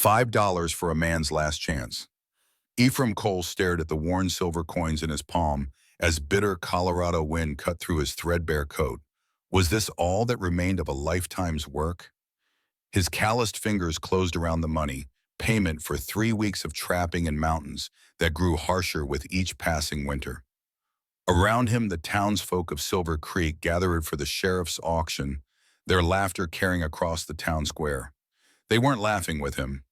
$5 for a man's last chance. Ephraim Cole stared at the worn silver coins in his palm as bitter Colorado wind cut through his threadbare coat. Was this all that remained of a lifetime's work? His calloused fingers closed around the money, payment for 3 weeks of trapping in mountains that grew harsher with each passing winter. Around him, the townsfolk of Silver Creek gathered for the sheriff's auction, their laughter carrying across the town square. They weren't laughing with him.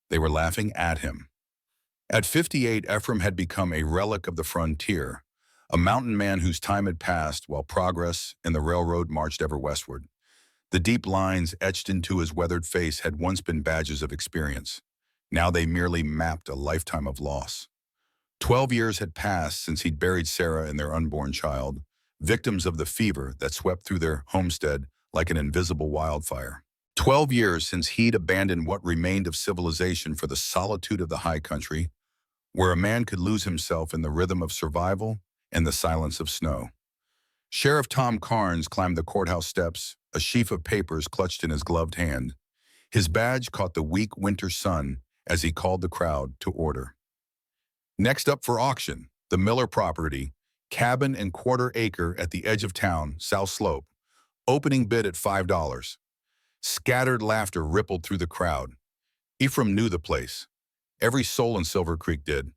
They were laughing at him. At 58, Ephraim had become a relic of the frontier, a mountain man whose time had passed while progress and the railroad marched ever westward. The deep lines etched into his weathered face had once been badges of experience. Now they merely mapped a lifetime of loss. 12 years had passed since he'd buried Sarah and their unborn child, victims of the fever that swept through their homestead like an invisible wildfire. 12 years since he'd abandoned what remained of civilization for the solitude of the high country, where a man could lose himself in the rhythm of survival and the silence of snow. Sheriff Tom Carnes climbed the courthouse steps, a sheaf of papers clutched in his gloved hand. His badge caught the weak winter sun as he called the crowd to order. Next up for auction, the Miller property, cabin and quarter-acre at the edge of town, South Slope. Opening bid at $5. Scattered laughter rippled through the crowd. Ephraim knew the place. Every soul in Silver Creek did.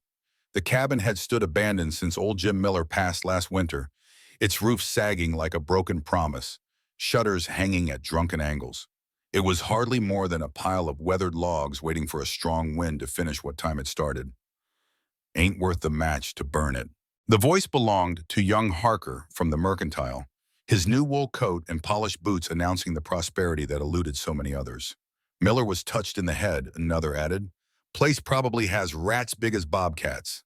The cabin had stood abandoned since old Jim Miller passed last winter, its roof sagging like a broken promise, shutters hanging at drunken angles. It was hardly more than a pile of weathered logs waiting for a strong wind to finish what time it started. Ain't worth the match to burn it. The voice belonged to young Harker from the Mercantile, his new wool coat and polished boots announcing the prosperity that eluded so many others. Miller was touched in the head, another added. Place probably has rats big as bobcats.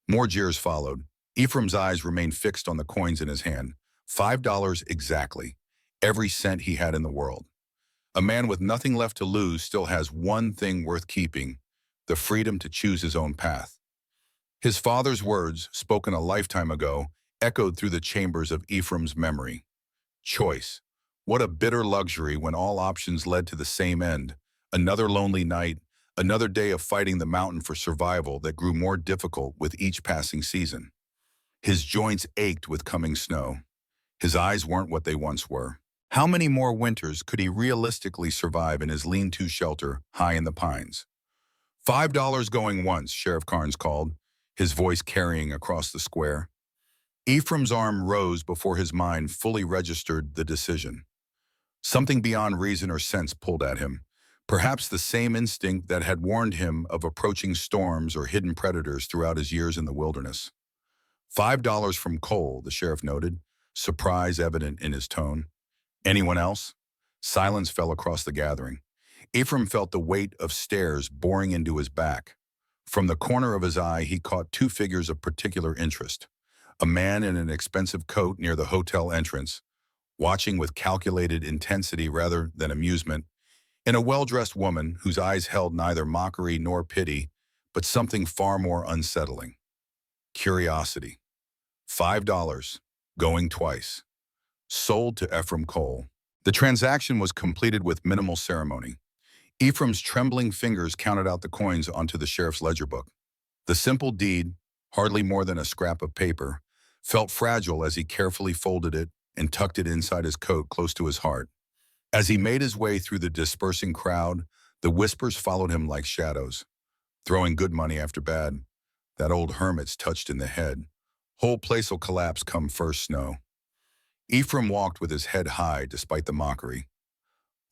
More jeers followed. Ephraim's eyes remained fixed on the coins in his hand. $5 exactly. Every cent he had in the world. A man with nothing left to lose still has one thing worth keeping, the freedom to choose his own path. His father's words, spoken a lifetime ago, echoed through the chambers of Ephraim's memory. Choice. What a bitter luxury when all options led to the same end. Another lonely night, another day of fighting the mountain for survival that grew more difficult with each passing season. His joints ached with coming snow. His eyes weren't what they once were. How many more winters could he realistically survive in his lean-to shelter high in the pines? $5 going once, Sheriff Carnes called, his voice carrying across the square. Ephraim's arm rose before his mind fully registered the decision. Something beyond reason or sense pulled at him, perhaps the same instinct that had warned him of approaching storms or hidden predators throughout his years in the wilderness. $5 from Cole, the sheriff noted, surprise evident in his tone. Anyone else? Silence fell across the gathering. Ephraim felt the weight of stares boring into his back. From the corner of his eye, he caught two figures of particular interest. A man in an expensive coat near the hotel entrance, watching with calculated intensity rather than amusement, and a well-dressed woman whose eyes held neither mockery nor pity, but something far more unsettling. Curiosity. $5, going twice. Sold to Ephraim Cole. The transaction was completed with minimal ceremony. Ephraim's trembling fingers counted out the coins onto the sheriff's ledger book. The simple deed, hardly more than a scrap of paper, felt fragile as he carefully folded it and tucked it inside his coat close to his heart. As he made his way through the dispersing crowd, the whispers followed him like shadows. Throwing good money after bad. That old hermit's touched in the head. Whole place'll collapse come first snow. Ephraim walked with his head high despite the mockery.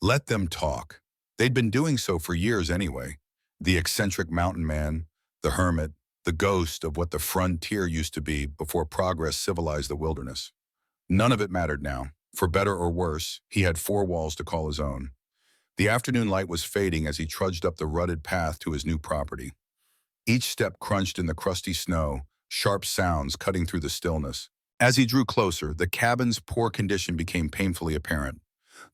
Let them talk. They'd been doing so for years anyway. The eccentric mountain man, the hermit, the ghost of what the frontier used to be before progress civilized the wilderness. None of it mattered now. For better or worse, he had four walls to call his own. The afternoon light was fading as he trudged up the rutted path to his new property. Each step crunched in the crusty snow, sharp sounds cutting through the stillness. As he drew closer, the cabin's poor condition became painfully apparent.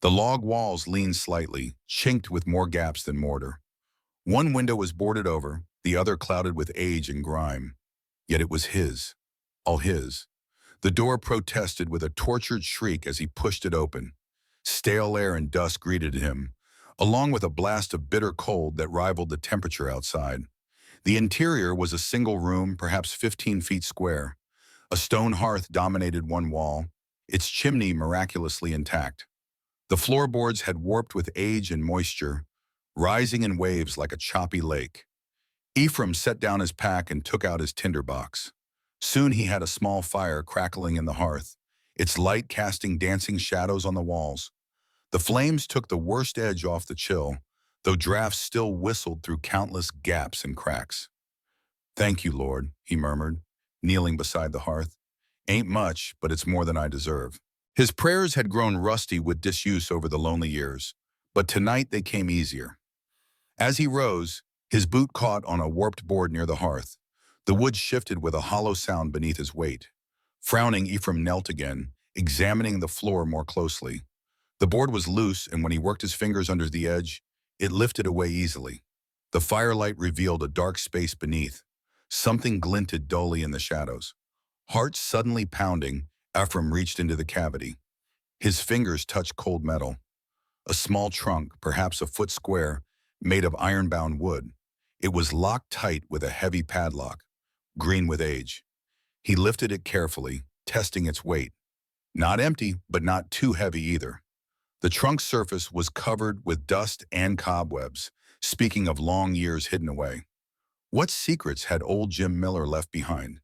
The log walls leaned slightly, chinked with more gaps than mortar. One window was boarded over, the other clouded with age and grime. Yet it was his, all his. The door protested with a tortured shriek as he pushed it open. Stale air and dust greeted him, along with a blast of bitter cold that rivaled the temperature outside. The interior was a single room, perhaps 15 feet square. A stone hearth dominated one wall, its chimney miraculously intact. The floorboards had warped with age and moisture, rising in waves like a choppy lake. Ephraim set down his pack and took out his tinderbox. Soon he had a small fire crackling in the hearth, its light casting dancing shadows on the walls. The flames took the worst edge off the chill, though drafts still whistled through countless gaps and cracks. "Thank you, Lord," he murmured, kneeling beside the hearth. "Ain't much, but it's more than I deserve." His prayers had grown rusty with disuse over the lonely years, but tonight they came easier. As he rose, his boot caught on a warped board near the hearth. The wood shifted with a hollow sound beneath his weight. Frowning, Ephraim knelt again, examining the floor more closely. The board was loose, and when he worked his fingers under the edge, it lifted away easily. The firelight revealed a dark space beneath. Something glinted dully in the shadows. Heart suddenly pounding, Ephraim reached into the cavity. His fingers touched cold metal. A small trunk, perhaps a foot square, made of iron-bound wood. It was locked tight with a heavy padlock, green with age. He lifted it carefully, testing its weight. Not empty, but not too heavy either. The trunk's surface was covered with dust and cobwebs, speaking of long years hidden away. What secrets had old Jim Miller left behind?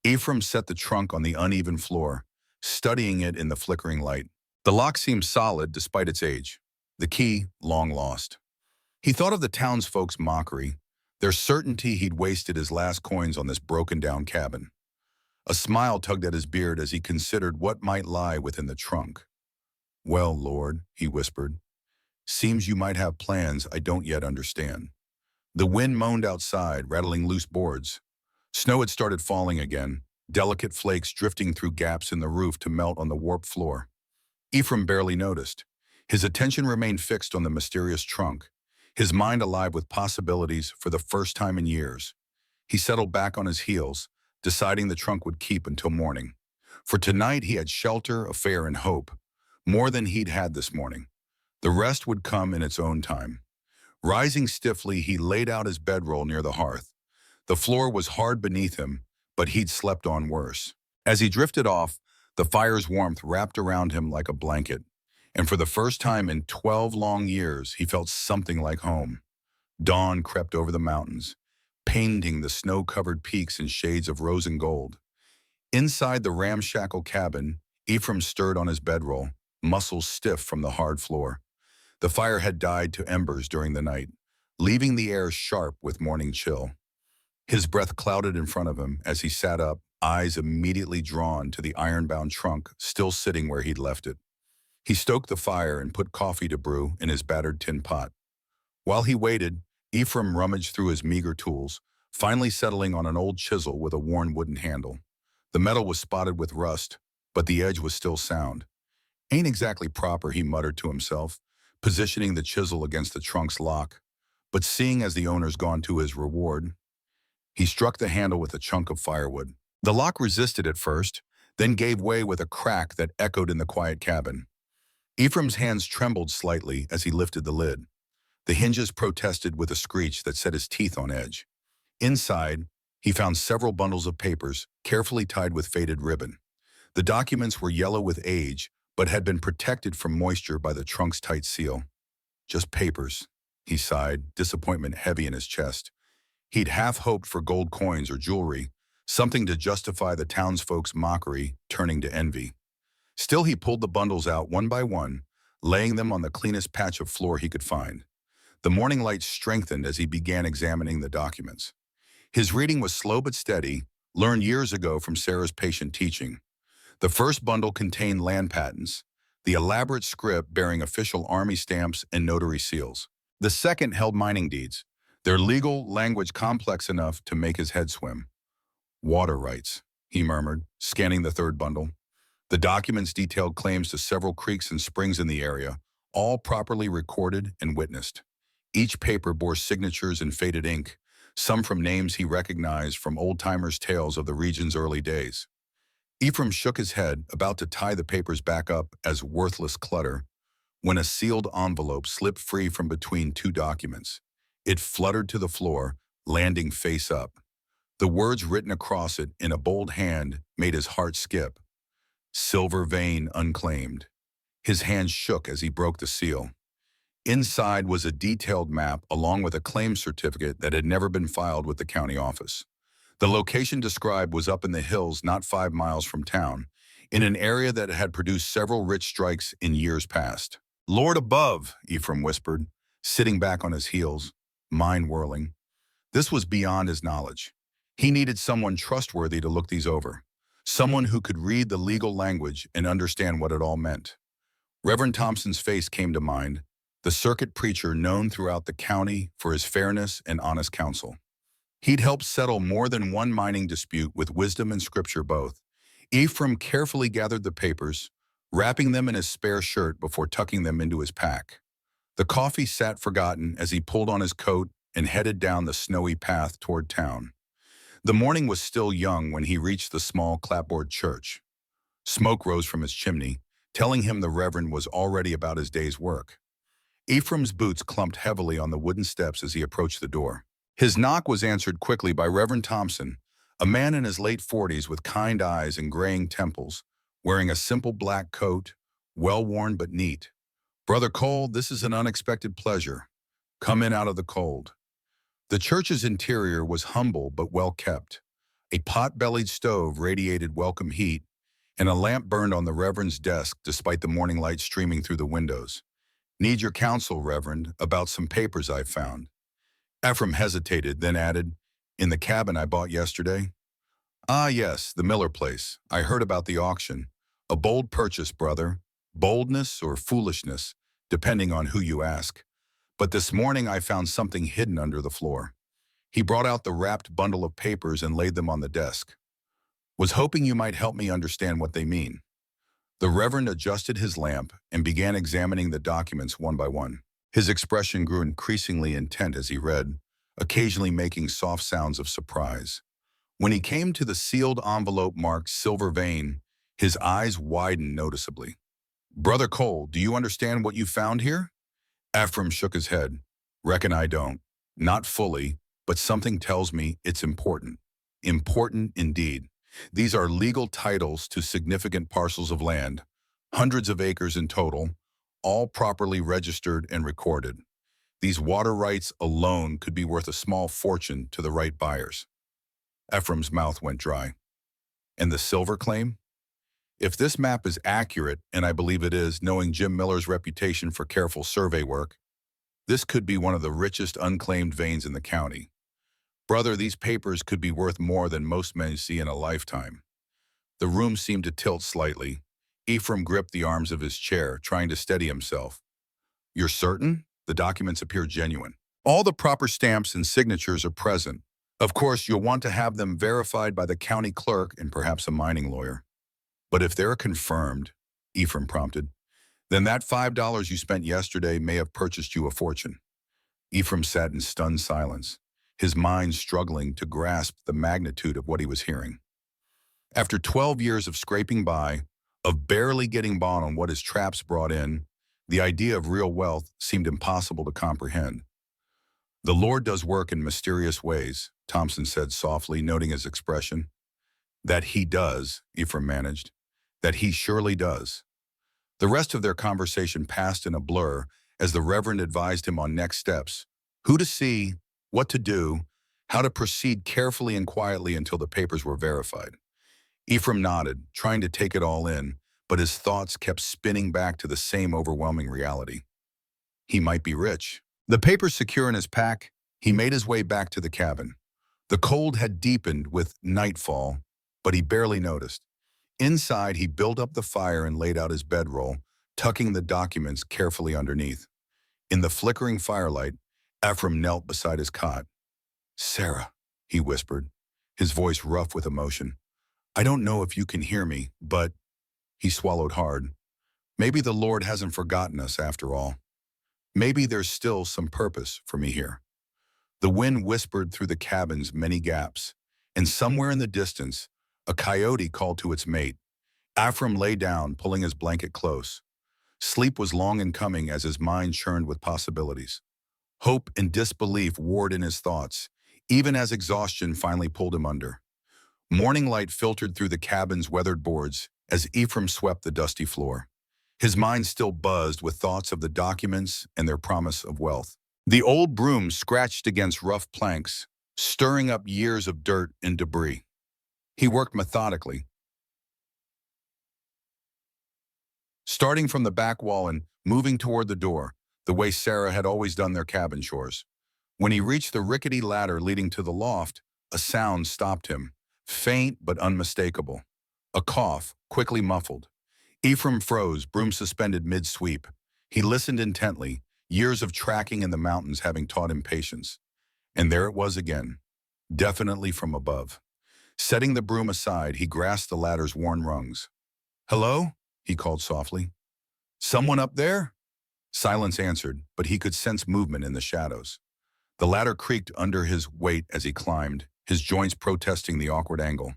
Ephraim set the trunk on the uneven floor, studying it in the flickering light. The lock seemed solid despite its age. The key, long lost. He thought of the townsfolk's mockery, their certainty he'd wasted his last coins on this broken-down cabin. A smile tugged at his beard as he considered what might lie within the trunk. "Well, Lord," he whispered, "seems you might have plans I don't yet understand." The wind moaned outside, rattling loose boards. Snow had started falling again, delicate flakes drifting through gaps in the roof to melt on the warped floor. Ephraim barely noticed. His attention remained fixed on the mysterious trunk, his mind alive with possibilities for the first time in years. He settled back on his heels, deciding the trunk would keep until morning. For tonight he had shelter, a fare, and hope, more than he'd had this morning. The rest would come in its own time. Rising stiffly, he laid out his bedroll near the hearth. The floor was hard beneath him, but he'd slept on worse. As he drifted off, the fire's warmth wrapped around him like a blanket, and for the first time in 12 long years, he felt something like home. Dawn crept over the mountains, painting the snow-covered peaks in shades of rose and gold. Inside the ramshackle cabin, Ephraim stirred on his bedroll, muscles stiff from the hard floor. The fire had died to embers during the night, leaving the air sharp with morning chill. His breath clouded in front of him as he sat up, eyes immediately drawn to the iron-bound trunk still sitting where he'd left it. He stoked the fire and put coffee to brew in his battered tin pot. While he waited, Ephraim rummaged through his meager tools, finally settling on an old chisel with a worn wooden handle. The metal was spotted with rust, but the edge was still sound. "Ain't exactly proper," he muttered to himself, positioning the chisel against the trunk's lock. But seeing as the owner's gone to his reward, he struck the handle with a chunk of firewood. The lock resisted at first, then gave way with a crack that echoed in the quiet cabin. Ephraim's hands trembled slightly as he lifted the lid. The hinges protested with a screech that set his teeth on edge. Inside, he found several bundles of papers, carefully tied with faded ribbon. The documents were yellow with age, but had been protected from moisture by the trunk's tight seal. "Just papers," he sighed, disappointment heavy in his chest. He'd half hoped for gold coins or jewelry, something to justify the townsfolk's mockery, turning to envy. Still, he pulled the bundles out one by one, laying them on the cleanest patch of floor he could find. The morning light strengthened as he began examining the documents. His reading was slow but steady, learned years ago from Sarah's patient teaching. The first bundle contained land patents, the elaborate script bearing official army stamps and notary seals. The second held mining deeds, their legal language complex enough to make his head swim. "Water rights," he murmured, scanning the third bundle. The documents detailed claims to several creeks and springs in the area, all properly recorded and witnessed. Each paper bore signatures in faded ink, some from names he recognized from old-timers' tales of the region's early days. Ephraim shook his head, about to tie the papers back up as worthless clutter, when a sealed envelope slipped free from between two documents. It fluttered to the floor, landing face up. The words written across it in a bold hand made his heart skip. Silver vein unclaimed. His hand shook as he broke the seal. Inside was a detailed map along with a claim certificate that had never been filed with the county office. The location described was up in the hills not 5 miles from town, in an area that had produced several rich strikes in years past. "Lord above," Ephraim whispered, sitting back on his heels, mind whirling. This was beyond his knowledge. He needed someone trustworthy to look these over, someone who could read the legal language and understand what it all meant. Reverend Thompson's face came to mind, the circuit preacher known throughout the county for his fairness and honest counsel. He'd helped settle more than one mining dispute with wisdom and scripture both. Ephraim carefully gathered the papers, wrapping them in his spare shirt before tucking them into his pack. The coffee sat forgotten as he pulled on his coat and headed down the snowy path toward town. The morning was still young when he reached the small clapboard church. Smoke rose from his chimney, telling him the Reverend was already about his day's work. Ephraim's boots clumped heavily on the wooden steps as he approached the door. His knock was answered quickly by Reverend Thompson, a man in his late 40s with kind eyes and graying temples, wearing a simple black coat, well-worn but neat. "Brother Cole, this is an unexpected pleasure. Come in out of the cold." The church's interior was humble but well-kept. A pot-bellied stove radiated welcome heat, and a lamp burned on the Reverend's desk despite the morning light streaming through the windows. "Need your counsel, Reverend, about some papers I've found." Ephraim hesitated, then added, "In the cabin I bought yesterday?" "Ah, yes, the Miller place. I heard about the auction. A bold purchase, brother. Boldness or foolishness, depending on who you ask. But this morning I found something hidden under the floor." He brought out the wrapped bundle of papers and laid them on the desk. "Was hoping you might help me understand what they mean." The Reverend adjusted his lamp and began examining the documents one by one. His expression grew increasingly intent as he read, occasionally making soft sounds of surprise. When he came to the sealed envelope marked Silver Vein, his eyes widened noticeably. "Brother Cole, do you understand what you found here?" Ephraim shook his head. "Reckon I don't. Not fully, but something tells me it's important. Important indeed. These are legal titles to significant parcels of land, hundreds of acres in total, all properly registered and recorded. These water rights alone could be worth a small fortune to the right buyers." Ephraim's mouth went dry. "And the silver claim? If this map is accurate, and I believe it is, knowing Jim Miller's reputation for careful survey work, this could be one of the richest unclaimed veins in the county. Brother, these papers could be worth more than most men see in a lifetime." The room seemed to tilt slightly. Ephraim gripped the arms of his chair, trying to steady himself. "You're certain?" The documents appear genuine. "All the proper stamps and signatures are present. Of course, you'll want to have them verified by the county clerk and perhaps a mining lawyer. But if they're confirmed," Ephraim prompted, "then that $5 you spent yesterday may have purchased you a fortune." Ephraim sat in stunned silence, his mind struggling to grasp the magnitude of what he was hearing. After 12 years of scraping by, of barely getting by on what his traps brought in, the idea of real wealth seemed impossible to comprehend. "The Lord does work in mysterious ways," Thompson said softly, noting his expression. "That he does," Ephraim managed. "That he surely does." The rest of their conversation passed in a blur as the Reverend advised him on next steps, who to see, what to do, how to proceed carefully and quietly until the papers were verified. Ephraim nodded, trying to take it all in, but his thoughts kept spinning back to the same overwhelming reality. He might be rich. The papers secure in his pack, he made his way back to the cabin. The cold had deepened with nightfall, but he barely noticed. Inside, he built up the fire and laid out his bedroll, tucking the documents carefully underneath. In the flickering firelight, Ephraim knelt beside his cot. "Sarah," he whispered, his voice rough with emotion. "I don't know if you can hear me, but—" He swallowed hard. "Maybe the Lord hasn't forgotten us after all. Maybe there's still some purpose for me here." The wind whispered through the cabin's many gaps, and somewhere in the distance, a coyote called to its mate. Ephraim lay down, pulling his blanket close. Sleep was long in coming as his mind churned with possibilities. Hope and disbelief warred in his thoughts, even as exhaustion finally pulled him under. Morning light filtered through the cabin's weathered boards as Ephraim swept the dusty floor. His mind still buzzed with thoughts of the documents and their promise of wealth. The old broom scratched against rough planks, stirring up years of dirt and debris. He worked methodically, starting from the back wall and moving toward the door, the way Sarah had always done their cabin chores. When he reached the rickety ladder leading to the loft, a sound stopped him, faint but unmistakable. A cough, quickly muffled. Ephraim froze, broom suspended mid-sweep. He listened intently, years of tracking in the mountains having taught him patience. And there it was again, definitely from above. Setting the broom aside, he grasped the ladder's worn rungs. "Hello?" he called softly. "Someone up there?" Silence answered, but he could sense movement in the shadows. The ladder creaked under his weight as he climbed, his joints protesting the awkward angle.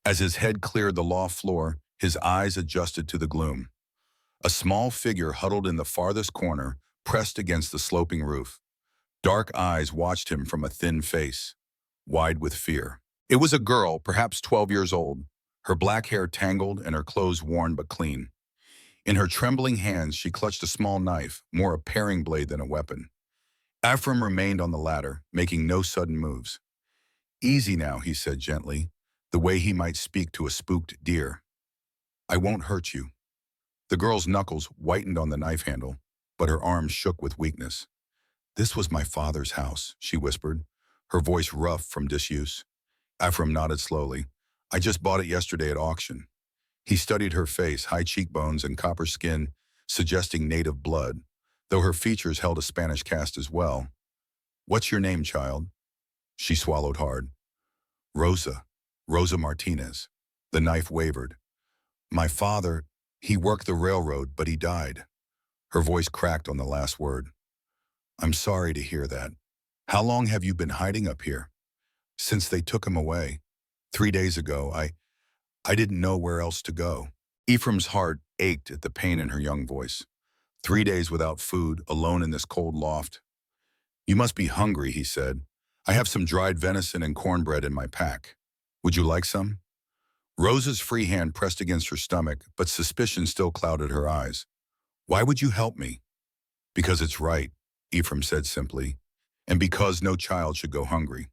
As his head cleared the loft floor, his eyes adjusted to the gloom. A small figure huddled in the farthest corner, pressed against the sloping roof. Dark eyes watched him from a thin face, wide with fear. It was a girl, perhaps 12 years old, her black hair tangled and her clothes worn but clean. In her trembling hands, she clutched a small knife, more a paring blade than a weapon. Ephraim remained on the ladder, making no sudden moves. "Easy now," he said gently, the way he might speak to a spooked deer. "I won't hurt you." The girl's knuckles whitened on the knife handle, but her arms shook with weakness. "This was my father's house," she whispered, her voice rough from disuse. Ephraim nodded slowly. "I just bought it yesterday at auction." He studied her face, high cheekbones and copper skin, suggesting native blood, though her features held a Spanish cast as well. "What's your name, child?" She swallowed hard. "Rosa. Rosa Martinez." The knife wavered. "My father, he worked the railroad, but he died." Her voice cracked on the last word. "I'm sorry to hear that. How long have you been hiding up here?" "Since they took him away. 3 days ago. I didn't know where else to go." Ephraim's heart ached at the pain in her young voice. 3 days without food, alone in this cold loft. "You must be hungry," he said. "I have some dried venison and cornbread in my pack. Would you like some?" Rosa's free hand pressed against her stomach, but suspicion still clouded her eyes. "Why would you help me?" "Because it's right," Ephraim said simply, "and because no child should go hungry."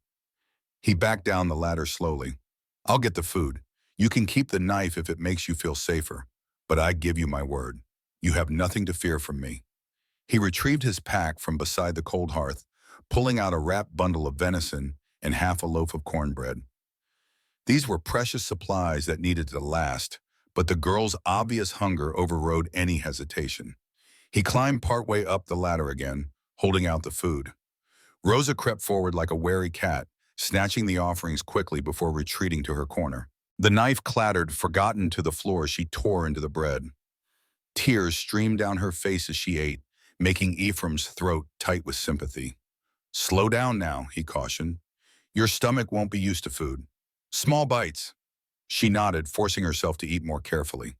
He backed down the ladder slowly. "I'll get the food. You can keep the knife if it makes you feel safer, but I give you my word. You have nothing to fear from me." He retrieved his pack from beside the cold hearth, pulling out a wrapped bundle of venison and half a loaf of cornbread. These were precious supplies that needed to last, but the girl's obvious hunger overrode any hesitation. He climbed partway up the ladder again, holding out the food. Rosa crept forward like a wary cat, snatching the offerings quickly before retreating to her corner. The knife clattered, forgotten to the floor as she tore into the bread. Tears streamed down her face as she ate, making Ephraim's throat tight with sympathy. "Slow down now," he cautioned. "Your stomach won't be used to food. Small bites." She nodded, forcing herself to eat more carefully.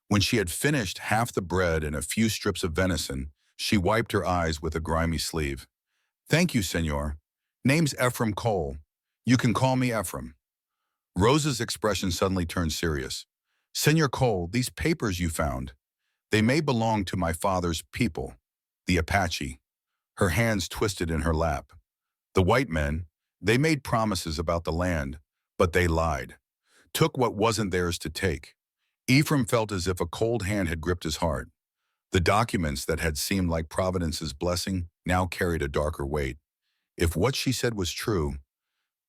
When she had finished half the bread and a few strips of venison, she wiped her eyes with a grimy sleeve. "Thank you, Senor. Name's Ephraim Cole. You can call me Ephraim." Rosa's expression suddenly turned serious. "Senor Cole, these papers you found, they may belong to my father's people, the Apache." Her hands twisted in her lap. "The white men, they made promises about the land, but they lied. Took what wasn't theirs to take." Ephraim felt as if a cold hand had gripped his heart. The documents that had seemed like Providence's blessing now carried a darker weight. If what she said was true,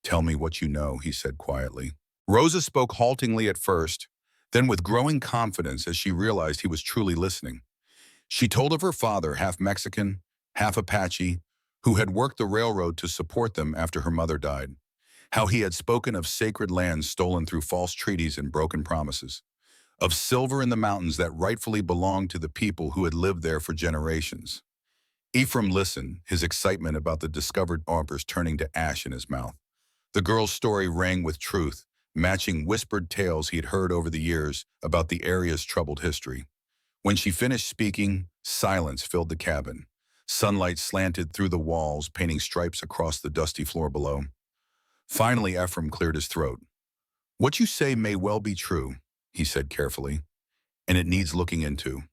"Tell me what you know," he said quietly. Rosa spoke haltingly at first, then with growing confidence as she realized he was truly listening. She told of her father, half Mexican, half Apache, who had worked the railroad to support them after her mother died. How he had spoken of sacred lands stolen through false treaties and broken promises. Of silver in the mountains that rightfully belonged to the people who had lived there for generations. Ephraim listened, his excitement about the discovered offers turning to ash in his mouth. The girl's story rang with truth, matching whispered tales he had heard over the years about the area's troubled history. When she finished speaking, silence filled the cabin. Sunlight slanted through the walls, painting stripes across the dusty floor below. Finally, Ephraim cleared his throat. "What you say may well be true," he said carefully, "and it needs looking into.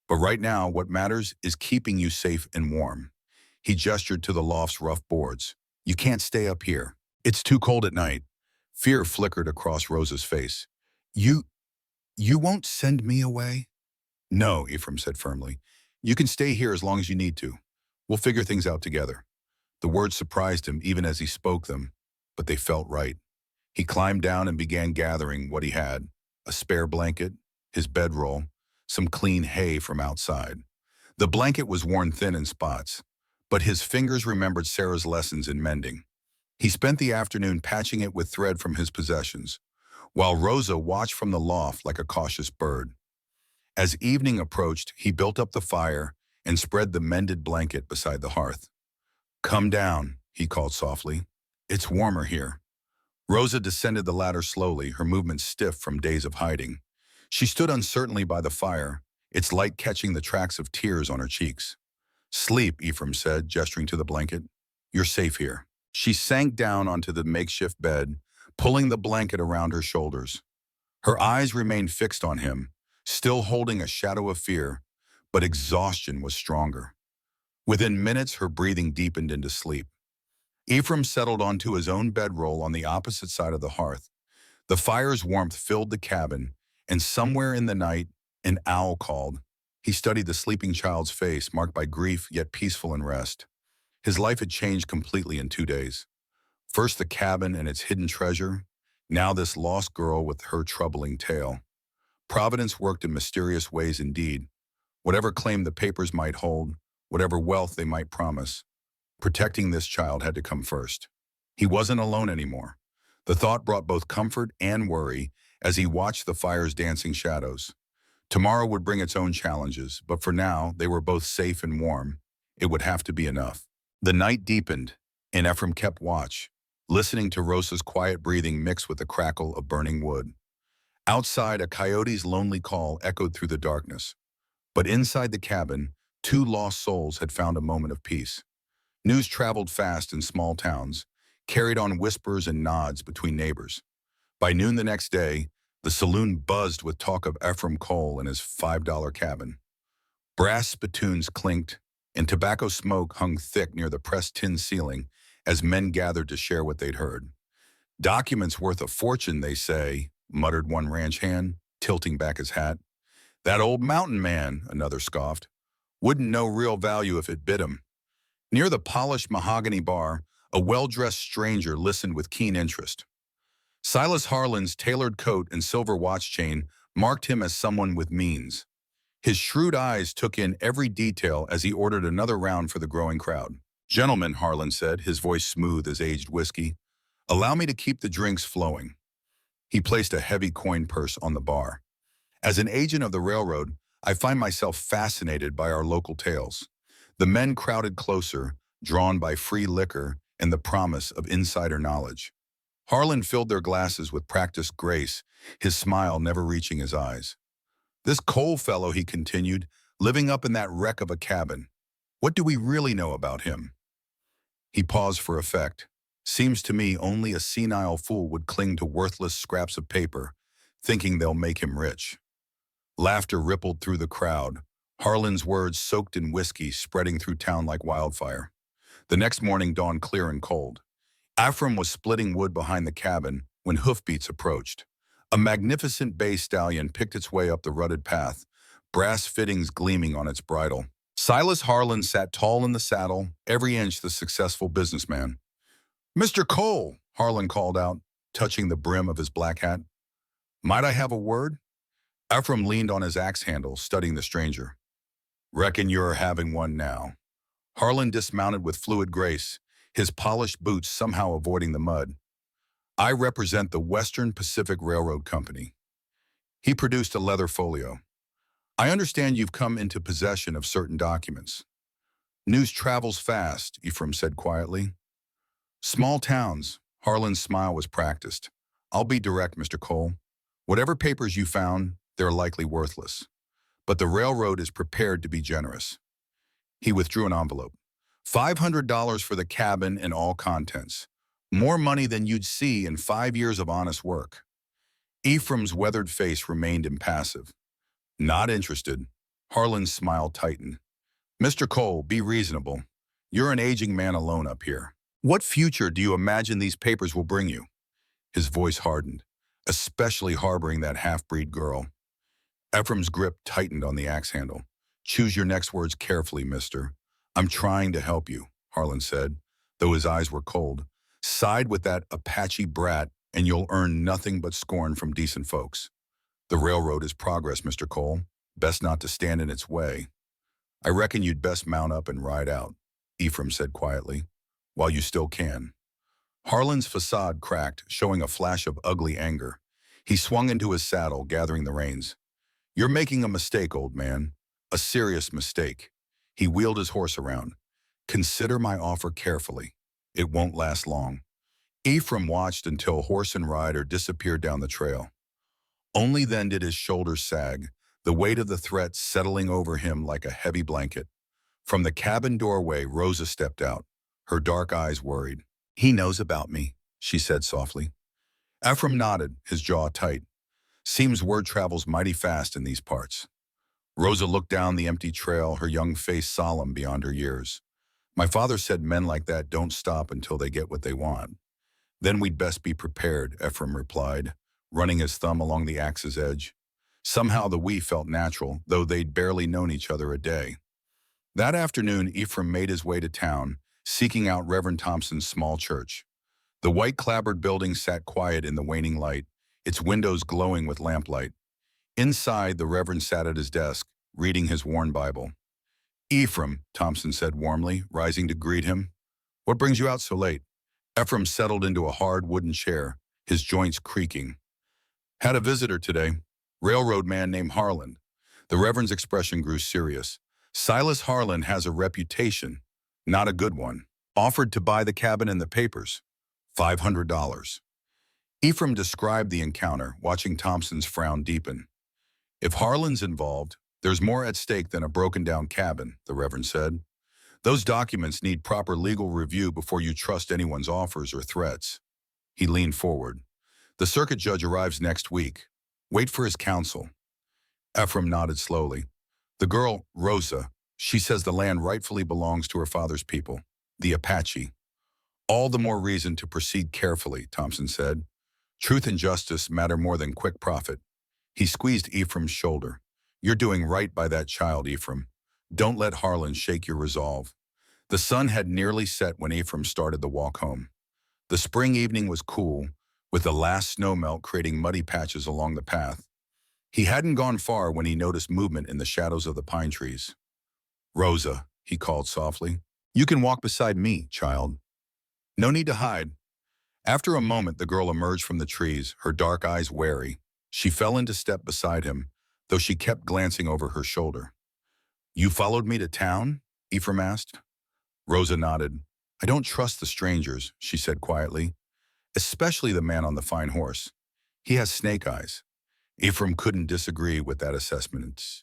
But right now, what matters is keeping you safe and warm." He gestured to the loft's rough boards. "You can't stay up here. It's too cold at night." Fear flickered across Rosa's face. You, you won't send me away?" "No," Ephraim said firmly. "You can stay here as long as you need to. We'll figure things out together." The words surprised him even as he spoke them, but they felt right. He climbed down and began gathering what he had: a spare blanket, his bedroll, some clean hay from outside. The blanket was worn thin in spots, but his fingers remembered Sarah's lessons in mending. He spent the afternoon patching it with thread from his possessions, while Rosa watched from the loft like a cautious bird. As evening approached, he built up the fire and spread the mended blanket beside the hearth. "Come down," he called softly. "It's warmer here." Rosa descended the ladder slowly, her movements stiff from days of hiding. She stood uncertainly by the fire, its light catching the tracks of tears on her cheeks. "Sleep," Ephraim said, gesturing to the blanket. "You're safe here." She sank down onto the makeshift bed, pulling the blanket around her shoulders. Her eyes remained fixed on him, still holding a shadow of fear, but exhaustion was stronger. Within minutes, her breathing deepened into sleep. Ephraim settled onto his own bedroll on the opposite side of the hearth. The fire's warmth filled the cabin, and somewhere in the night, an owl called. He studied the sleeping child's face, marked by grief yet peaceful in rest. His life had changed completely in 2 days. First the cabin and its hidden treasure, now this lost girl with her troubling tale. Providence worked in mysterious ways indeed. Whatever claim the papers might hold, whatever wealth they might promise, protecting this child had to come first. He wasn't alone anymore. The thought brought both comfort and worry as he watched the fire's dancing shadows. Tomorrow would bring its own challenges, but for now, they were both safe and warm. It would have to be enough. The night deepened, and Ephraim kept watch, listening to Rosa's quiet breathing mixed with the crackle of burning wood. Outside, a coyote's lonely call echoed through the darkness. But inside the cabin, two lost souls had found a moment of peace. News traveled fast in small towns, carried on whispers and nods between neighbors. By noon the next day, the saloon buzzed with talk of Ephraim Cole and his $5 cabin. Brass spittoons clinked, and tobacco smoke hung thick near the pressed tin ceiling as men gathered to share what they'd heard. "Documents worth a fortune, they say," muttered one ranch hand, tilting back his hat. "That old mountain man," another scoffed, "wouldn't know real value if it bit him." Near the polished mahogany bar, a well-dressed stranger listened with keen interest. Silas Harlan's tailored coat and silver watch chain marked him as someone with means. His shrewd eyes took in every detail as he ordered another round for the growing crowd. "Gentlemen," Harlan said, his voice smooth as aged whiskey, "allow me to keep the drinks flowing." He placed a heavy coin purse on the bar. "As an agent of the railroad, I find myself fascinated by our local tales." The men crowded closer, drawn by free liquor and the promise of insider knowledge. Harlan filled their glasses with practiced grace, his smile never reaching his eyes. "This Cole fellow," he continued, "living up in that wreck of a cabin. What do we really know about him?" He paused for effect. "Seems to me only a senile fool would cling to worthless scraps of paper, thinking they'll make him rich." Laughter rippled through the crowd, Harlan's words soaked in whiskey spreading through town like wildfire. The next morning dawned clear and cold. Ephraim was splitting wood behind the cabin when hoofbeats approached. A magnificent bay stallion picked its way up the rutted path, brass fittings gleaming on its bridle. Silas Harlan sat tall in the saddle, every inch the successful businessman. "Mr. Cole," Harlan called out, touching the brim of his black hat. "Might I have a word?" Ephraim leaned on his axe handle, studying the stranger. "Reckon you're having one now." Harlan dismounted with fluid grace, his polished boots somehow avoiding the mud. "I represent the Western Pacific Railroad Company." He produced a leather folio. "I understand you've come into possession of certain documents." "News travels fast," Ephraim said quietly. "Small towns," Harlan's smile was practiced. "I'll be direct, Mr. Cole. Whatever papers you found, they're likely worthless. but the railroad is prepared to be generous. He withdrew an envelope. $500 for the cabin and all contents. More money than you'd see in 5 years of honest work. Ephraim's weathered face remained impassive. Not interested. Harlan's smile tightened. Mr. Cole, be reasonable. You're an aging man alone up here. What future do you imagine these papers will bring you? His voice hardened, especially harboring that half-breed girl. Ephraim's grip tightened on the axe handle. Choose your next words carefully, mister. I'm trying to help you, Harlan said, though his eyes were cold. Side with that Apache brat, and you'll earn nothing but scorn from decent folks. The railroad is progress, Mr. Cole. Best not to stand in its way. I reckon you'd best mount up and ride out, Ephraim said quietly, while you still can. Harlan's facade cracked, showing a flash of ugly anger. He swung into his saddle, gathering the reins. You're making a mistake, old man. A serious mistake. He wheeled his horse around. Consider my offer carefully. It won't last long. Ephraim watched until horse and rider disappeared down the trail. Only then did his shoulders sag, the weight of the threat settling over him like a heavy blanket. From the cabin doorway, Rosa stepped out, her dark eyes worried. He knows about me, she said softly. Ephraim nodded, his jaw tight. Seems word travels mighty fast in these parts. Rosa looked down the empty trail, her young face solemn beyond her years. My father said men like that don't stop until they get what they want. Then we'd best be prepared, Ephraim replied, running his thumb along the axe's edge. Somehow the we felt natural, though they'd barely known each other a day. That afternoon, Ephraim made his way to town, seeking out Reverend Thompson's small church. The white clapboard building sat quiet in the waning light, its windows glowing with lamplight. Inside, the Reverend sat at his desk, reading his worn Bible. Ephraim, Thompson said warmly, rising to greet him. What brings you out so late? Ephraim settled into a hard wooden chair, his joints creaking. Had a visitor today, railroad man named Heartland. The Reverend's expression grew serious. Silas Heartland has a reputation, not a good one. Offered to buy the cabin and the papers. $500. Ephraim described the encounter, watching Thompson's frown deepen. If Harlan's involved, there's more at stake than a broken-down cabin, the Reverend said. Those documents need proper legal review before you trust anyone's offers or threats. He leaned forward. The circuit judge arrives next week. Wait for his counsel. Ephraim nodded slowly. The girl, Rosa, she says the land rightfully belongs to her father's people, the Apache. All the more reason to proceed carefully, Thompson said. Truth and justice matter more than quick profit. He squeezed Ephraim's shoulder. You're doing right by that child, Ephraim. Don't let Harlan shake your resolve. The sun had nearly set when Ephraim started the walk home. The spring evening was cool, with the last snowmelt creating muddy patches along the path. He hadn't gone far when he noticed movement in the shadows of the pine trees. Rosa, he called softly. You can walk beside me, child. No need to hide. After a moment, the girl emerged from the trees, her dark eyes wary. She fell into step beside him, though she kept glancing over her shoulder. You followed me to town? Ephraim asked. Rosa nodded. I don't trust the strangers, she said quietly, especially the man on the fine horse. He has snake eyes. Ephraim couldn't disagree with that assessment.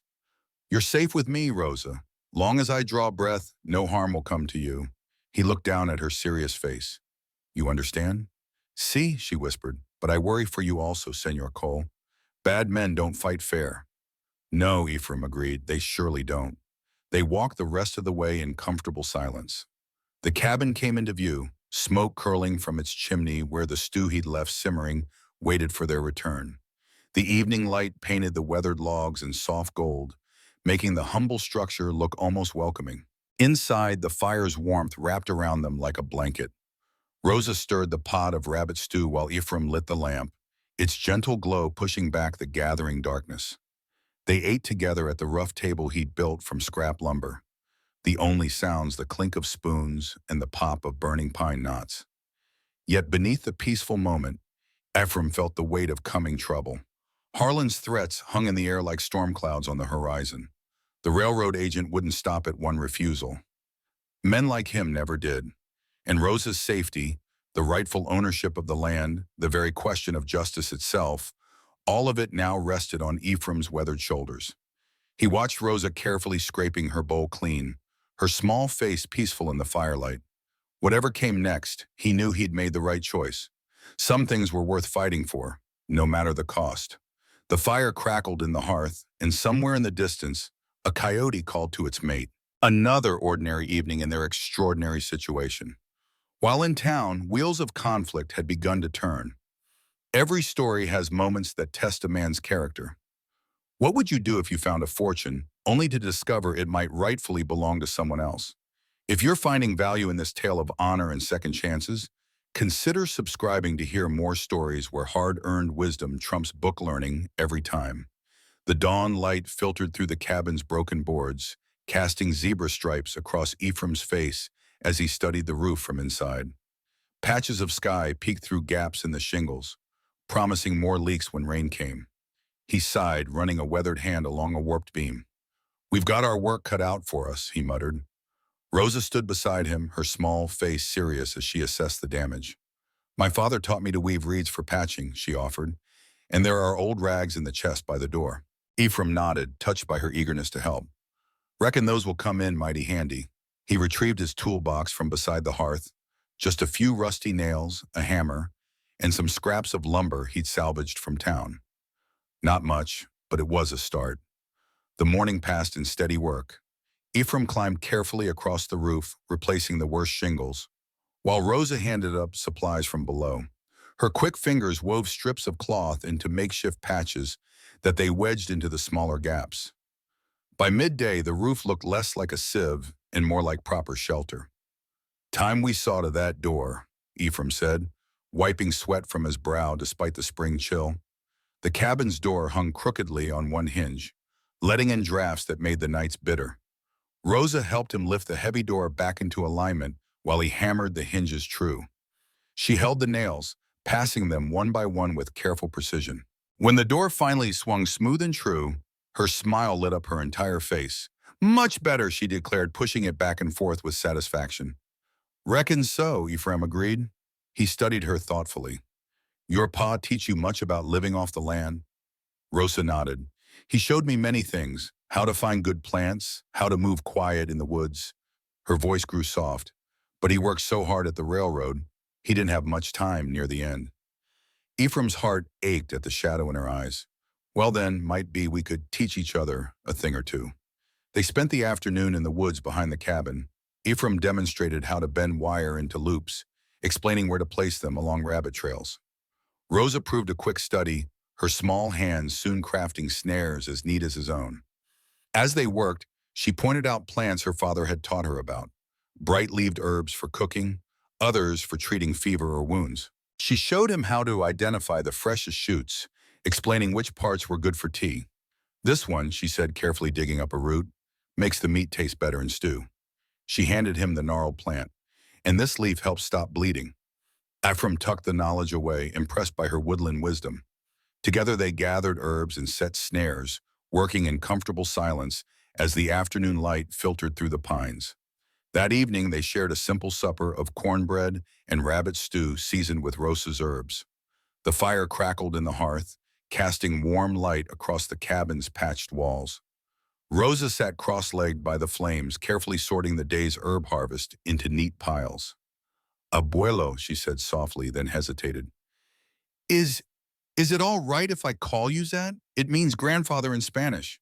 You're safe with me, Rosa. Long as I draw breath, no harm will come to you. He looked down at her serious face. You understand? See, she whispered, but I worry for you also, Senor Cole. Bad men don't fight fair. No, Ephraim agreed, they surely don't. They walked the rest of the way in comfortable silence. The cabin came into view, smoke curling from its chimney where the stew he'd left simmering waited for their return. The evening light painted the weathered logs in soft gold, making the humble structure look almost welcoming. Inside, the fire's warmth wrapped around them like a blanket. Rosa stirred the pot of rabbit stew while Ephraim lit the lamp, its gentle glow pushing back the gathering darkness. They ate together at the rough table he'd built from scrap lumber, the only sounds the clink of spoons and the pop of burning pine knots. Yet beneath the peaceful moment, Ephraim felt the weight of coming trouble. Harlan's threats hung in the air like storm clouds on the horizon. The railroad agent wouldn't stop at one refusal. Men like him never did. And Rosa's safety, the rightful ownership of the land, the very question of justice itself, all of it now rested on Ephraim's weathered shoulders. He watched Rosa carefully scraping her bowl clean, her small face peaceful in the firelight. Whatever came next, he knew he'd made the right choice. Some things were worth fighting for, no matter the cost. The fire crackled in the hearth, and somewhere in the distance, a coyote called to its mate. Another ordinary evening in their extraordinary situation. While in town, wheels of conflict had begun to turn. Every story has moments that test a man's character. What would you do if you found a fortune, only to discover it might rightfully belong to someone else? If you're finding value in this tale of honor and second chances, consider subscribing to hear more stories where hard-earned wisdom trumps book learning every time. The dawn light filtered through the cabin's broken boards, casting zebra stripes across Ephraim's face as he studied the roof from inside. Patches of sky peeked through gaps in the shingles, promising more leaks when rain came. He sighed, running a weathered hand along a warped beam. "We've got our work cut out for us," he muttered. Rosa stood beside him, her small face serious as she assessed the damage. "My father taught me to weave reeds for patching," she offered, "and there are old rags in the chest by the door." Ephraim nodded, touched by her eagerness to help. "Reckon those will come in mighty handy." He retrieved his toolbox from beside the hearth, just a few rusty nails, a hammer, and some scraps of lumber he'd salvaged from town. Not much, but it was a start. The morning passed in steady work. Ephraim climbed carefully across the roof, replacing the worst shingles, while Rosa handed up supplies from below. Her quick fingers wove strips of cloth into makeshift patches that they wedged into the smaller gaps. By midday, the roof looked less like a sieve and more like proper shelter. "Time we saw to that door," Ephraim said, wiping sweat from his brow despite the spring chill. The cabin's door hung crookedly on one hinge, letting in drafts that made the nights bitter. Rosa helped him lift the heavy door back into alignment while he hammered the hinges true. She held the nails, passing them one by one with careful precision. When the door finally swung smooth and true, her smile lit up her entire face. "Much better," she declared, pushing it back and forth with satisfaction. "Reckon so," Ephraim agreed. He studied her thoughtfully. "Your pa teach you much about living off the land?" Rosa nodded. "He showed me many things, how to find good plants, how to move quiet in the woods." Her voice grew soft. "But he worked so hard at the railroad, he didn't have much time near the end." Ephraim's heart ached at the shadow in her eyes. "Well then, might be we could teach each other a thing or two." They spent the afternoon in the woods behind the cabin. Ephraim demonstrated how to bend wire into loops, explaining where to place them along rabbit trails. Rosa proved a quick study, her small hands soon crafting snares as neat as his own. As they worked, she pointed out plants her father had taught her about, bright-leaved herbs for cooking, others for treating fever or wounds. She showed him how to identify the freshest shoots, explaining which parts were good for tea. "This one," she said, carefully digging up a root, "makes the meat taste better in stew." She handed him the gnarled plant. "And this leaf helps stop bleeding." Ephraim tucked the knowledge away, impressed by her woodland wisdom. Together they gathered herbs and set snares, working in comfortable silence as the afternoon light filtered through the pines. That evening they shared a simple supper of cornbread and rabbit stew seasoned with Rosa's herbs. The fire crackled in the hearth, casting warm light across the cabin's patched walls. Rosa sat cross-legged by the flames, carefully sorting the day's herb harvest into neat piles. "Abuelo," she said softly, then hesitated. Is it all right if I call you that? It means grandfather in Spanish."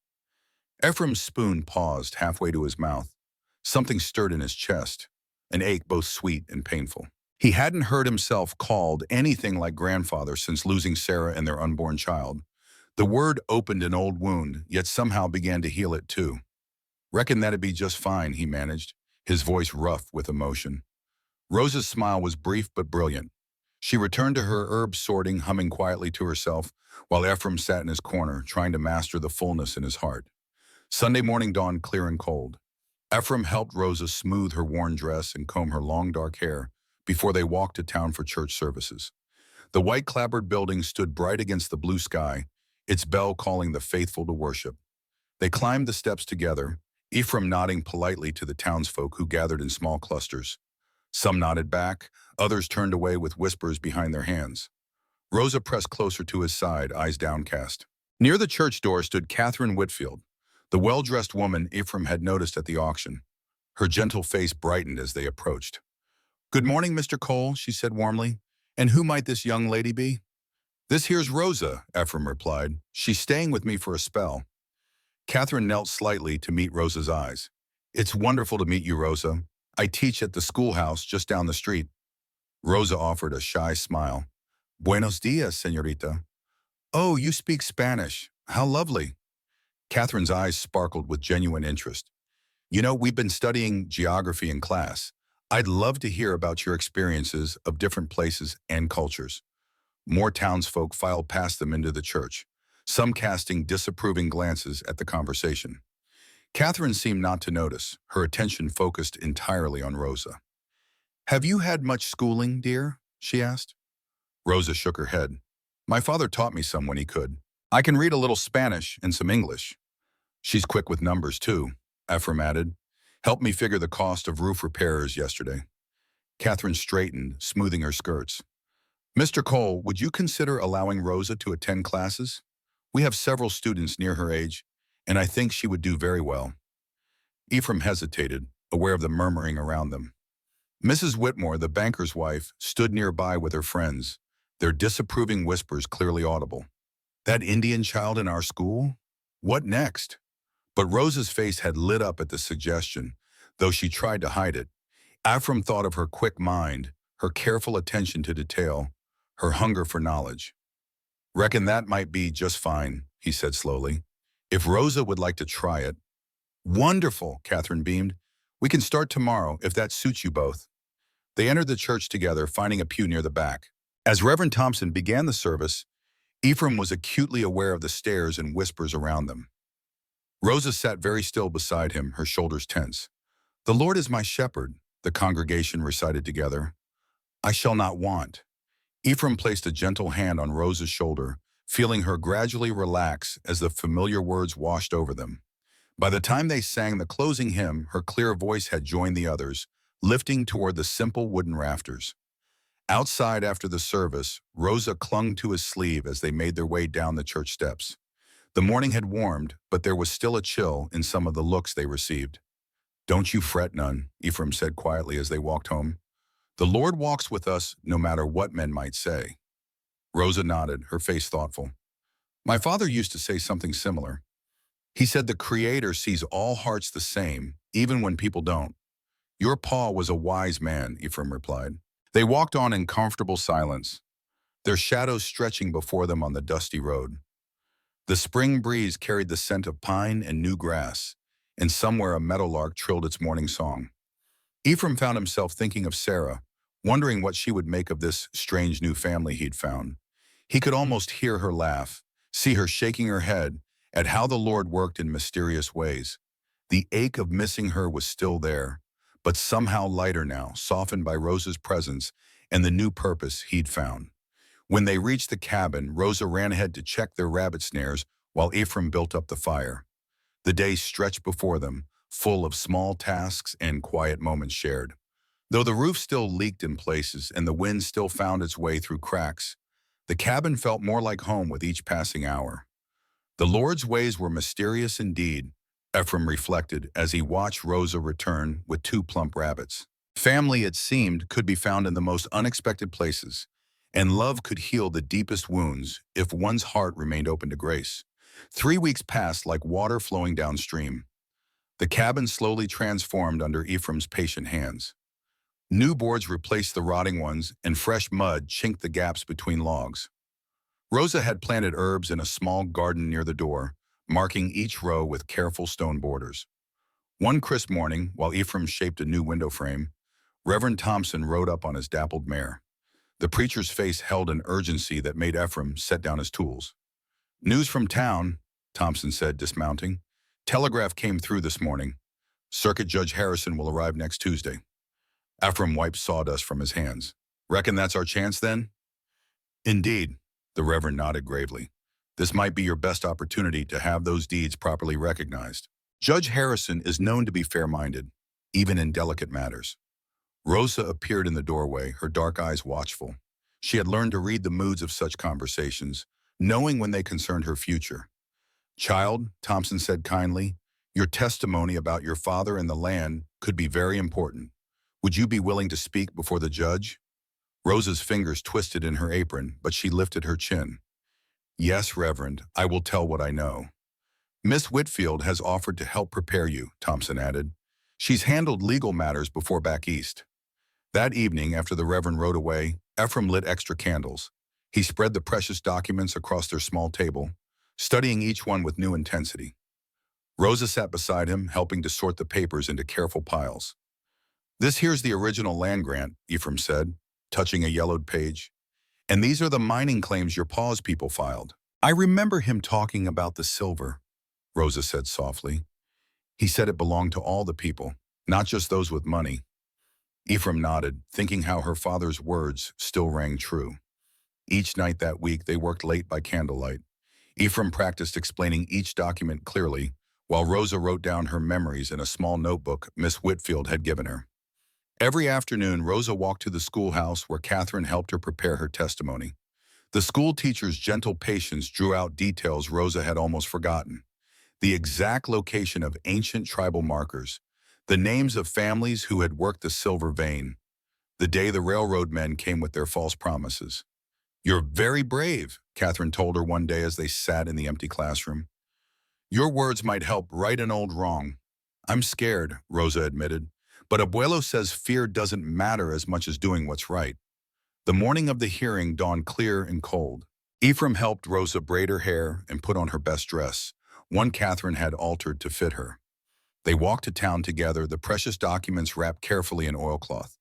Ephraim's spoon paused halfway to his mouth. Something stirred in his chest, an ache both sweet and painful. He hadn't heard himself called anything like grandfather since losing Sarah and their unborn child. The word opened an old wound, yet somehow began to heal it too. "Reckon that'd be just fine," he managed, his voice rough with emotion. Rosa's smile was brief but brilliant. She returned to her herb sorting, humming quietly to herself, while Ephraim sat in his corner, trying to master the fullness in his heart. Sunday morning dawned clear and cold. Ephraim helped Rosa smooth her worn dress and comb her long dark hair before they walked to town for church services. The white clapboard building stood bright against the blue sky, its bell calling the faithful to worship. They climbed the steps together, Ephraim nodding politely to the townsfolk who gathered in small clusters. Some nodded back, others turned away with whispers behind their hands. Rosa pressed closer to his side, eyes downcast. Near the church door stood Catherine Whitfield, The well-dressed woman Ephraim had noticed at the auction. Her gentle face brightened as they approached. "Good morning, Mr. Cole," she said warmly. "And who might this young lady be?" "This here's Rosa," Ephraim replied. "She's staying with me for a spell." Catherine knelt slightly to meet Rosa's eyes. "It's wonderful to meet you, Rosa. I teach at the schoolhouse just down the street." Rosa offered a shy smile. "Buenos dias, señorita." "Oh, you speak Spanish. How lovely." Catherine's eyes sparkled with genuine interest. "You know, we've been studying geography in class. I'd love to hear about your experiences of different places and cultures." More townsfolk filed past them into the church, some casting disapproving glances at the conversation. Catherine seemed not to notice, her attention focused entirely on Rosa. "Have you had much schooling, dear?" she asked. Rosa shook her head. "My father taught me some when he could. I can read a little Spanish and some English." "She's quick with numbers, too," Ephraim added. "Helped me figure the cost of roof repairs yesterday." Catherine straightened, smoothing her skirts. "Mr. Cole, would you consider allowing Rosa to attend classes? We have several students near her age, and I think she would do very well." Ephraim hesitated, aware of the murmuring around them. Mrs. Whitmore, the banker's wife, stood nearby with her friends, their disapproving whispers clearly audible. "That Indian child in our school? What next?" But Rosa's face had lit up at the suggestion, though she tried to hide it. Ephraim thought of her quick mind, her careful attention to detail, her hunger for knowledge. "Reckon that might be just fine," he said slowly. "If Rosa would like to try it." "Wonderful," Catherine beamed. "We can start tomorrow, if that suits you both." They entered the church together, finding a pew near the back. As Reverend Thompson began the service, Ephraim was acutely aware of the stares and whispers around them. Rosa sat very still beside him, her shoulders tense. "The Lord is my shepherd," the congregation recited together. "I shall not want." Ephraim placed a gentle hand on Rosa's shoulder, feeling her gradually relax as the familiar words washed over them. By the time they sang the closing hymn, her clear voice had joined the others, lifting toward the simple wooden rafters. Outside after the service, Rosa clung to his sleeve as they made their way down the church steps. The morning had warmed, but there was still a chill in some of the looks they received. "Don't you fret none," Ephraim said quietly as they walked home. "The Lord walks with us no matter what men might say." Rosa nodded, her face thoughtful. "My father used to say something similar. He said the Creator sees all hearts the same, even when people don't." "Your pa was a wise man," Ephraim replied. They walked on in comfortable silence, their shadows stretching before them on the dusty road. The spring breeze carried the scent of pine and new grass, and somewhere a meadowlark trilled its morning song. Ephraim found himself thinking of Sarah, wondering what she would make of this strange new family he'd found. He could almost hear her laugh, see her shaking her head at how the Lord worked in mysterious ways. The ache of missing her was still there, but somehow lighter now, softened by Rosa's presence and the new purpose he'd found. When they reached the cabin, Rosa ran ahead to check their rabbit snares while Ephraim built up the fire. The day stretched before them, full of small tasks and quiet moments shared. Though the roof still leaked in places and the wind still found its way through cracks, the cabin felt more like home with each passing hour. The Lord's ways were mysterious indeed, Ephraim reflected as he watched Rosa return with 2 plump rabbits. Family, it seemed, could be found in the most unexpected places, and love could heal the deepest wounds if one's heart remained open to grace. 3 weeks passed like water flowing downstream. The cabin slowly transformed under Ephraim's patient hands. New boards replaced the rotting ones, and fresh mud chinked the gaps between logs. Rosa had planted herbs in a small garden near the door, marking each row with careful stone borders. One crisp morning, while Ephraim shaped a new window frame, Reverend Thompson rode up on his dappled mare. The preacher's face held an urgency that made Ephraim set down his tools. "News from town," Thompson said, dismounting. "Telegraph came through this morning. Circuit Judge Harrison will arrive next Tuesday." Ephraim wiped sawdust from his hands. "Reckon that's our chance then?" "Indeed," the Reverend nodded gravely. "This might be your best opportunity to have those deeds properly recognized. Judge Harrison is known to be fair-minded, even in delicate matters." Rosa appeared in the doorway, her dark eyes watchful. She had learned to read the moods of such conversations, knowing when they concerned her future. Child, Thompson said kindly, your testimony about your father and the land could be very important. Would you be willing to speak before the judge? Rosa's fingers twisted in her apron, but she lifted her chin. Yes, Reverend, I will tell what I know. Miss Whitfield has offered to help prepare you, Thompson added. She's handled legal matters before back east. That evening, after the Reverend rode away, Ephraim lit extra candles. He spread the precious documents across their small table, studying each one with new intensity. Rosa sat beside him, helping to sort the papers into careful piles. This here's the original land grant, Ephraim said, touching a yellowed page. And these are the mining claims your pa's people filed. I remember him talking about the silver, Rosa said softly. He said it belonged to all the people, not just those with money. Ephraim nodded, thinking how her father's words still rang true. Each night that week, they worked late by candlelight. Ephraim practiced explaining each document clearly, while Rosa wrote down her memories in a small notebook Miss Whitfield had given her. Every afternoon, Rosa walked to the schoolhouse where Catherine helped her prepare her testimony. The school teacher's gentle patience drew out details Rosa had almost forgotten. The exact location of ancient tribal markers, the names of families who had worked the silver vein, the day the railroad men came with their false promises. You're very brave, Catherine told her one day as they sat in the empty classroom. Your words might help right an old wrong. I'm scared, Rosa admitted, but Abuelo says fear doesn't matter as much as doing what's right. The morning of the hearing dawned clear and cold. Ephraim helped Rosa braid her hair and put on her best dress, one Catherine had altered to fit her. They walked to town together, the precious documents wrapped carefully in oilcloth.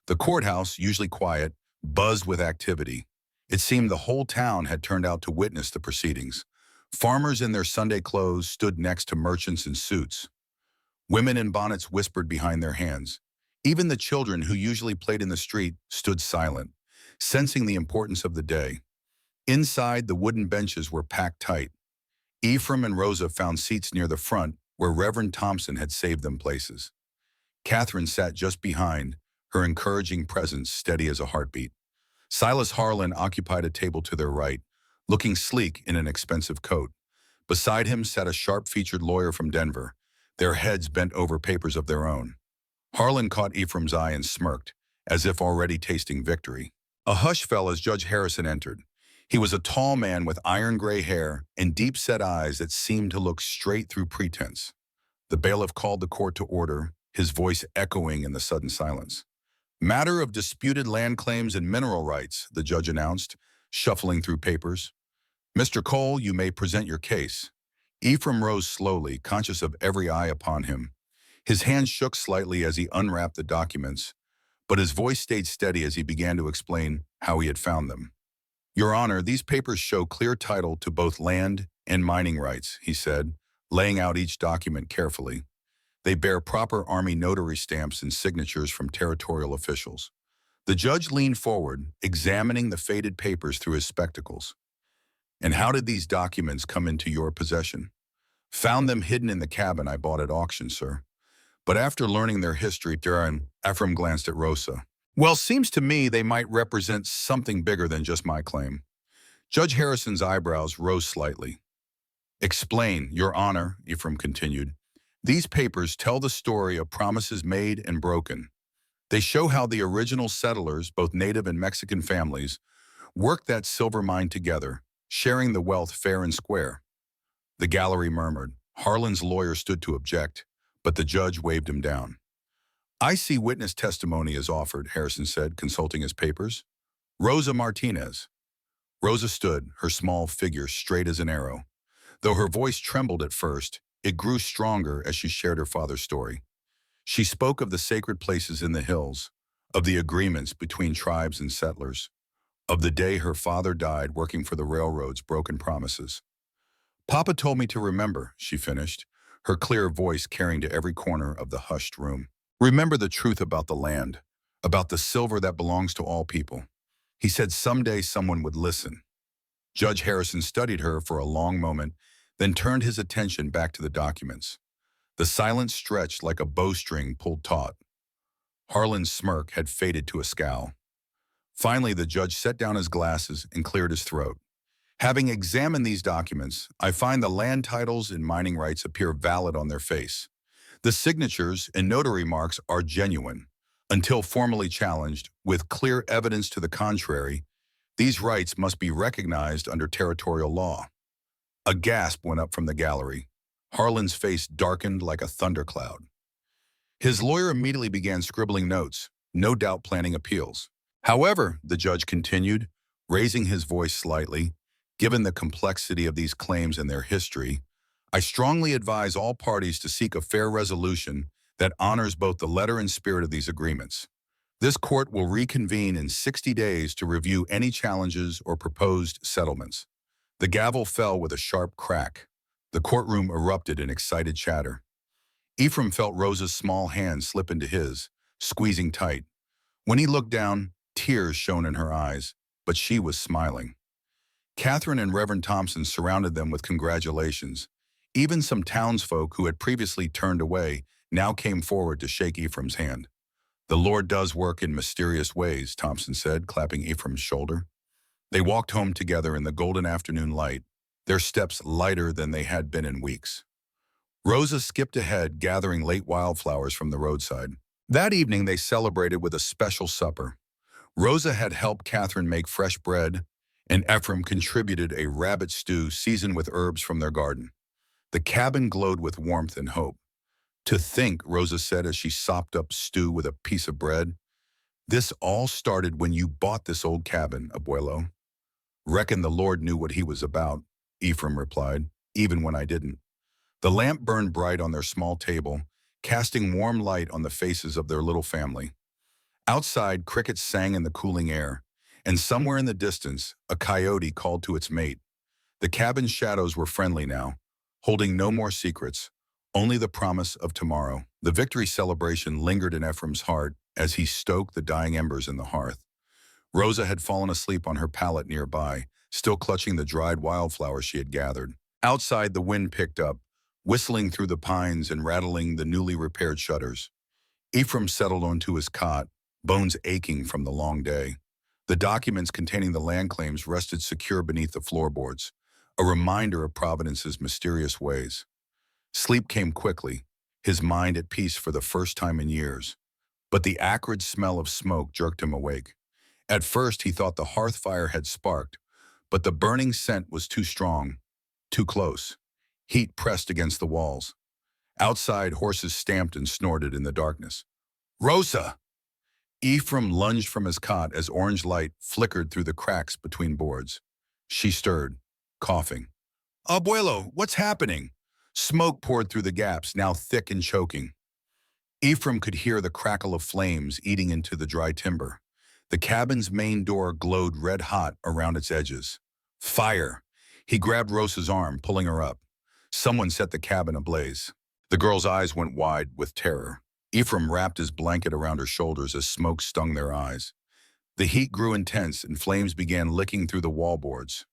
The courthouse, usually quiet, buzzed with activity. It seemed the whole town had turned out to witness the proceedings. Farmers in their Sunday clothes stood next to merchants in suits. Women in bonnets whispered behind their hands. Even the children who usually played in the street stood silent, sensing the importance of the day. Inside, the wooden benches were packed tight. Ephraim and Rosa found seats near the front where Reverend Thompson had saved them places. Catherine sat just behind, her encouraging presence steady as a heartbeat. Silas Harlan occupied a table to their right, looking sleek in an expensive coat. Beside him sat a sharp-featured lawyer from Denver, their heads bent over papers of their own. Harlan caught Ephraim's eye and smirked, as if already tasting victory. A hush fell as Judge Harrison entered. He was a tall man with iron-gray hair and deep-set eyes that seemed to look straight through pretense. The bailiff called the court to order, his voice echoing in the sudden silence. Matter of disputed land claims and mineral rights, the judge announced, shuffling through papers. Mr. Cole, you may present your case. Ephraim rose slowly, conscious of every eye upon him. His hands shook slightly as he unwrapped the documents, but his voice stayed steady as he began to explain how he had found them. Your Honor, these papers show clear title to both land and mining rights, he said, laying out each document carefully. They bear proper Army notary stamps and signatures from territorial officials. The judge leaned forward, examining the faded papers through his spectacles. And how did these documents come into your possession? Found them hidden in the cabin I bought at auction, sir. But after learning their history, Ephraim glanced at Rosa. Well, seems to me they might represent something bigger than just my claim. Judge Harrison's eyebrows rose slightly. Explain, Your Honor, Ephraim continued. These papers tell the story of promises made and broken. They show how the original settlers, both native and Mexican families, worked that silver mine together, sharing the wealth fair and square. The gallery murmured. Harlan's lawyer stood to object, but the judge waved him down. I see witness testimony is offered, Harrison said, consulting his papers. Rosa Martinez. Rosa stood, her small figure straight as an arrow. Though her voice trembled at first, it grew stronger as she shared her father's story. She spoke of the sacred places in the hills, of the agreements between tribes and settlers, of the day her father died working for the railroad's broken promises. Papa told me to remember, she finished, her clear voice carrying to every corner of the hushed room. Remember the truth about the land, about the silver that belongs to all people. He said someday someone would listen. Judge Harrison studied her for a long moment, then turned his attention back to the documents. The silence stretched like a bowstring pulled taut. Harlan's smirk had faded to a scowl. Finally, the judge set down his glasses and cleared his throat. Having examined these documents, I find the land titles and mining rights appear valid on their face. The signatures and notary marks are genuine. Until formally challenged, with clear evidence to the contrary, these rights must be recognized under territorial law. A gasp went up from the gallery. Harlan's face darkened like a thundercloud. His lawyer immediately began scribbling notes, no doubt planning appeals. However, the judge continued, raising his voice slightly, given the complexity of these claims and their history, I strongly advise all parties to seek a fair resolution that honors both the letter and spirit of these agreements. This court will reconvene in 60 days to review any challenges or proposed settlements. The gavel fell with a sharp crack. The courtroom erupted in excited chatter. Ephraim felt Rosa's small hand slip into his, squeezing tight. When he looked down, tears shone in her eyes, but she was smiling. Catherine and Reverend Thompson surrounded them with congratulations. Even some townsfolk who had previously turned away now came forward to shake Ephraim's hand. "The Lord does work in mysterious ways," Thompson said, clapping Ephraim's shoulder. They walked home together in the golden afternoon light, their steps lighter than they had been in weeks. Rosa skipped ahead, gathering late wildflowers from the roadside. That evening, they celebrated with a special supper. Rosa had helped Catherine make fresh bread, and Ephraim contributed a rabbit stew seasoned with herbs from their garden. The cabin glowed with warmth and hope. "To think," Rosa said as she sopped up stew with a piece of bread, "this all started when you bought this old cabin, Abuelo." "Reckon the Lord knew what he was about," Ephraim replied, "even when I didn't." The lamp burned bright on their small table, casting warm light on the faces of their little family. Outside, crickets sang in the cooling air, and somewhere in the distance, a coyote called to its mate. The cabin's shadows were friendly now, holding no more secrets, only the promise of tomorrow. The victory celebration lingered in Ephraim's heart as he stoked the dying embers in the hearth. Rosa had fallen asleep on her pallet nearby, still clutching the dried wildflowers she had gathered. Outside, the wind picked up, whistling through the pines and rattling the newly repaired shutters. Ephraim settled onto his cot, bones aching from the long day. The documents containing the land claims rested secure beneath the floorboards, a reminder of Providence's mysterious ways. Sleep came quickly, his mind at peace for the first time in years. But the acrid smell of smoke jerked him awake. At first, he thought the hearth fire had sparked, but the burning scent was too strong, too close. Heat pressed against the walls. Outside, horses stamped and snorted in the darkness. "Rosa!" Ephraim lunged from his cot as orange light flickered through the cracks between boards. She stirred, coughing. "Abuelo, what's happening?" Smoke poured through the gaps, now thick and choking. Ephraim could hear the crackle of flames eating into the dry timber. The cabin's main door glowed red-hot around its edges. "Fire!" He grabbed Rosa's arm, pulling her up. Someone set the cabin ablaze. The girl's eyes went wide with terror. Ephraim wrapped his blanket around her shoulders as smoke stung their eyes. The heat grew intense and flames began licking through the wallboards.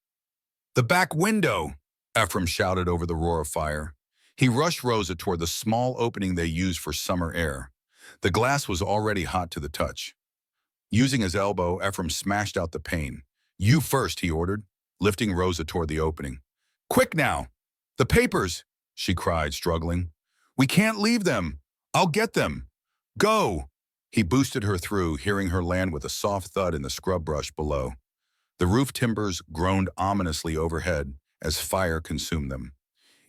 "The back window!" Ephraim shouted over the roar of fire. He rushed Rosa toward the small opening they used for summer air. The glass was already hot to the touch. Using his elbow, Ephraim smashed out the pane. "You first," he ordered, lifting Rosa toward the opening. "Quick now! The papers!" she cried, struggling. "We can't leave them! I'll get them! Go!" He boosted her through, hearing her land with a soft thud in the scrub brush below. The roof timbers groaned ominously overhead as fire consumed them.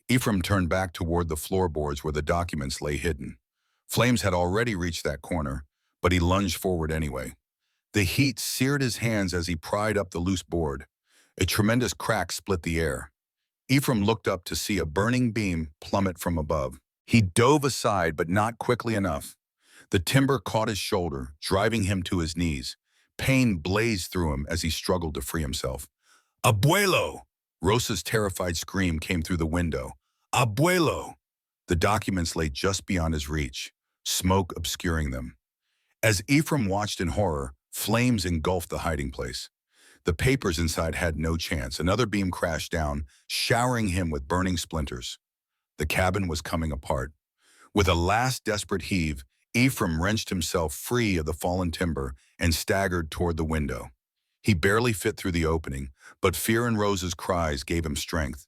Ephraim turned back toward the floorboards where the documents lay hidden. Flames had already reached that corner, but he lunged forward anyway. The heat seared his hands as he pried up the loose board. A tremendous crack split the air. Ephraim looked up to see a burning beam plummet from above. He dove aside, but not quickly enough. The timber caught his shoulder, driving him to his knees. Pain blazed through him as he struggled to free himself. "Abuelo!" Rosa's terrified scream came through the window. "Abuelo!" The documents lay just beyond his reach, smoke obscuring them. As Ephraim watched in horror, flames engulfed the hiding place. The papers inside had no chance. Another beam crashed down, showering him with burning splinters. The cabin was coming apart. With a last desperate heave, Ephraim wrenched himself free of the fallen timber and staggered toward the window. He barely fit through the opening, but fear in Rosa's cries gave him strength.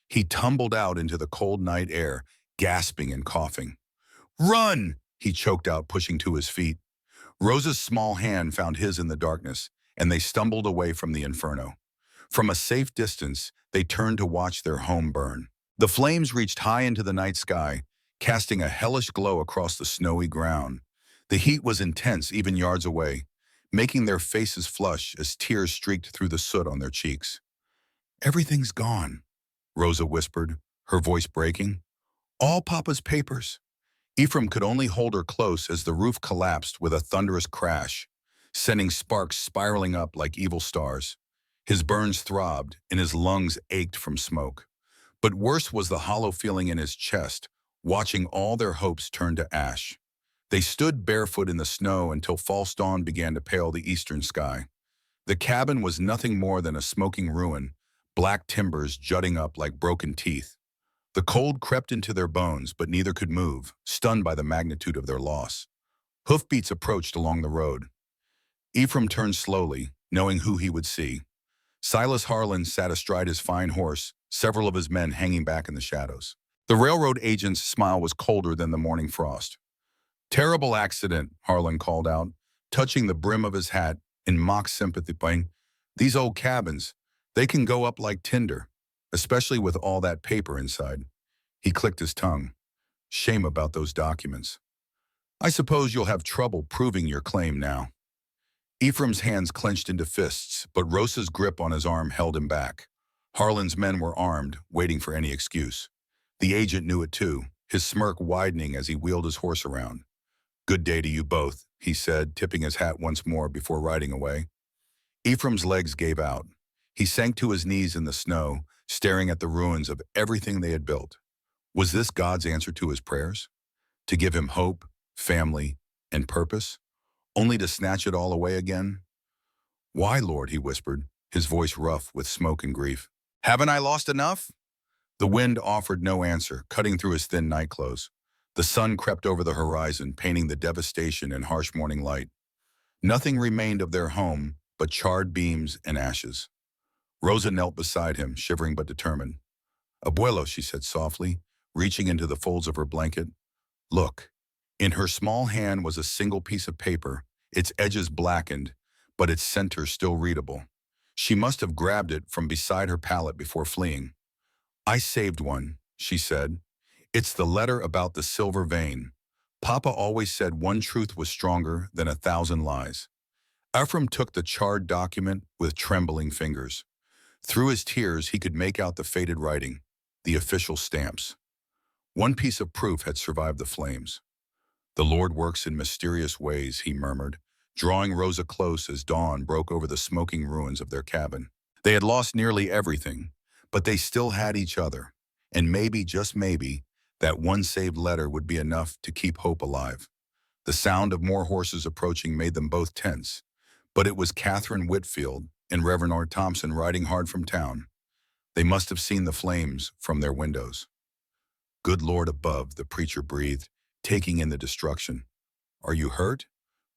He tumbled out into the cold night air, gasping and coughing. "Run!" he choked out, pushing to his feet. Rosa's small hand found his in the darkness, and they stumbled away from the inferno. From a safe distance, they turned to watch their home burn. The flames reached high into the night sky, casting a hellish glow across the snowy ground. The heat was intense even yards away, making their faces flush as tears streaked through the soot on their cheeks. "Everything's gone," Rosa whispered, her voice breaking. "All Papa's papers." Ephraim could only hold her close as the roof collapsed with a thunderous crash, sending sparks spiraling up like evil stars. His burns throbbed, and his lungs ached from smoke. But worse was the hollow feeling in his chest, watching all their hopes turn to ash. They stood barefoot in the snow until false dawn began to pale the eastern sky. The cabin was nothing more than a smoking ruin, black timbers jutting up like broken teeth. The cold crept into their bones, but neither could move, stunned by the magnitude of their loss. Hoofbeats approached along the road. Ephraim turned slowly, knowing who he would see. Silas Harlan sat astride his fine horse, several of his men hanging back in the shadows. The railroad agent's smile was colder than the morning frost. "Terrible accident," Harlan called out, touching the brim of his hat in mock sympathy. "These old cabins, they can go up like tinder, especially with all that paper inside." He clicked his tongue. "Shame about those documents. I suppose you'll have trouble proving your claim now." Ephraim's hands clenched into fists, but Rosa's grip on his arm held him back. Harlan's men were armed, waiting for any excuse. The agent knew it too, his smirk widening as he wheeled his horse around. "Good day to you both," he said, tipping his hat once more before riding away. Ephraim's legs gave out. He sank to his knees in the snow, staring at the ruins of everything they had built. Was this God's answer to his prayers? To give him hope, family, and purpose, only to snatch it all away again? "Why, Lord?" he whispered, his voice rough with smoke and grief. "Haven't I lost enough?" The wind offered no answer, cutting through his thin nightclothes. The sun crept over the horizon, painting the devastation in harsh morning light. Nothing remained of their home but charred beams and ashes. Rosa knelt beside him, shivering but determined. "Abuelo," she said softly, reaching into the folds of her blanket. "Look." In her small hand was a single piece of paper, its edges blackened, but its center still readable. She must have grabbed it from beside her pallet before fleeing. "I saved one," she said. "It's the letter about the silver vein. Papa always said one truth was stronger than 1,000 lies." Ephraim took the charred document with trembling fingers. Through his tears, he could make out the faded writing, the official stamps. One piece of proof had survived the flames. "The Lord works in mysterious ways," he murmured, drawing Rosa close as dawn broke over the smoking ruins of their cabin. They had lost nearly everything, but they still had each other, and maybe, just maybe, that one saved letter would be enough to keep hope alive. The sound of more horses approaching made them both tense, but it was Catherine Whitfield and Reverend Thompson riding hard from town. They must have seen the flames from their windows. "Good Lord above," the preacher breathed, taking in the destruction. "Are you hurt?"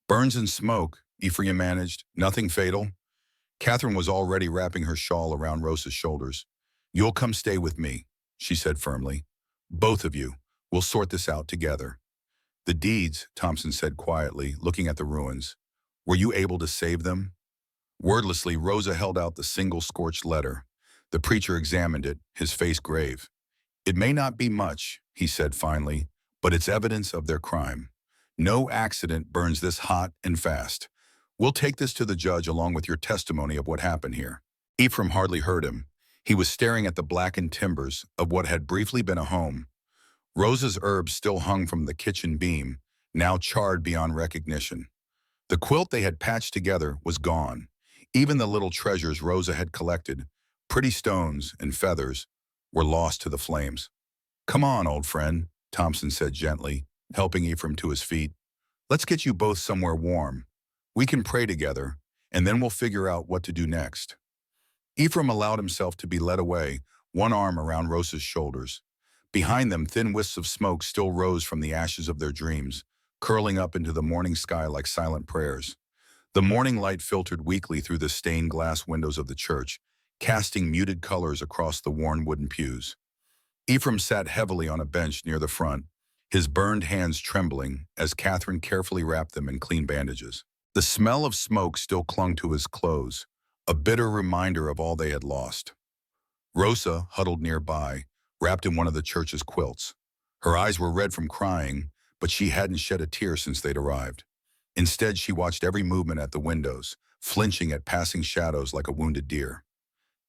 "Burns and smoke," Ephraim managed. "Nothing fatal." Catherine was already wrapping her shawl around Rosa's shoulders. "You'll come stay with me," she said firmly. "Both of you. We'll sort this out together." "The deeds," Thompson said quietly, looking at the ruins. "Were you able to save them?" Wordlessly, Rosa held out the single scorched letter. The preacher examined it, his face grave. "It may not be much," he said finally, "but it's evidence of their crime. No accident burns this hot and fast. We'll take this to the judge along with your testimony of what happened here." Ephraim hardly heard him. He was staring at the blackened timbers of what had briefly been a home. Rosa's herbs still hung from the kitchen beam, now charred beyond recognition. The quilt they had patched together was gone. Even the little treasures Rosa had collected, pretty stones and feathers, were lost to the flames. "Come on, old friend," Thompson said gently, helping Ephraim to his feet. "Let's get you both somewhere warm. We can pray together, and then we'll figure out what to do next." Ephraim allowed himself to be led away, one arm around Rosa's shoulders. Behind them, thin wisps of smoke still rose from the ashes of their dreams, curling up into the morning sky like silent prayers. The morning light filtered weakly through the stained glass windows of the church, casting muted colors across the worn wooden pews. Ephraim sat heavily on a bench near the front, his burned hands trembling as Catherine carefully wrapped them in clean bandages. The smell of smoke still clung to his clothes, a bitter reminder of all they had lost. Rosa huddled nearby, wrapped in one of the church's quilts. Her eyes were red from crying, but she hadn't shed a tear since they'd arrived. Instead, she watched every movement at the windows, flinching at passing shadows like a wounded deer.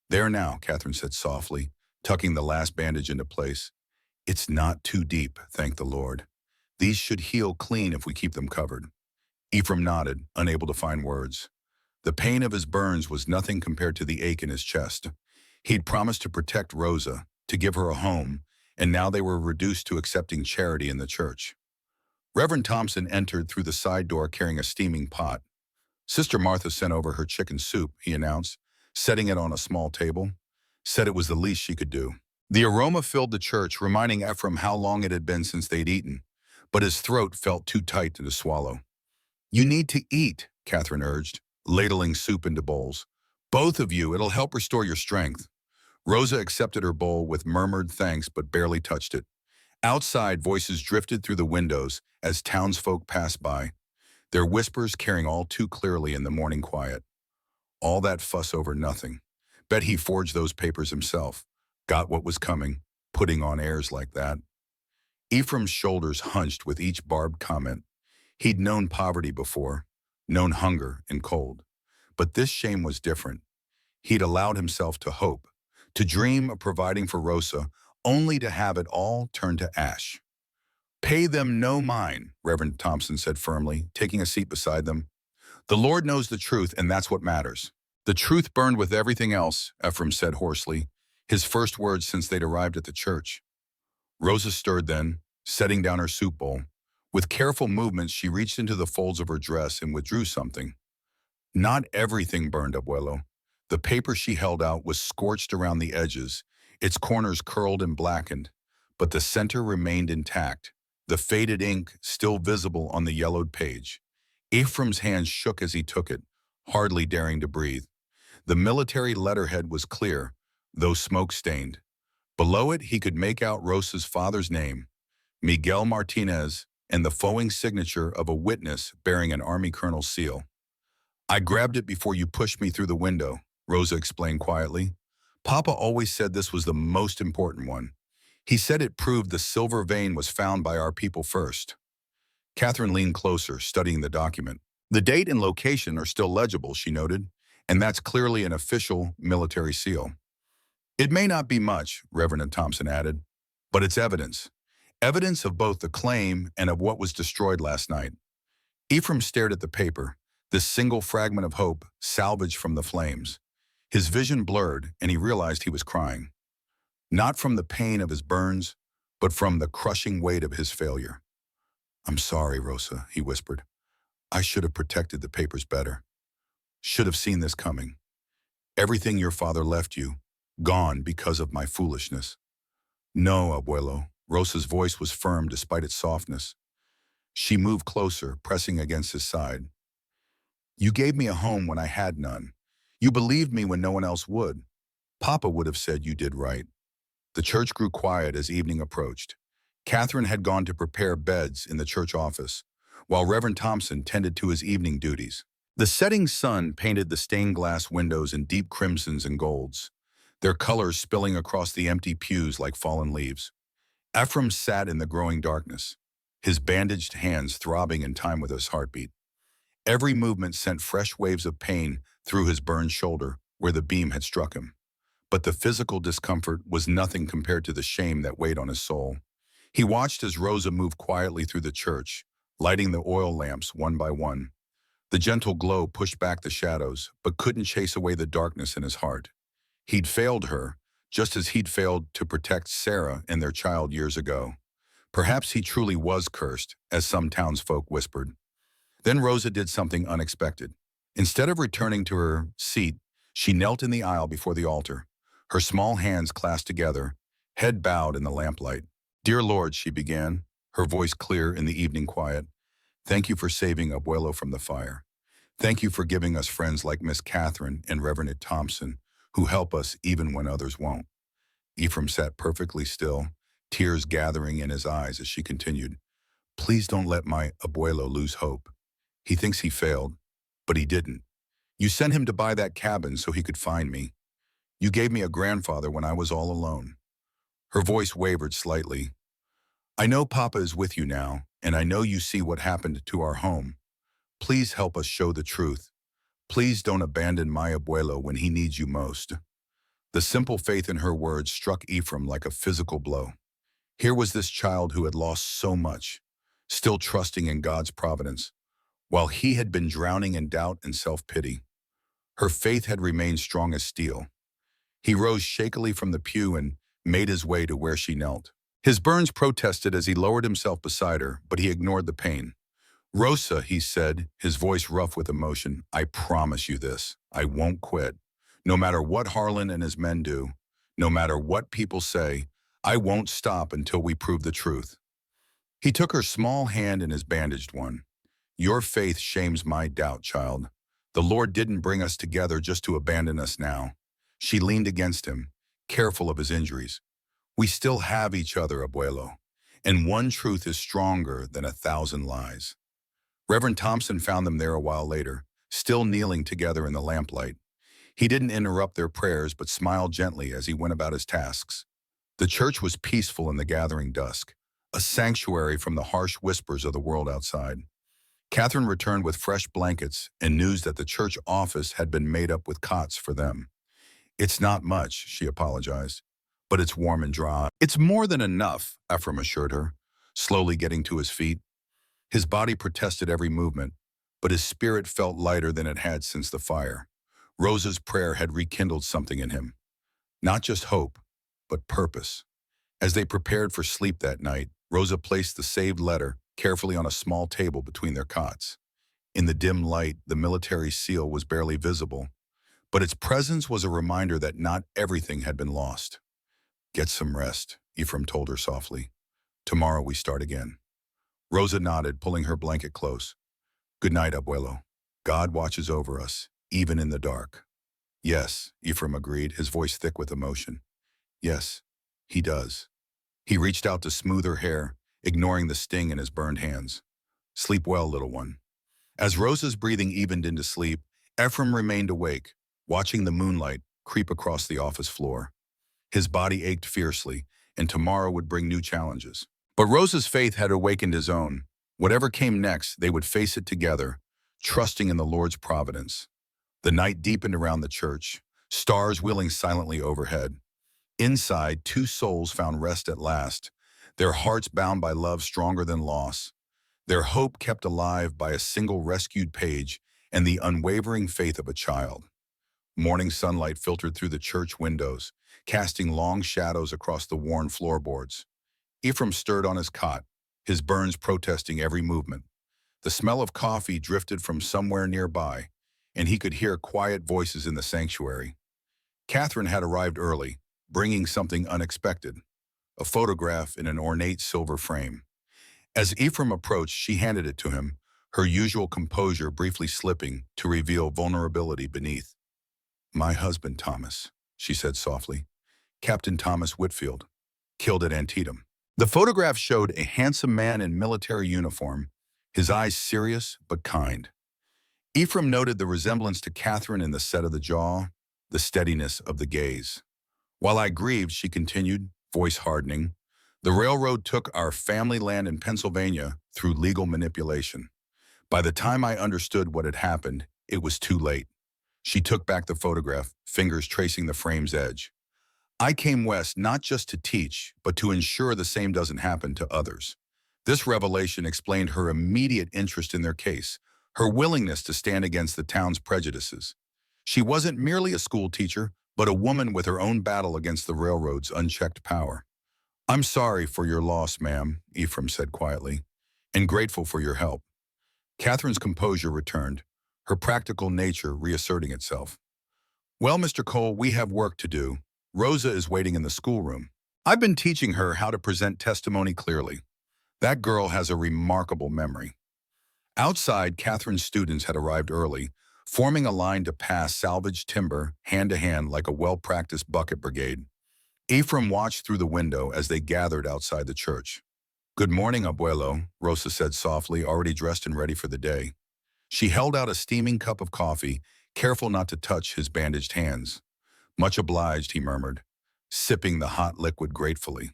"There now," Catherine said softly, tucking the last bandage into place. "It's not too deep, thank the Lord. These should heal clean if we keep them covered." Ephraim nodded, unable to find words. The pain of his burns was nothing compared to the ache in his chest. He'd promised to protect Rosa, to give her a home, and now they were reduced to accepting charity in the church. Reverend Thompson entered through the side door carrying a steaming pot. "Sister Martha sent over her chicken soup," he announced, setting it on a small table. "Said it was the least she could do." The aroma filled the church, reminding Ephraim how long it had been since they'd eaten, but his throat felt too tight to swallow. "You need to eat," Catherine urged, ladling soup into bowls. "Both of you, it'll help restore your strength." Rosa accepted her bowl with murmured thanks but barely touched it. Outside, voices drifted through the windows as townsfolk passed by, their whispers carrying all too clearly in the morning quiet. All that fuss over nothing. Bet he forged those papers himself. Got what was coming, putting on airs like that. Ephraim's shoulders hunched with each barbed comment. He'd known poverty before, known hunger and cold. But this shame was different. He'd allowed himself to hope, to dream of providing for Rosa, only to have it all turn to ash. "Pay them no mind," Reverend Thompson said firmly, taking a seat beside them. "The Lord knows the truth, and that's what matters." "The truth burned with everything else," Ephraim said hoarsely, his first words since they'd arrived at the church. Rosa stirred then, setting down her soup bowl. With careful movements, she reached into the folds of her dress and withdrew something. "Not everything burned, Abuelo." The paper she held out was scorched around the edges, its corners curled and blackened, but the center remained intact, the faded ink still visible on the yellowed page. Ephraim's hands shook as he took it, hardly daring to breathe. The military letterhead was clear, though smoke-stained. Below it, he could make out Rosa's father's name, Miguel Martinez, and the flowing signature of a witness bearing an Army colonel's seal. "I grabbed it before you pushed me through the window," Rosa explained quietly. "Papa always said this was the most important one. He said it proved the silver vein was found by our people first." Catherine leaned closer, studying the document. "The date and location are still legible," she noted, "and that's clearly an official military seal." "It may not be much," Reverend Thompson added, "but it's evidence. Evidence of both the claim and of what was destroyed last night." Ephraim stared at the paper, this single fragment of hope salvaged from the flames. His vision blurred, and he realized he was crying. Not from the pain of his burns, but from the crushing weight of his failure. "I'm sorry, Rosa," he whispered. "I should have protected the papers better. Should have seen this coming. Everything your father left you, gone because of my foolishness." "No, Abuelo." Rosa's voice was firm despite its softness. She moved closer, pressing against his side. "You gave me a home when I had none. You believed me when no one else would. Papa would have said you did right." The church grew quiet as evening approached. Catherine had gone to prepare beds in the church office, while Reverend Thompson tended to his evening duties. The setting sun painted the stained glass windows in deep crimsons and golds, their colors spilling across the empty pews like fallen leaves. Ephraim sat in the growing darkness, his bandaged hands throbbing in time with his heartbeat. Every movement sent fresh waves of pain through his burned shoulder where the beam had struck him. But the physical discomfort was nothing compared to the shame that weighed on his soul. He watched as Rosa moved quietly through the church, lighting the oil lamps one by one. The gentle glow pushed back the shadows, but couldn't chase away the darkness in his heart. He'd failed her, just as he'd failed to protect Sarah and their child years ago. Perhaps he truly was cursed, as some townsfolk whispered. Then Rosa did something unexpected. Instead of returning to her seat, she knelt in the aisle before the altar, her small hands clasped together, head bowed in the lamplight. "Dear Lord," she began, her voice clear in the evening quiet, "thank you for saving Abuelo from the fire. Thank you for giving us friends like Miss Catherine and Reverend Thompson, who help us even when others won't. Ephraim sat perfectly still, tears gathering in his eyes as she continued. Please don't let my abuelo lose hope. He thinks he failed, but he didn't. You sent him to buy that cabin so he could find me. You gave me a grandfather when I was all alone. Her voice wavered slightly. I know Papa is with you now, and I know you see what happened to our home. Please help us show the truth. Please don't abandon my abuelo when he needs you most. The simple faith in her words struck Ephraim like a physical blow. Here was this child who had lost so much, still trusting in God's providence, while he had been drowning in doubt and self-pity. Her faith had remained strong as steel. He rose shakily from the pew and made his way to where she knelt. His burns protested as he lowered himself beside her, but he ignored the pain. Rosa, he said, his voice rough with emotion, I promise you this, I won't quit. No matter what Harlan and his men do, no matter what people say, I won't stop until we prove the truth. He took her small hand in his bandaged one. Your faith shames my doubt, child. The Lord didn't bring us together just to abandon us now. She leaned against him, careful of his injuries. We still have each other, abuelo, and one truth is stronger than 1,000 lies. Reverend Thompson found them there a while later, still kneeling together in the lamplight. He didn't interrupt their prayers but smiled gently as he went about his tasks. The church was peaceful in the gathering dusk, a sanctuary from the harsh whispers of the world outside. Catherine returned with fresh blankets and news that the church office had been made up with cots for them. It's not much, she apologized, but it's warm and dry. It's more than enough, Ephraim assured her, slowly getting to his feet. His body protested every movement, but his spirit felt lighter than it had since the fire. Rosa's prayer had rekindled something in him. Not just hope, but purpose. As they prepared for sleep that night, Rosa placed the saved letter carefully on a small table between their cots. In the dim light, the military seal was barely visible, but its presence was a reminder that not everything had been lost. Get some rest, Ephraim told her softly. Tomorrow we start again. Rosa nodded, pulling her blanket close. Good night, abuelo. God watches over us, even in the dark. Yes, Ephraim agreed, his voice thick with emotion. Yes, he does. He reached out to smooth her hair, ignoring the sting in his burned hands. Sleep well, little one. As Rosa's breathing evened into sleep, Ephraim remained awake, watching the moonlight creep across the office floor. His body ached fiercely, and tomorrow would bring new challenges. But Rosa's faith had awakened his own. Whatever came next, they would face it together, trusting in the Lord's providence. The night deepened around the church, stars wheeling silently overhead. Inside, two souls found rest at last, their hearts bound by love stronger than loss, their hope kept alive by a single rescued page and the unwavering faith of a child. Morning sunlight filtered through the church windows, casting long shadows across the worn floorboards. Ephraim stirred on his cot, his burns protesting every movement. The smell of coffee drifted from somewhere nearby, and he could hear quiet voices in the sanctuary. Catherine had arrived early, bringing something unexpected, a photograph in an ornate silver frame. As Ephraim approached, she handed it to him, her usual composure briefly slipping to reveal vulnerability beneath. My husband, Thomas, she said softly. Captain Thomas Whitfield, killed at Antietam. The photograph showed a handsome man in military uniform, his eyes serious but kind. Ephraim noted the resemblance to Catherine in the set of the jaw, the steadiness of the gaze. While I grieved, she continued, voice hardening, the railroad took our family land in Pennsylvania through legal manipulation. By the time I understood what had happened, it was too late. She took back the photograph, fingers tracing the frame's edge. I came west not just to teach, but to ensure the same doesn't happen to others. This revelation explained her immediate interest in their case, her willingness to stand against the town's prejudices. She wasn't merely a school teacher, but a woman with her own battle against the railroad's unchecked power. I'm sorry for your loss, ma'am, Ephraim said quietly, and grateful for your help. Catherine's composure returned, her practical nature reasserting itself. Well, Mr. Cole, we have work to do. Rosa is waiting in the schoolroom. I've been teaching her how to present testimony clearly. That girl has a remarkable memory. Outside, Catherine's students had arrived early, forming a line to pass salvaged timber hand to hand like a well-practiced bucket brigade. Ephraim watched through the window as they gathered outside the church. "Good morning, abuelo," Rosa said softly, already dressed and ready for the day. She held out a steaming cup of coffee, careful not to touch his bandaged hands. "Much obliged," he murmured, sipping the hot liquid gratefully.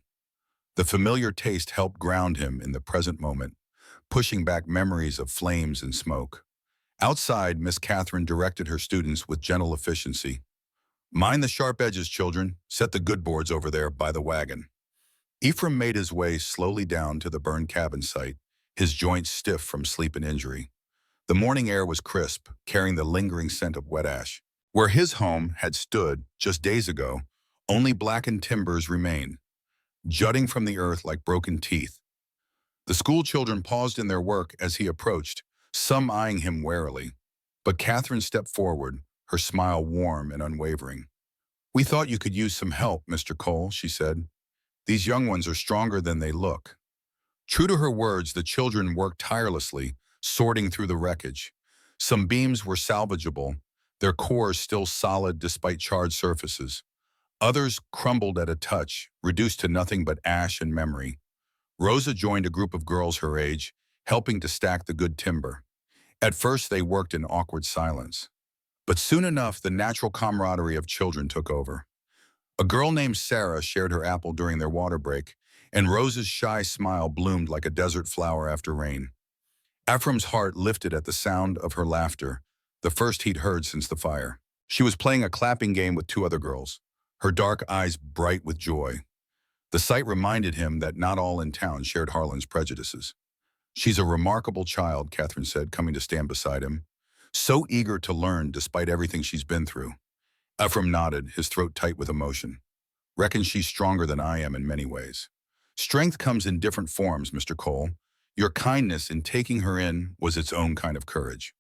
The familiar taste helped ground him in the present moment, pushing back memories of flames and smoke. Outside, Miss Catherine directed her students with gentle efficiency. "Mind the sharp edges, children. Set the good boards over there by the wagon." Ephraim made his way slowly down to the burned cabin site, his joints stiff from sleep and injury. The morning air was crisp, carrying the lingering scent of wet ash. Where his home had stood just days ago, only blackened timbers remained, jutting from the earth like broken teeth. The school children paused in their work as he approached, some eyeing him warily. But Catherine stepped forward, her smile warm and unwavering. "We thought you could use some help, Mr. Cole," she said. "These young ones are stronger than they look." True to her words, the children worked tirelessly, sorting through the wreckage. Some beams were salvageable, their cores still solid despite charred surfaces. Others crumbled at a touch, reduced to nothing but ash and memory. Rosa joined a group of girls her age, helping to stack the good timber. At first, they worked in awkward silence. But soon enough, the natural camaraderie of children took over. A girl named Sarah shared her apple during their water break, and Rosa's shy smile bloomed like a desert flower after rain. Ephraim's heart lifted at the sound of her laughter, the first he'd heard since the fire. She was playing a clapping game with two other girls, her dark eyes bright with joy. The sight reminded him that not all in town shared Harlan's prejudices. "She's a remarkable child," Catherine said, coming to stand beside him. "So eager to learn despite everything she's been through." Ephraim nodded, his throat tight with emotion. "Reckon she's stronger than I am in many ways." "Strength comes in different forms, Mr. Cole. Your kindness in taking her in was its own kind of courage."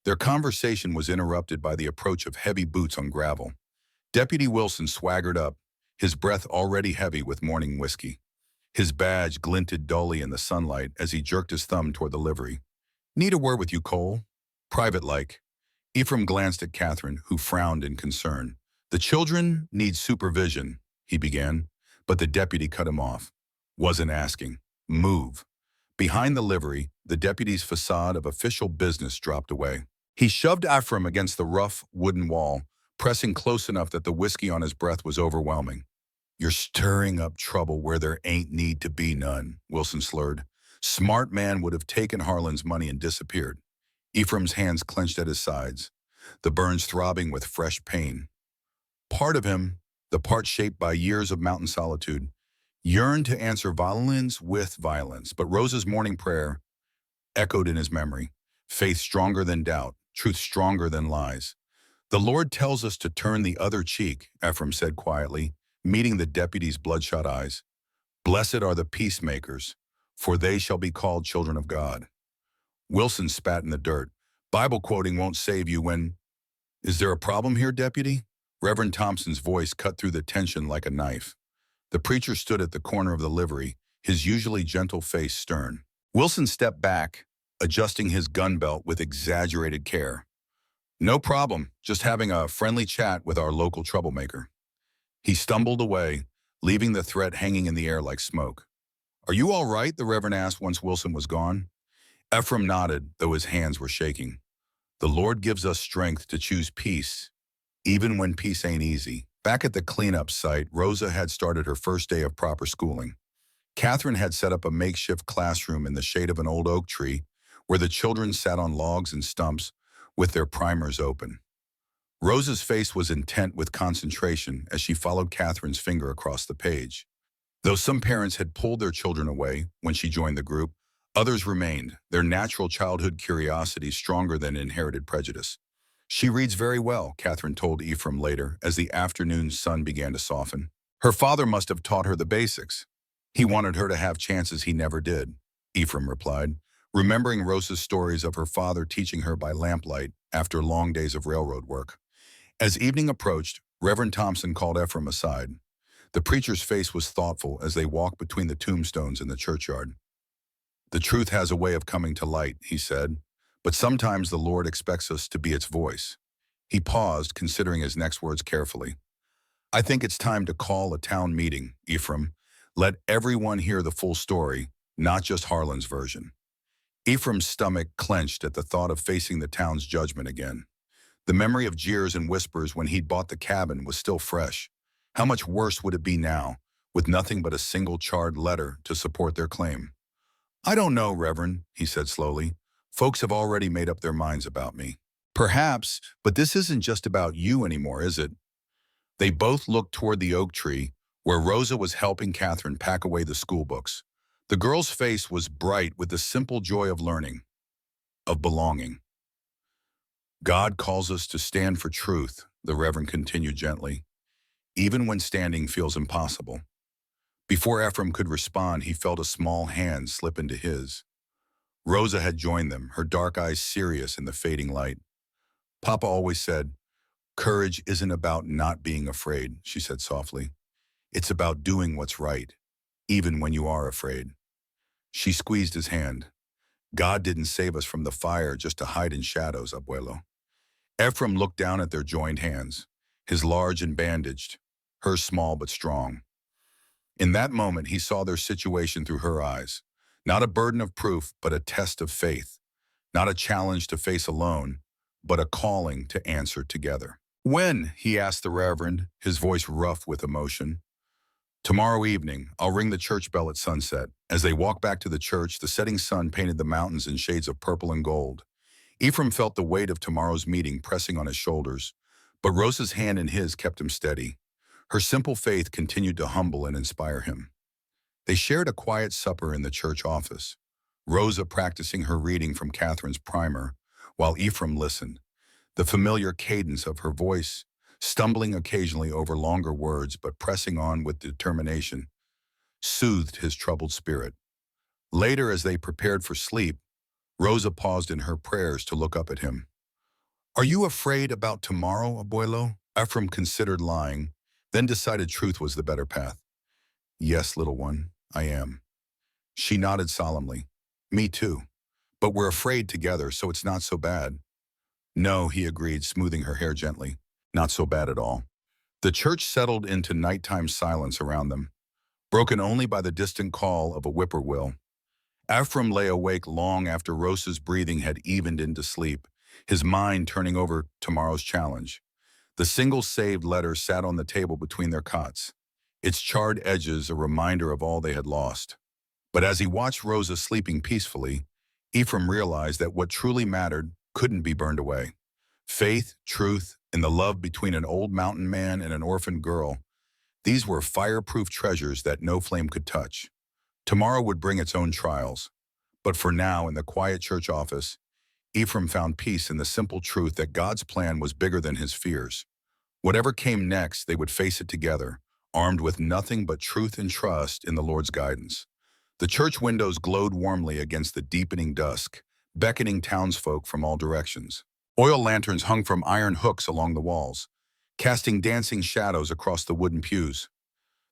Their conversation was interrupted by the approach of heavy boots on gravel. Deputy Wilson swaggered up, his breath already heavy with morning whiskey. His badge glinted dully in the sunlight as he jerked his thumb toward the livery. "Need a word with you, Cole." "Private-like." Ephraim glanced at Catherine, who frowned in concern. "The children need supervision," he began, but the deputy cut him off. "Wasn't asking. Move." Behind the livery, the deputy's facade of official business dropped away. He shoved Ephraim against the rough wooden wall, pressing close enough that the whiskey on his breath was overwhelming. "You're stirring up trouble where there ain't need to be none," Wilson slurred. "Smart man would have taken Harlan's money and disappeared." Ephraim's hands clenched at his sides, the burns throbbing with fresh pain. Part of him, the part shaped by years of mountain solitude, yearned to answer violence with violence, but Rosa's morning prayer echoed in his memory. Faith stronger than doubt, truth stronger than lies. "The Lord tells us to turn the other cheek," Ephraim said quietly, meeting the deputy's bloodshot eyes. "Blessed are the peacemakers, for they shall be called children of God." Wilson spat in the dirt. "Bible quoting won't save you when—" "Is there a problem here, deputy?" Reverend Thompson's voice cut through the tension like a knife. The preacher stood at the corner of the livery, his usually gentle face stern. Wilson stepped back, adjusting his gun belt with exaggerated care. "No problem, just having a friendly chat with our local troublemaker." He stumbled away, leaving the threat hanging in the air like smoke. "Are you all right?" the Reverend asked once Wilson was gone. Ephraim nodded, though his hands were shaking. "The Lord gives us strength to choose peace, even when peace ain't easy." Back at the cleanup site, Rosa had started her first day of proper schooling. Catherine had set up a makeshift classroom in the shade of an old oak tree, where the children sat on logs and stumps with their primers open. Rosa's face was intent with concentration as she followed Catherine's finger across the page. Though some parents had pulled their children away when she joined the group, others remained, their natural childhood curiosity stronger than inherited prejudice. "She reads very well," Catherine told Ephraim later as the afternoon sun began to soften. "Her father must have taught her the basics. He wanted her to have chances he never did," Ephraim replied, remembering Rosa's stories of her father teaching her by lamplight after long days of railroad work. As evening approached, Reverend Thompson called Ephraim aside. The preacher's face was thoughtful as they walked between the tombstones in the churchyard. The truth has a way of coming to light, he said, but sometimes the Lord expects us to be its voice. He paused, considering his next words carefully. I think it's time to call a town meeting, Ephraim. Let everyone hear the full story, not just Harlan's version. Ephraim's stomach clenched at the thought of facing the town's judgment again. The memory of jeers and whispers when he'd bought the cabin was still fresh. How much worse would it be now, with nothing but a single charred letter to support their claim? I don't know, Reverend, he said slowly. Folks have already made up their minds about me. Perhaps, but this isn't just about you anymore, is it? They both looked toward the oak tree, where Rosa was helping Catherine pack away the school books. The girl's face was bright with the simple joy of learning, of belonging. God calls us to stand for truth, the Reverend continued gently, even when standing feels impossible. Before Ephraim could respond, he felt a small hand slip into his. Rosa had joined them, her dark eyes serious in the fading light. Papa always said, "Courage isn't about not being afraid," she said softly. "It's about doing what's right, even when you are afraid." She squeezed his hand. God didn't save us from the fire just to hide in shadows, abuelo. Ephraim looked down at their joined hands, his large and bandaged, hers small but strong. In that moment, he saw their situation through her eyes. Not a burden of proof, but a test of faith. Not a challenge to face alone, but a calling to answer together. When? He asked the Reverend, his voice rough with emotion. Tomorrow evening, I'll ring the church bell at sunset. As they walked back to the church, the setting sun painted the mountains in shades of purple and gold. Ephraim felt the weight of tomorrow's meeting pressing on his shoulders, but Rosa's hand in his kept him steady. Her simple faith continued to humble and inspire him. They shared a quiet supper in the church office, Rosa practicing her reading from Catherine's primer, while Ephraim listened. The familiar cadence of her voice, stumbling occasionally over longer words but pressing on with determination, soothed his troubled spirit. Later, as they prepared for sleep, Rosa paused in her prayers to look up at him. "Are you afraid about tomorrow, abuelo?" Ephraim considered lying, then decided truth was the better path. "Yes, little one, I am." She nodded solemnly. "Me too. But we're afraid together, so it's not so bad." "No," he agreed, smoothing her hair gently. "Not so bad at all." The church settled into nighttime silence around them, broken only by the distant call of a whippoorwill. Ephraim lay awake long after Rosa's breathing had evened into sleep, his mind turning over tomorrow's challenge. The single saved letter sat on the table between their cots, its charred edges a reminder of all they had lost. But as he watched Rosa sleeping peacefully, Ephraim realized that what truly mattered couldn't be burned away. Faith, truth, and the love between an old mountain man and an orphaned girl, these were fireproof treasures that no flame could touch. Tomorrow would bring its own trials. But for now, in the quiet church office, Ephraim found peace in the simple truth that God's plan was bigger than his fears. Whatever came next, they would face it together, armed with nothing but truth and trust in the Lord's guidance. The church windows glowed warmly against the deepening dusk, beckoning townsfolk from all directions. Oil lanterns hung from iron hooks along the walls, casting dancing shadows across the wooden pews.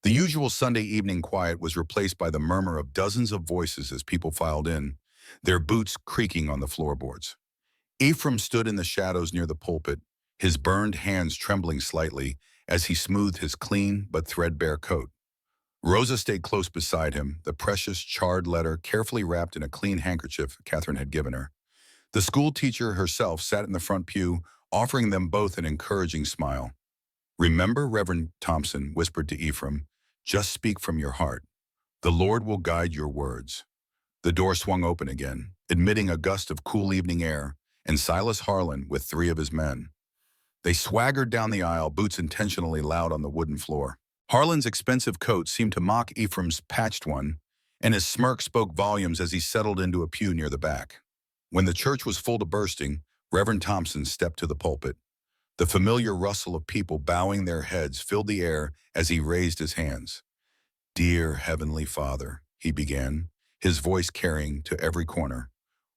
The usual Sunday evening quiet was replaced by the murmur of dozens of voices as people filed in, their boots creaking on the floorboards. Ephraim stood in the shadows near the pulpit, his burned hands trembling slightly as he smoothed his clean but threadbare coat. Rosa stayed close beside him, the precious charred letter carefully wrapped in a clean handkerchief Catherine had given her. The school teacher herself sat in the front pew, offering them both an encouraging smile. "Remember," Reverend Thompson whispered to Ephraim, "just speak from your heart. The Lord will guide your words." The door swung open again, admitting a gust of cool evening air, and Silas Harlan with 3 of his men. They swaggered down the aisle, boots intentionally loud on the wooden floor. Harlan's expensive coat seemed to mock Ephraim's patched one, and his smirk spoke volumes as he settled into a pew near the back. When the church was full to bursting, Reverend Thompson stepped to the pulpit. The familiar rustle of people bowing their heads filled the air as he raised his hands. "Dear Heavenly Father," he began, his voice carrying to every corner,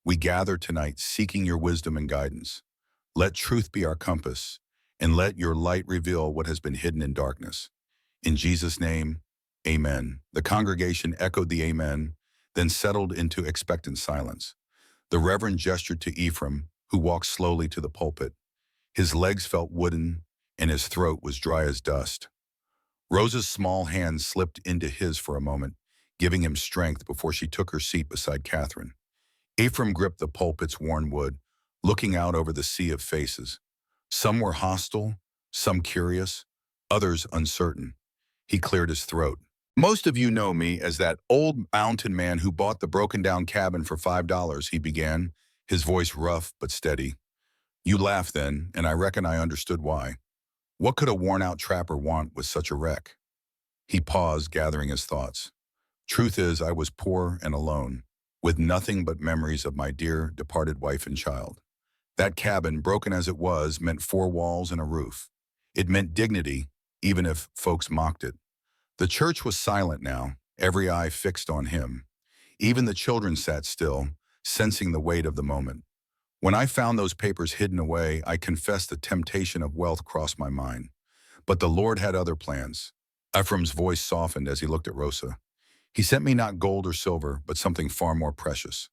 "we gather tonight seeking your wisdom and guidance. Let truth be our compass, and let your light reveal what has been hidden in darkness. In Jesus' name, amen." The congregation echoed the amen, then settled into expectant silence. The Reverend gestured to Ephraim, who walked slowly to the pulpit. His legs felt wooden, and his throat was dry as dust. Rosa's small hand slipped into his for a moment, giving him strength before she took her seat beside Catherine. Ephraim gripped the pulpit's worn wood, looking out over the sea of faces. Some were hostile, some curious, others uncertain. He cleared his throat. "Most of you know me as that old mountain man who bought the broken-down cabin for $5, he began, his voice rough but steady. You laughed then, and I reckon I understood why. What could a worn-out trapper want with such a wreck? He paused, gathering his thoughts. Truth is, I was poor and alone, with nothing but memories of my dear, departed wife and child. That cabin, broken as it was, meant 4 walls and a roof. It meant dignity, even if folks mocked it. The church was silent now, every eye fixed on him. Even the children sat still, sensing the weight of the moment. When I found those papers hidden away, I confess the temptation of wealth crossed my mind. But the Lord had other plans. Ephraim's voice softened as he looked at Rosa. He sent me not gold or silver, but something far more precious.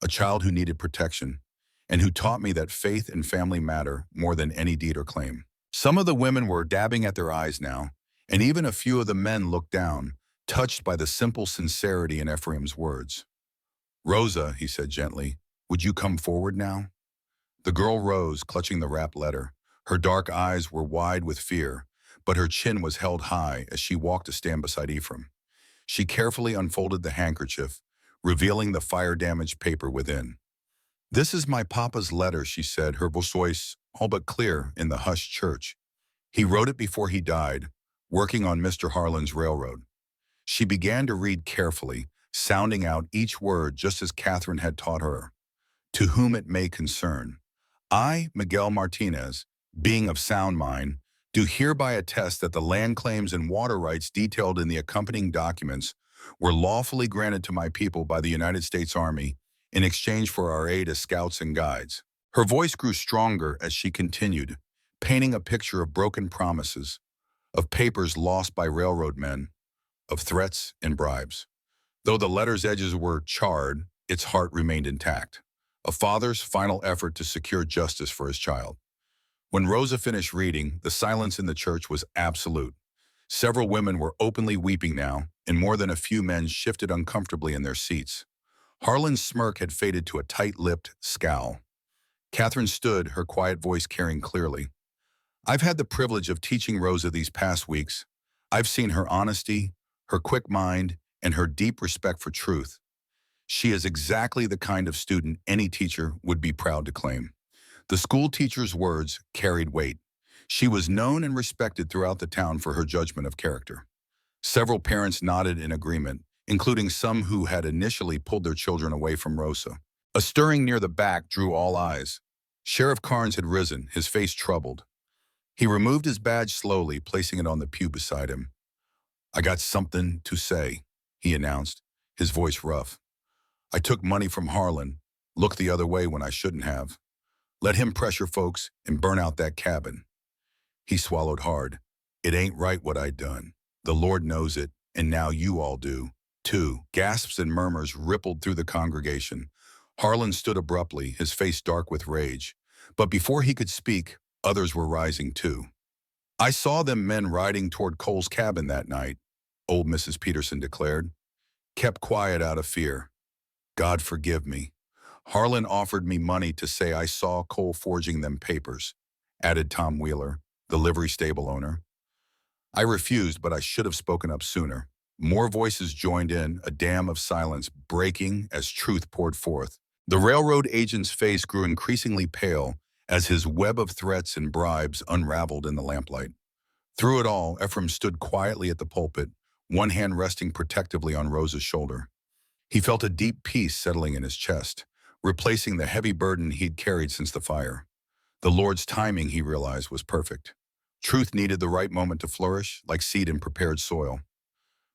A child who needed protection, and who taught me that faith and family matter more than any deed or claim. Some of the women were dabbing at their eyes now, and even a few of the men looked down, touched by the simple sincerity in Ephraim's words. Rosa, he said gently, would you come forward now? The girl rose, clutching the wrapped letter. Her dark eyes were wide with fear, but her chin was held high as she walked to stand beside Ephraim. She carefully unfolded the handkerchief, revealing the fire-damaged paper within. This is my papa's letter, she said, her voice all but clear in the hushed church. He wrote it before he died, working on Mr. Harlan's railroad. She began to read carefully, sounding out each word just as Catherine had taught her. To whom it may concern. I, Miguel Martinez, being of sound mind, do hereby attest that the land claims and water rights detailed in the accompanying documents were lawfully granted to my people by the United States Army in exchange for our aid as scouts and guides. Her voice grew stronger as she continued, painting a picture of broken promises, of papers lost by railroad men, of threats and bribes. Though the letter's edges were charred, its heart remained intact. A father's final effort to secure justice for his child. When Rosa finished reading, the silence in the church was absolute. Several women were openly weeping now, and more than a few men shifted uncomfortably in their seats. Harlan's smirk had faded to a tight-lipped scowl. Catherine stood, her quiet voice carrying clearly. I've had the privilege of teaching Rosa these past weeks. I've seen her honesty, her quick mind, and her deep respect for truth. She is exactly the kind of student any teacher would be proud to claim. The school teacher's words carried weight. She was known and respected throughout the town for her judgment of character. Several parents nodded in agreement, including some who had initially pulled their children away from Rosa. A stirring near the back drew all eyes. Sheriff Carnes had risen, his face troubled. He removed his badge slowly, placing it on the pew beside him. I got something to say, he announced, his voice rough. I took money from Harlan, looked the other way when I shouldn't have. Let him pressure folks and burn out that cabin. He swallowed hard. It ain't right what I done. The Lord knows it, and now you all do, too. Gasps and murmurs rippled through the congregation. Harlan stood abruptly, his face dark with rage. But before he could speak, others were rising too. I saw them men riding toward Cole's cabin that night, old Mrs. Peterson declared. Kept quiet out of fear. God forgive me. Harlan offered me money to say I saw Cole forging them papers, added Tom Wheeler, the livery stable owner. I refused, but I should have spoken up sooner. More voices joined in, a dam of silence breaking as truth poured forth. The railroad agent's face grew increasingly pale as his web of threats and bribes unraveled in the lamplight. Through it all, Ephraim stood quietly at the pulpit, one hand resting protectively on Rosa's shoulder. He felt a deep peace settling in his chest, replacing the heavy burden he'd carried since the fire. The Lord's timing, he realized, was perfect. Truth needed the right moment to flourish, like seed in prepared soil.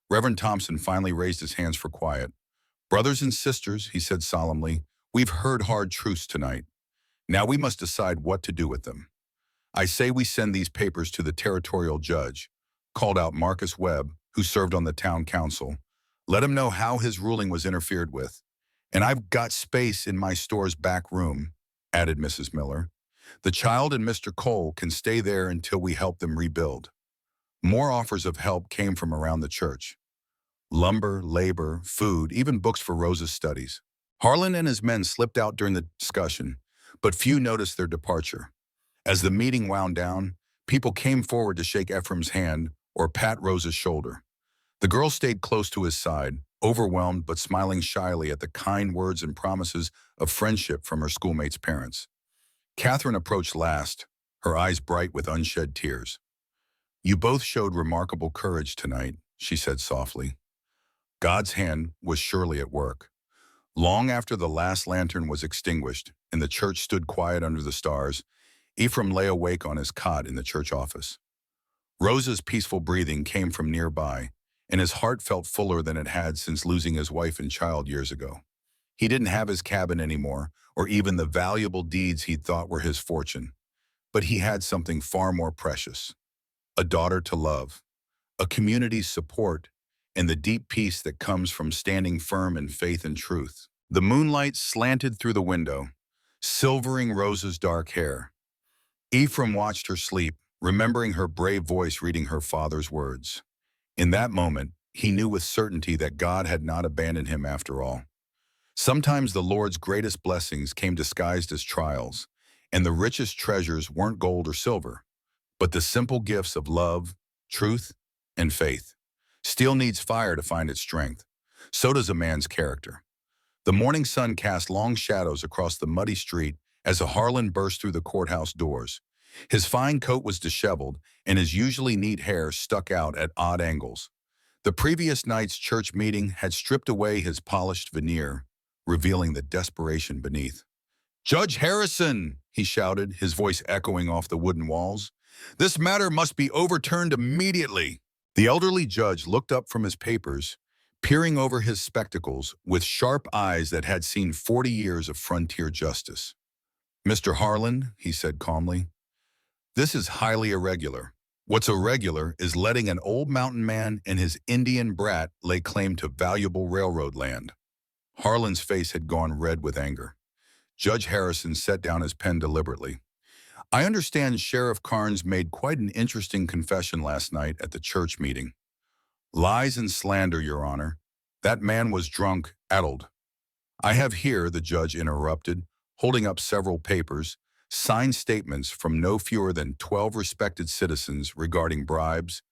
Reverend Thompson finally raised his hands for quiet. Brothers and sisters, he said solemnly, we've heard hard truths tonight. Now we must decide what to do with them. I say we send these papers to the territorial judge, called out Marcus Webb, who served on the town council, Let him know how his ruling was interfered with. And I've got space in my store's back room, added Mrs. Miller. The child and Mr. Cole can stay there until we help them rebuild. More offers of help came from around the church. Lumber, labor, food, even books for Rosa's studies. Harlan and his men slipped out during the discussion, but few noticed their departure. As the meeting wound down, people came forward to shake Ephraim's hand or pat Rosa's shoulder. The girl stayed close to his side, overwhelmed but smiling shyly at the kind words and promises of friendship from her schoolmates' parents. Catherine approached last, her eyes bright with unshed tears. "You both showed remarkable courage tonight," she said softly. God's hand was surely at work. Long after the last lantern was extinguished and the church stood quiet under the stars, Ephraim lay awake on his cot in the church office. Rosa's peaceful breathing came from nearby, and his heart felt fuller than it had since losing his wife and child years ago. He didn't have his cabin anymore, or even the valuable deeds he'd thought were his fortune. But he had something far more precious: a daughter to love, a community's support, and the deep peace that comes from standing firm in faith and truth. The moonlight slanted through the window, silvering Rosa's dark hair. Ephraim watched her sleep, remembering her brave voice reading her father's words. In that moment, he knew with certainty that God had not abandoned him after all. Sometimes the Lord's greatest blessings came disguised as trials, and the richest treasures weren't gold or silver, but the simple gifts of love, truth, and faith. Steel needs fire to find its strength. So does a man's character. The morning sun cast long shadows across the muddy street as Harlan burst through the courthouse doors. His fine coat was disheveled, and his usually neat hair stuck out at odd angles. The previous night's church meeting had stripped away his polished veneer, revealing the desperation beneath. "Judge Harrison," he shouted, his voice echoing off the wooden walls. "This matter must be overturned immediately." The elderly judge looked up from his papers, peering over his spectacles with sharp eyes that had seen 40 years of frontier justice. "Mr. Harlan," he said calmly, "this is highly irregular. What's irregular is letting an old mountain man and his Indian brat lay claim to valuable railroad land." Harlan's face had gone red with anger. Judge Harrison set down his pen deliberately. "I understand Sheriff Carnes made quite an interesting confession last night at the church meeting." "Lies and slander, Your Honor. That man was drunk, addled." "I have here," the judge interrupted, holding up several papers, signed statements from no fewer than 12 respected citizens regarding bribes,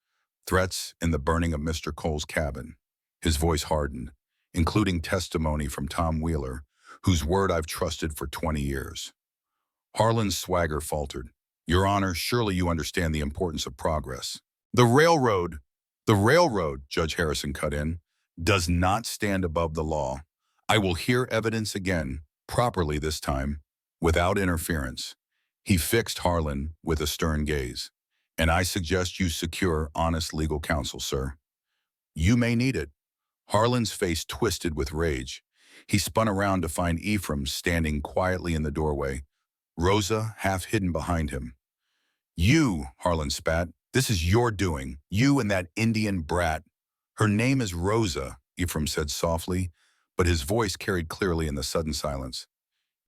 threats, and the burning of Mr. Cole's cabin. His voice hardened, including testimony from Tom Wheeler, whose word I've trusted for 20 years. Harlan's swagger faltered. "Your Honor, surely you understand the importance of progress." The railroad, Judge Harrison cut in, "does not stand above the law. I will hear evidence again, properly this time, without interference." He fixed Harlan with a stern gaze. "And I suggest you secure honest legal counsel, sir. You may need it." Harlan's face twisted with rage. He spun around to find Ephraim standing quietly in the doorway, Rosa half hidden behind him. "You," Harlan spat, "this is your doing. You and that Indian brat." "Her name is Rosa," Ephraim said softly, but his voice carried clearly in the sudden silence.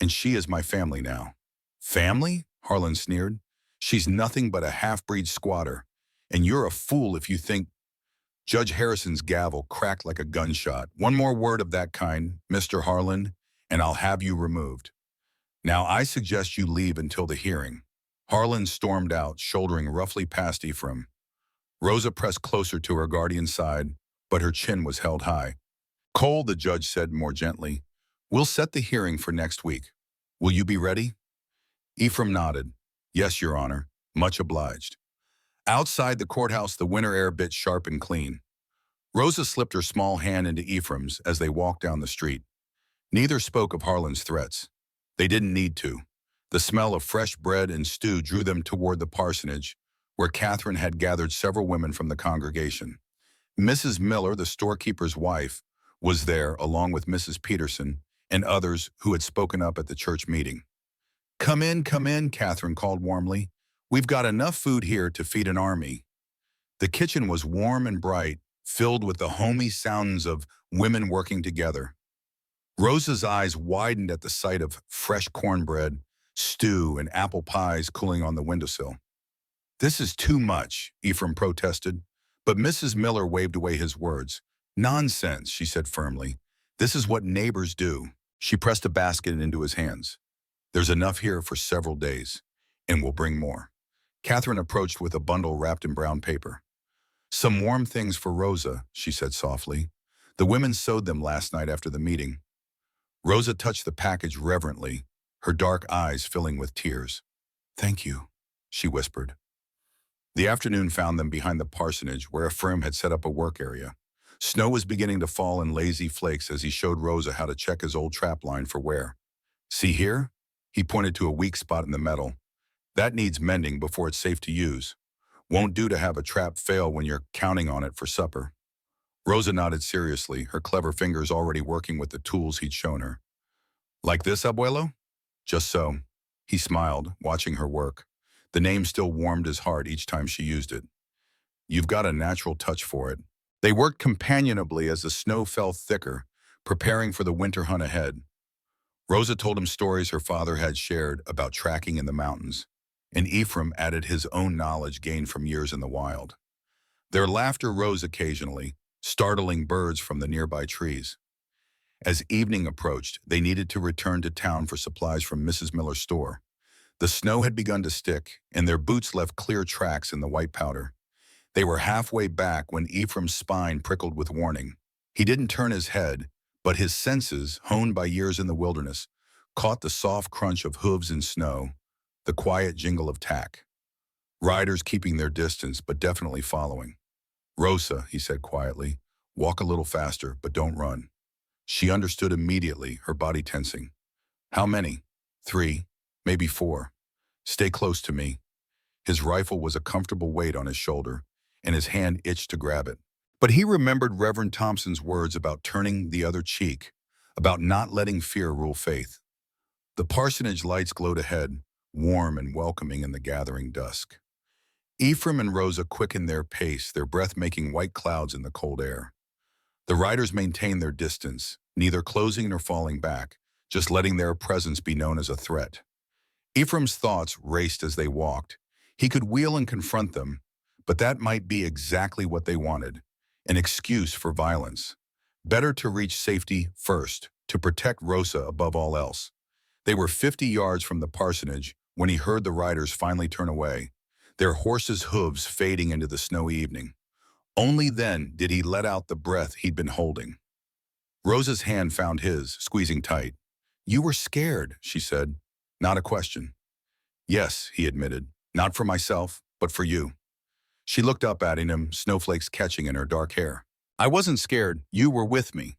"And she is my family now." "Family?" Harlan sneered. "She's nothing but a half-breed squatter, and you're a fool if you think—" Judge Harrison's gavel cracked like a gunshot. "One more word of that kind, Mr. Harlan, and I'll have you removed. Now I suggest you leave until the hearing." Harlan stormed out, shouldering roughly past Ephraim. Rosa pressed closer to her guardian's side, but her chin was held high. "Cole," the judge said more gently, "we'll set the hearing for next week. Will you be ready?" Ephraim nodded. "Yes, Your Honor. Much obliged." Outside the courthouse, the winter air bit sharp and clean. Rosa slipped her small hand into Ephraim's as they walked down the street. Neither spoke of Harlan's threats. They didn't need to. The smell of fresh bread and stew drew them toward the parsonage, where Catherine had gathered several women from the congregation. Mrs. Miller, the storekeeper's wife, was there along with Mrs. Peterson and others who had spoken up at the church meeting. Come in, Catherine called warmly. "We've got enough food here to feed an army." The kitchen was warm and bright, filled with the homey sounds of women working together. Rosa's eyes widened at the sight of fresh cornbread, stew, and apple pies cooling on the windowsill. "This is too much," Ephraim protested, but Mrs. Miller waved away his words. "Nonsense," she said firmly. "This is what neighbors do." She pressed a basket into his hands. "There's enough here for several days, and we'll bring more." Catherine approached with a bundle wrapped in brown paper. "Some warm things for Rosa," she said softly. "The women sewed them last night after the meeting." Rosa touched the package reverently, her dark eyes filling with tears. "Thank you," she whispered. The afternoon found them behind the parsonage where Ephraim had set up a work area. Snow was beginning to fall in lazy flakes as he showed Rosa how to check his old trap line for wear. "See here?" He pointed to a weak spot in the metal. "That needs mending before it's safe to use. Won't do to have a trap fail when you're counting on it for supper." Rosa nodded seriously, her clever fingers already working with the tools he'd shown her. "Like this, abuelo?" "Just so." He smiled, watching her work. The name still warmed his heart each time she used it. "You've got a natural touch for it." They worked companionably as the snow fell thicker, preparing for the winter hunt ahead. Rosa told him stories her father had shared about tracking in the mountains, and Ephraim added his own knowledge gained from years in the wild. Their laughter rose occasionally, startling birds from the nearby trees. As evening approached, they needed to return to town for supplies from Mrs. Miller's store. The snow had begun to stick, and their boots left clear tracks in the white powder. They were halfway back when Ephraim's spine prickled with warning. He didn't turn his head, but his senses, honed by years in the wilderness, caught the soft crunch of hooves in snow, the quiet jingle of tack. Riders keeping their distance, but definitely following. "Rosa," he said quietly, "walk a little faster, but don't run." She understood immediately, her body tensing. "How many?" "3, maybe 4. Stay close to me." His rifle was a comfortable weight on his shoulder, and his hand itched to grab it. But he remembered Reverend Thompson's words about turning the other cheek, about not letting fear rule faith. The parsonage lights glowed ahead, warm and welcoming in the gathering dusk. Ephraim and Rosa quickened their pace, their breath making white clouds in the cold air. The riders maintained their distance, neither closing nor falling back, just letting their presence be known as a threat. Ephraim's thoughts raced as they walked. He could wheel and confront them, but that might be exactly what they wanted, an excuse for violence. Better to reach safety first, to protect Rosa above all else. They were 50 yards from the parsonage when he heard the riders finally turn away, their horses' hooves fading into the snowy evening. Only then did he let out the breath he'd been holding. Rosa's hand found his, squeezing tight. "You were scared," she said. "Not a question." "Yes," he admitted. "Not for myself, but for you." She looked up at him, snowflakes catching in her dark hair. "I wasn't scared. You were with me."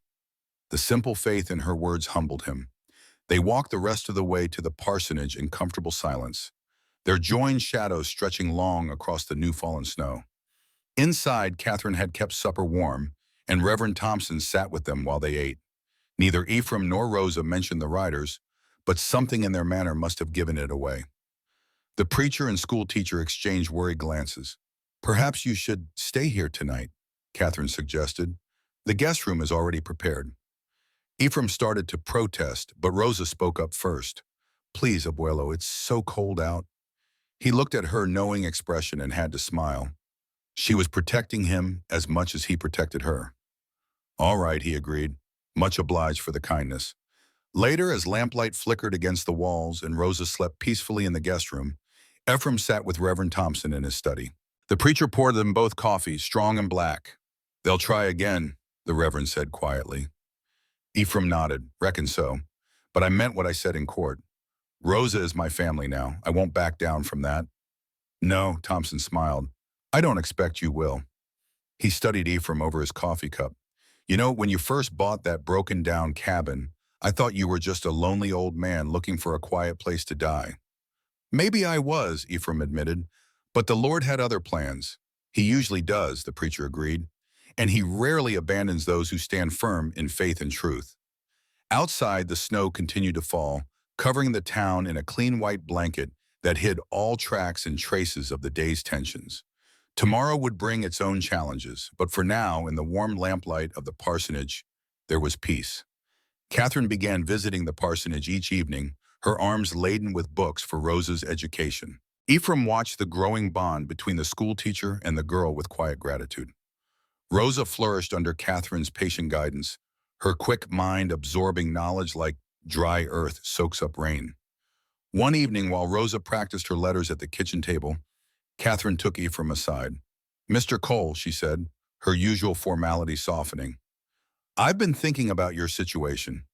The simple faith in her words humbled him. They walked the rest of the way to the parsonage in comfortable silence, their joined shadows stretching long across the new-fallen snow. Inside, Catherine had kept supper warm, and Reverend Thompson sat with them while they ate. Neither Ephraim nor Rosa mentioned the riders, but something in their manner must have given it away. The preacher and school teacher exchanged worried glances. "Perhaps you should stay here tonight," Catherine suggested. "The guest room is already prepared." Ephraim started to protest, but Rosa spoke up first. "Please, abuelo, it's so cold out." He looked at her knowing expression and had to smile. She was protecting him as much as he protected her. "All right," he agreed, much obliged for the kindness. Later, as lamplight flickered against the walls and Rosa slept peacefully in the guest room, Ephraim sat with Reverend Thompson in his study. The preacher poured them both coffee, strong and black. "They'll try again," the Reverend said quietly. Ephraim nodded. "Reckon so. But I meant what I said in court. Rosa is my family now. I won't back down from that." "No," Thompson smiled. "I don't expect you will." He studied Ephraim over his coffee cup. "You know, when you first bought that broken-down cabin, I thought you were just a lonely old man looking for a quiet place to die." "Maybe I was," Ephraim admitted, "but the Lord had other plans." "He usually does," the preacher agreed, "and he rarely abandons those who stand firm in faith and truth." Outside, the snow continued to fall, covering the town in a clean white blanket that hid all tracks and traces of the day's tensions. Tomorrow would bring its own challenges, but for now, in the warm lamplight of the parsonage, there was peace. Catherine began visiting the parsonage each evening, her arms laden with books for Rosa's education. Ephraim watched the growing bond between the schoolteacher and the girl with quiet gratitude. Rosa flourished under Catherine's patient guidance, her quick mind absorbing knowledge like dry earth soaks up rain. One evening, while Rosa practiced her letters at the kitchen table, Catherine took Ephraim aside. "Mr. Cole," she said, her usual formality softening, "I've been thinking about your situation.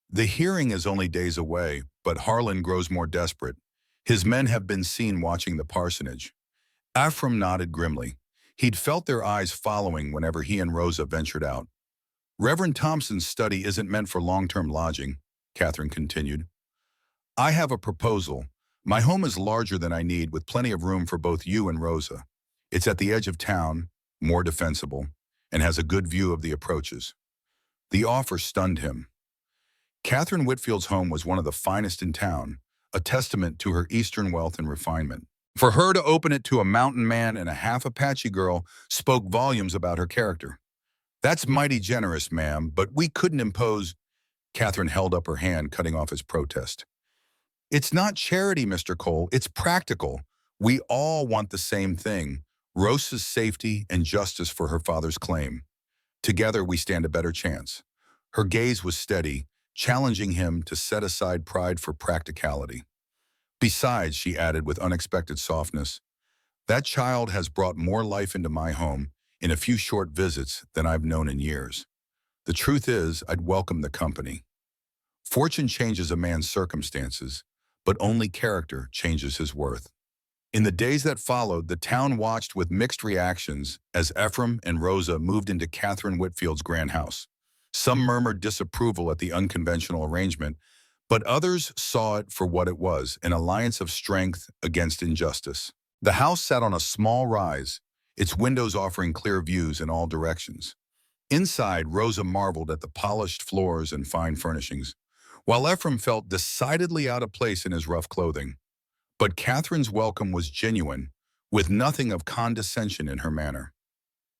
The hearing is only days away, but Harlan grows more desperate. His men have been seen watching the parsonage." Ephraim nodded grimly. He'd felt their eyes following whenever he and Rosa ventured out. "Reverend Thompson's study isn't meant for long-term lodging," Catherine continued. "I have a proposal. My home is larger than I need, with plenty of room for both you and Rosa. It's at the edge of town, more defensible, and has a good view of the approaches." The offer stunned him. Catherine Whitfield's home was one of the finest in town, a testament to her Eastern wealth and refinement. For her to open it to a mountain man and a half-Apache girl spoke volumes about her character. "That's mighty generous, ma'am, but we couldn't impose—" Catherine held up her hand, cutting off his protest. "It's not charity, Mr. Cole. It's practical. We all want the same thing, Rosa's safety and justice for her father's claim. Together we stand a better chance." Her gaze was steady, challenging him to set aside pride for practicality. "Besides," she added with unexpected softness, "that child has brought more life into my home in a few short visits than I've known in years. The truth is, I'd welcome the company. Fortune changes a man's circumstances, but only character changes his worth." In the days that followed, the town watched with mixed reactions as Ephraim and Rosa moved into Catherine Whitfield's grand house. Some murmured disapproval at the unconventional arrangement, but others saw it for what it was, an alliance of strength against injustice. The house sat on a small rise, its windows offering clear views in all directions. Inside, Rosa marveled at the polished floors and fine furnishings, while Ephraim felt decidedly out of place in his rough clothing. But Catherine's welcome was genuine, with nothing of condescension in her manner.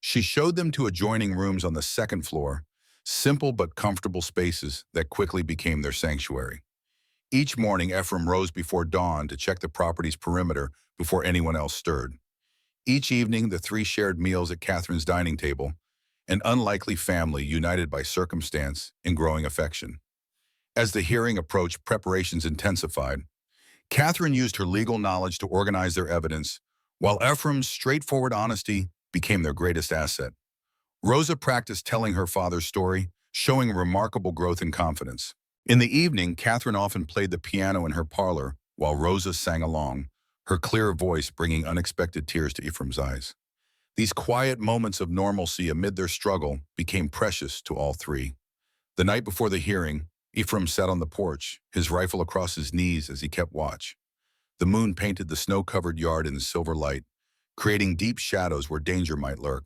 She showed them to adjoining rooms on the second floor, simple but comfortable spaces that quickly became their sanctuary. Each morning, Ephraim rose before dawn to check the property's perimeter before anyone else stirred. Each evening, the three shared meals at Catherine's dining table, an unlikely family united by circumstance and growing affection. As the hearing approached, preparations intensified. Catherine used her legal knowledge to organize their evidence, while Ephraim's straightforward honesty became their greatest asset. Rosa practiced telling her father's story, showing remarkable growth and confidence. In the evening, Catherine often played the piano in her parlor, while Rosa sang along, her clear voice bringing unexpected tears to Ephraim's eyes. These quiet moments of normalcy amid their struggle became precious to all three. The night before the hearing, Ephraim sat on the porch, his rifle across his knees as he kept watch. The moon painted the snow-covered yard in silver light, creating deep shadows where danger might lurk.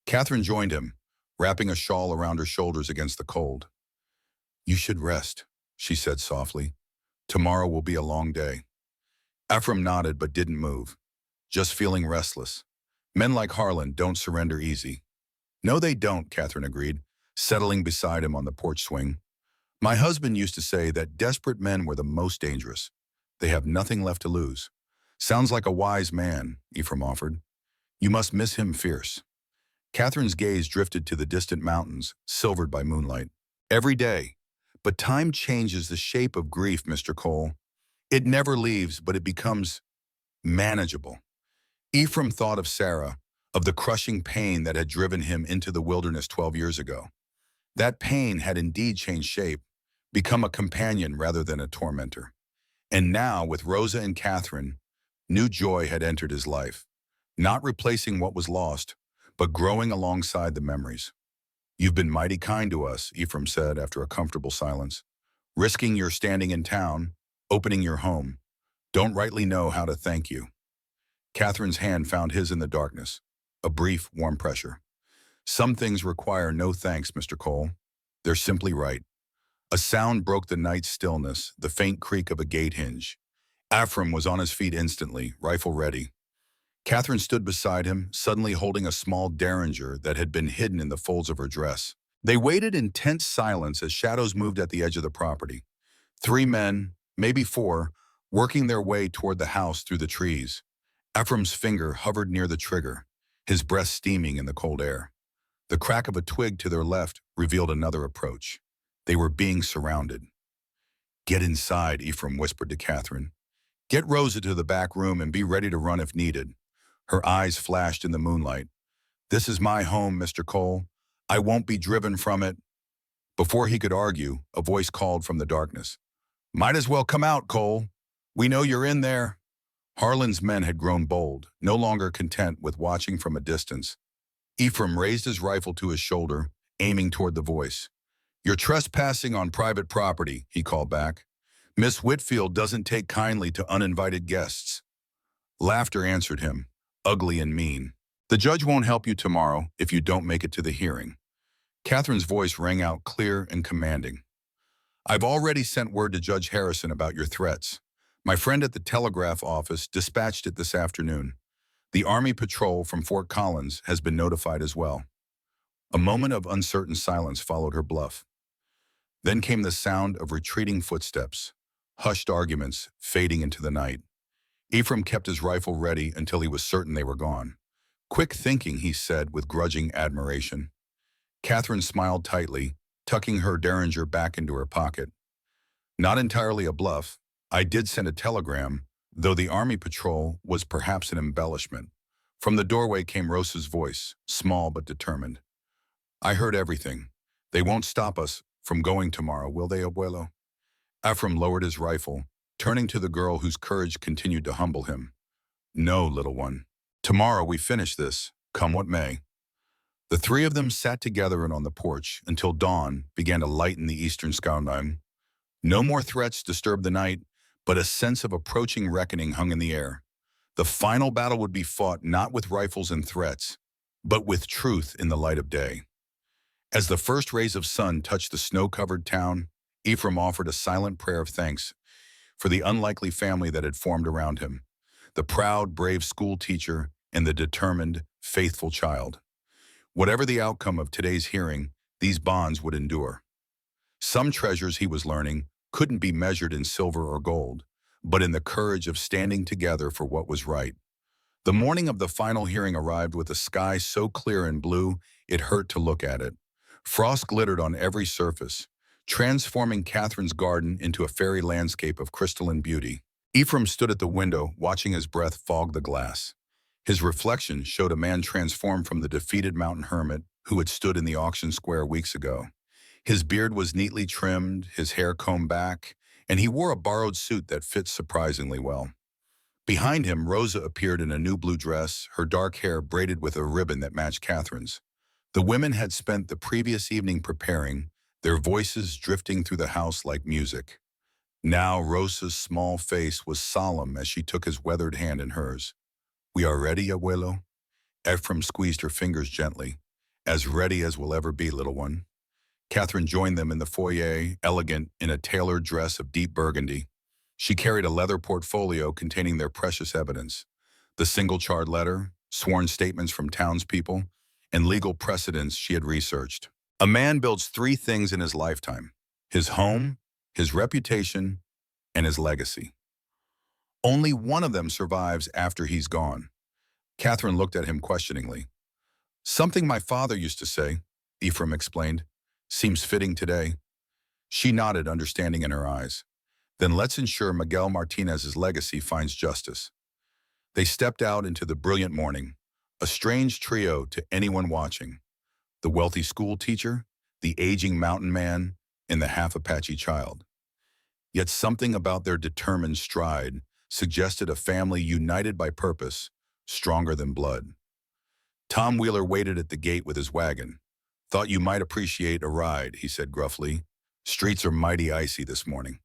Catherine joined him, wrapping a shawl around her shoulders against the cold. "You should rest," she said softly. "Tomorrow will be a long day." Ephraim nodded but didn't move, just feeling restless. Men like Harlan don't surrender easy. "No, they don't," Catherine agreed, settling beside him on the porch swing. "My husband used to say that desperate men were the most dangerous. They have nothing left to lose." "Sounds like a wise man," Ephraim offered. "You must miss him fierce." Catherine's gaze drifted to the distant mountains, silvered by moonlight. "Every day. But time changes the shape of grief, Mr. Cole. It never leaves, but it becomes manageable." Ephraim thought of Sarah, of the crushing pain that had driven him into the wilderness 12 years ago. That pain had indeed changed shape, become a companion rather than a tormentor. And now, with Rosa and Catherine, new joy had entered his life, not replacing what was lost, but growing alongside the memories. "You've been mighty kind to us," Ephraim said after a comfortable silence. "Risking your standing in town, opening your home. Don't rightly know how to thank you." Catherine's hand found his in the darkness, a brief, warm pressure. "Some things require no thanks, Mr. Cole. They're simply right." A sound broke the night's stillness, the faint creak of a gate hinge. Ephraim was on his feet instantly, rifle ready. Catherine stood beside him, suddenly holding a small derringer that had been hidden in the folds of her dress. They waited in tense silence as shadows moved at the edge of the property. 3 men, maybe 4, working their way toward the house through the trees. Ephraim's finger hovered near the trigger, his breath steaming in the cold air. The crack of a twig to their left revealed another approach. They were being surrounded. "Get inside," Ephraim whispered to Catherine. "Get Rosa to the back room and be ready to run if needed." Her eyes flashed in the moonlight. "This is my home, Mr. Cole. I won't be driven from it." Before he could argue, a voice called from the darkness. "Might as well come out, Cole. We know you're in there." Harlan's men had grown bold, no longer content with watching from a distance. Ephraim raised his rifle to his shoulder, aiming toward the voice. "You're trespassing on private property," he called back. "Miss Whitfield doesn't take kindly to uninvited guests." Laughter answered him, ugly and mean. "The judge won't help you tomorrow if you don't make it to the hearing." Catherine's voice rang out clear and commanding. "I've already sent word to Judge Harrison about your threats. My friend at the telegraph office dispatched it this afternoon. The Army patrol from Fort Collins has been notified as well." A moment of uncertain silence followed her bluff. Then came the sound of retreating footsteps, hushed arguments fading into the night. Ephraim kept his rifle ready until he was certain they were gone. "Quick thinking," he said with grudging admiration. Catherine smiled tightly, tucking her derringer back into her pocket. "Not entirely a bluff. I did send a telegram, though the Army patrol was perhaps an embellishment." From the doorway came Rosa's voice, small but determined. "I heard everything. They won't stop us from going tomorrow, will they, abuelo?" Ephraim lowered his rifle, turning to the girl whose courage continued to humble him. "No, little one. Tomorrow we finish this, come what may." The 3 of them sat together and on the porch until dawn began to lighten the eastern skyline. No more threats disturbed the night, but a sense of approaching reckoning hung in the air. The final battle would be fought not with rifles and threats, but with truth in the light of day. As the first rays of sun touched the snow-covered town, Ephraim offered a silent prayer of thanks for the unlikely family that had formed around him, the proud, brave school teacher and the determined, faithful child. Whatever the outcome of today's hearing, these bonds would endure. Some treasures, he was learning, couldn't be measured in silver or gold, but in the courage of standing together for what was right. The morning of the final hearing arrived with a sky so clear and blue it hurt to look at it. Frost glittered on every surface, transforming Catherine's garden into a fairy landscape of crystalline beauty. Ephraim stood at the window, watching his breath fog the glass. His reflection showed a man transformed from the defeated mountain hermit who had stood in the auction square weeks ago. His beard was neatly trimmed, his hair combed back, and he wore a borrowed suit that fit surprisingly well. Behind him, Rosa appeared in a new blue dress, her dark hair braided with a ribbon that matched Catherine's. The women had spent the previous evening preparing, their voices drifting through the house like music. Now Rosa's small face was solemn as she took his weathered hand in hers. "We are ready, abuelo?" Ephraim squeezed her fingers gently. "As ready as we'll ever be, little one." Catherine joined them in the foyer, elegant in a tailored dress of deep burgundy. She carried a leather portfolio containing their precious evidence, the single-charred letter, sworn statements from townspeople, and legal precedents she had researched. A man builds 3 things in his lifetime: his home, his reputation, and his legacy. Only one of them survives after he's gone. Catherine looked at him questioningly. "Something my father used to say," Ephraim explained. "Seems fitting today." She nodded, understanding in her eyes. "Then let's ensure Miguel Martinez's legacy finds justice." They stepped out into the brilliant morning, a strange trio to anyone watching. The wealthy school teacher, the aging mountain man, and the half-Apache child. Yet something about their determined stride suggested a family united by purpose, stronger than blood. Tom Wheeler waited at the gate with his wagon. "Thought you might appreciate a ride," he said gruffly. "Streets are mighty icy this morning."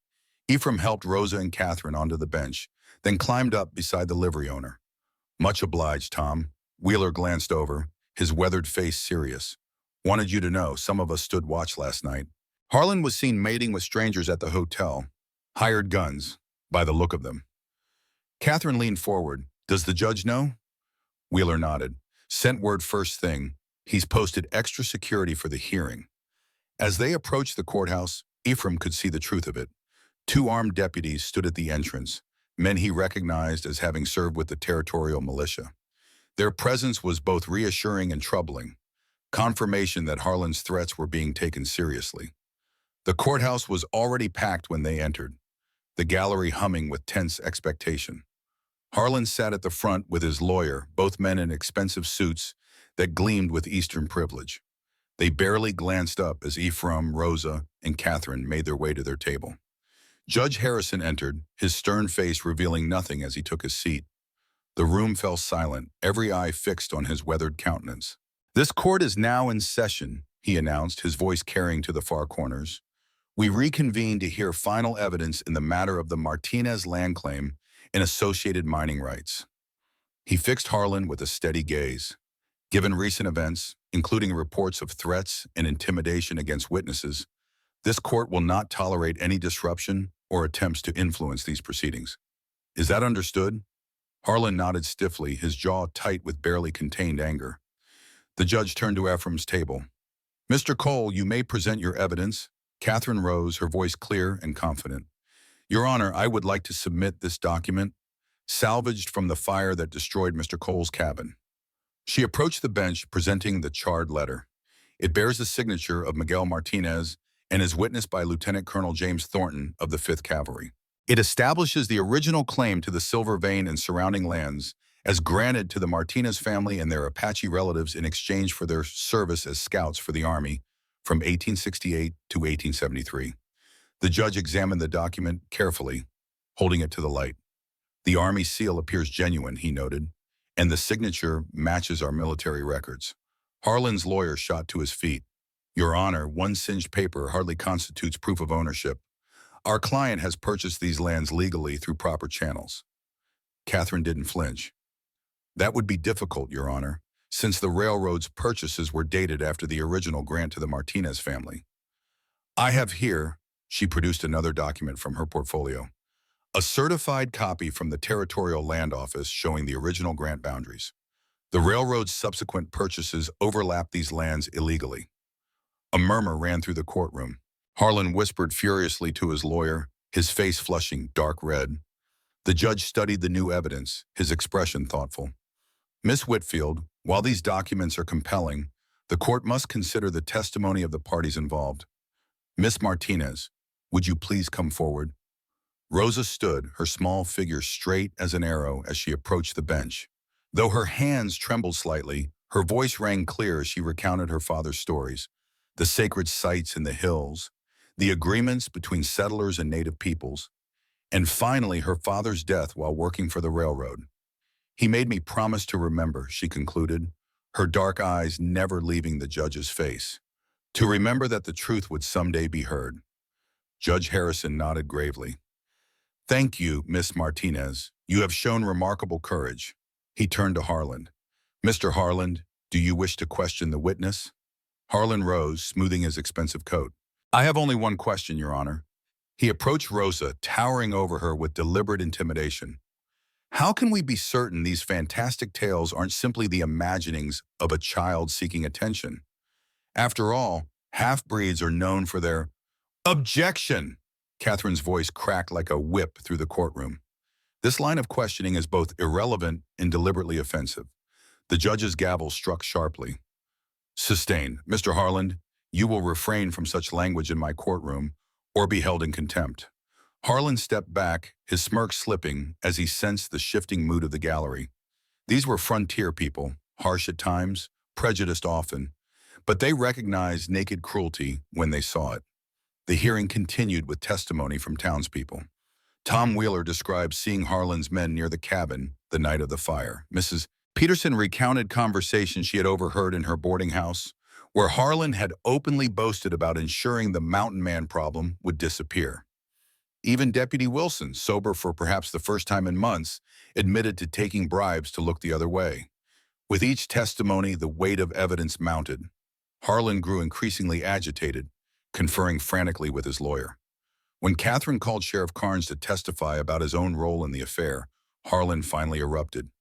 Ephraim helped Rosa and Catherine onto the bench, then climbed up beside the livery owner. "Much obliged, Tom." Wheeler glanced over, his weathered face serious. "Wanted you to know, some of us stood watch last night. Harlan was seen mating with strangers at the hotel. Hired guns, by the look of them." Catherine leaned forward. "Does the judge know?" Wheeler nodded. Sent word first thing. He's posted extra security for the hearing. As they approached the courthouse, Ephraim could see the truth of it. Two armed deputies stood at the entrance, men he recognized as having served with the territorial militia. Their presence was both reassuring and troubling, confirmation that Harlan's threats were being taken seriously. The courthouse was already packed when they entered, the gallery humming with tense expectation. Harlan sat at the front with his lawyer, both men in expensive suits that gleamed with Eastern privilege. They barely glanced up as Ephraim, Rosa, and Catherine made their way to their table. Judge Harrison entered, his stern face revealing nothing as he took his seat. The room fell silent, every eye fixed on his weathered countenance. "This court is now in session," he announced, his voice carrying to the far corners. "We reconvene to hear final evidence in the matter of the Martinez land claim and associated mining rights." He fixed Harlan with a steady gaze. Given recent events, including reports of threats and intimidation against witnesses, this court will not tolerate any disruption or attempts to influence these proceedings. Is that understood? Harlan nodded stiffly, his jaw tight with barely contained anger. The judge turned to Ephraim's table. "Mr. Cole, you may present your evidence." Catherine rose, her voice clear and confident. "Your Honor, I would like to submit this document, salvaged from the fire that destroyed Mr. Cole's cabin." She approached the bench, presenting the charred letter. It bears the signature of Miguel Martinez and is witnessed by Lieutenant Colonel James Thornton of the 5th Cavalry. It establishes the original claim to the silver vein and surrounding lands as granted to the Martinez family and their Apache relatives in exchange for their service as scouts for the Army from 1868 to 1873. The judge examined the document carefully, holding it to the light. "The Army seal appears genuine," he noted, "and the signature matches our military records." Harlan's lawyer shot to his feet. "Your Honor, one singed paper hardly constitutes proof of ownership. Our client has purchased these lands legally through proper channels." Catherine didn't flinch. "That would be difficult, Your Honor, since the railroad's purchases were dated after the original grant to the Martinez family." "I have here," she produced another document from her portfolio, "a certified copy from the Territorial Land Office showing the original grant boundaries. The railroad's subsequent purchases overlap these lands illegally." A murmur ran through the courtroom. Harlan whispered furiously to his lawyer, his face flushing dark red. The judge studied the new evidence, his expression thoughtful. "Miss Whitfield, while these documents are compelling, the court must consider the testimony of the parties involved. Miss Martinez, would you please come forward?" Rosa stood, her small figure straight as an arrow as she approached the bench. Though her hands trembled slightly, her voice rang clear as she recounted her father's stories, the sacred sites in the hills, the agreements between settlers and native peoples, and finally her father's death while working for the railroad. "He made me promise to remember," she concluded, her dark eyes never leaving the judge's face, "to remember that the truth would someday be heard." Judge Harrison nodded gravely. "Thank you, Miss Martinez. You have shown remarkable courage." He turned to Harlan. "Mr. Harlan, do you wish to question the witness?" Harlan rose, smoothing his expensive coat. "I have only one question, Your Honor." He approached Rosa, towering over her with deliberate intimidation. "How can we be certain these fantastic tales aren't simply the imaginings of a child seeking attention? After all, half-breeds are known for their—" "Objection!" Catherine's voice cracked like a whip through the courtroom. This line of questioning is both irrelevant and deliberately offensive. The judge's gavel struck sharply. "Sustained. Mr. Harlan, you will refrain from such language in my courtroom or be held in contempt." Harlan stepped back, his smirk slipping as he sensed the shifting mood of the gallery. These were frontier people, harsh at times, prejudiced often, but they recognized naked cruelty when they saw it. The hearing continued with testimony from townspeople. Tom Wheeler described seeing Harlan's men near the cabin the night of the fire. Mrs. Peterson recounted conversations she had overheard in her boarding house, where Harlan had openly boasted about ensuring the mountain man problem would disappear. Even Deputy Wilson, sober for perhaps the first time in months, admitted to taking bribes to look the other way. With each testimony, the weight of evidence mounted. Harlan grew increasingly agitated, conferring frantically with his lawyer. When Catherine called Sheriff Carnes to testify about his own role in the affair, Harlan finally erupted.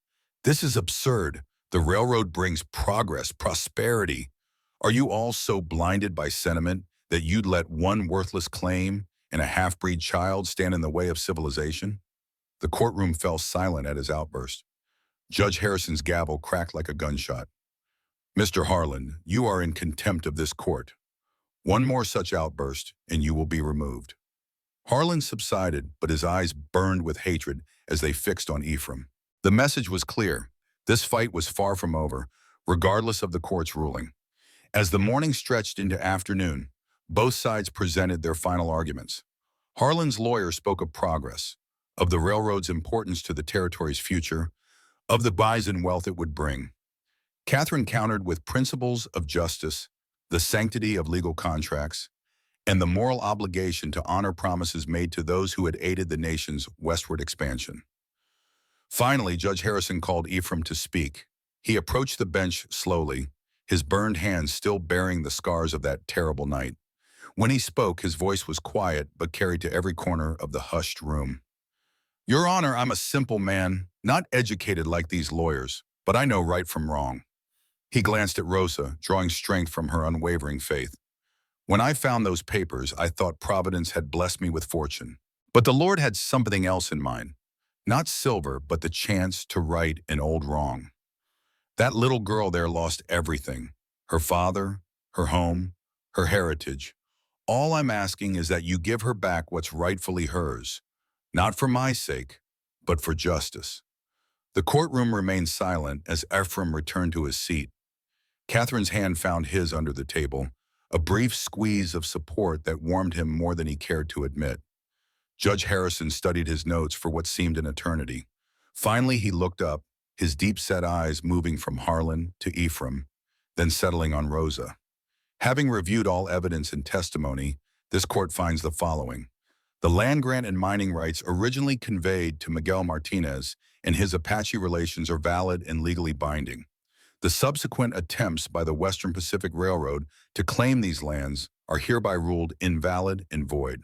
"This is absurd. The railroad brings progress, prosperity. Are you all so blinded by sentiment that you'd let one worthless claim and a half-breed child stand in the way of civilization? The courtroom fell silent at his outburst. Judge Harrison's gavel cracked like a gunshot. Mr. Harlan, you are in contempt of this court. One more such outburst, and you will be removed. Harlan subsided, but his eyes burned with hatred as they fixed on Ephraim. The message was clear. This fight was far from over, regardless of the court's ruling. As the morning stretched into afternoon, both sides presented their final arguments. Harlan's lawyer spoke of progress, of the railroad's importance to the territory's future, of the buys and wealth it would bring. Catherine countered with principles of justice, the sanctity of legal contracts, and the moral obligation to honor promises made to those who had aided the nation's westward expansion. Finally, Judge Harrison called Ephraim to speak. He approached the bench slowly, his burned hands still bearing the scars of that terrible night. When he spoke, his voice was quiet but carried to every corner of the hushed room. Your Honor, I'm a simple man, not educated like these lawyers, but I know right from wrong. He glanced at Rosa, drawing strength from her unwavering faith. When I found those papers, I thought Providence had blessed me with fortune. But the Lord had something else in mind. Not silver, but the chance to right an old wrong. That little girl there lost everything. Her father, her home, her heritage. All I'm asking is that you give her back what's rightfully hers. Not for my sake, but for justice. The courtroom remained silent as Ephraim returned to his seat. Catherine's hand found his under the table, a brief squeeze of support that warmed him more than he cared to admit. Judge Harrison studied his notes for what seemed an eternity. Finally, he looked up, his deep-set eyes moving from Harlan to Ephraim, then settling on Rosa. Having reviewed all evidence and testimony, this court finds the following. The land grant and mining rights originally conveyed to Miguel Martinez and his Apache relations are valid and legally binding. The subsequent attempts by the Western Pacific Railroad to claim these lands are hereby ruled invalid and void.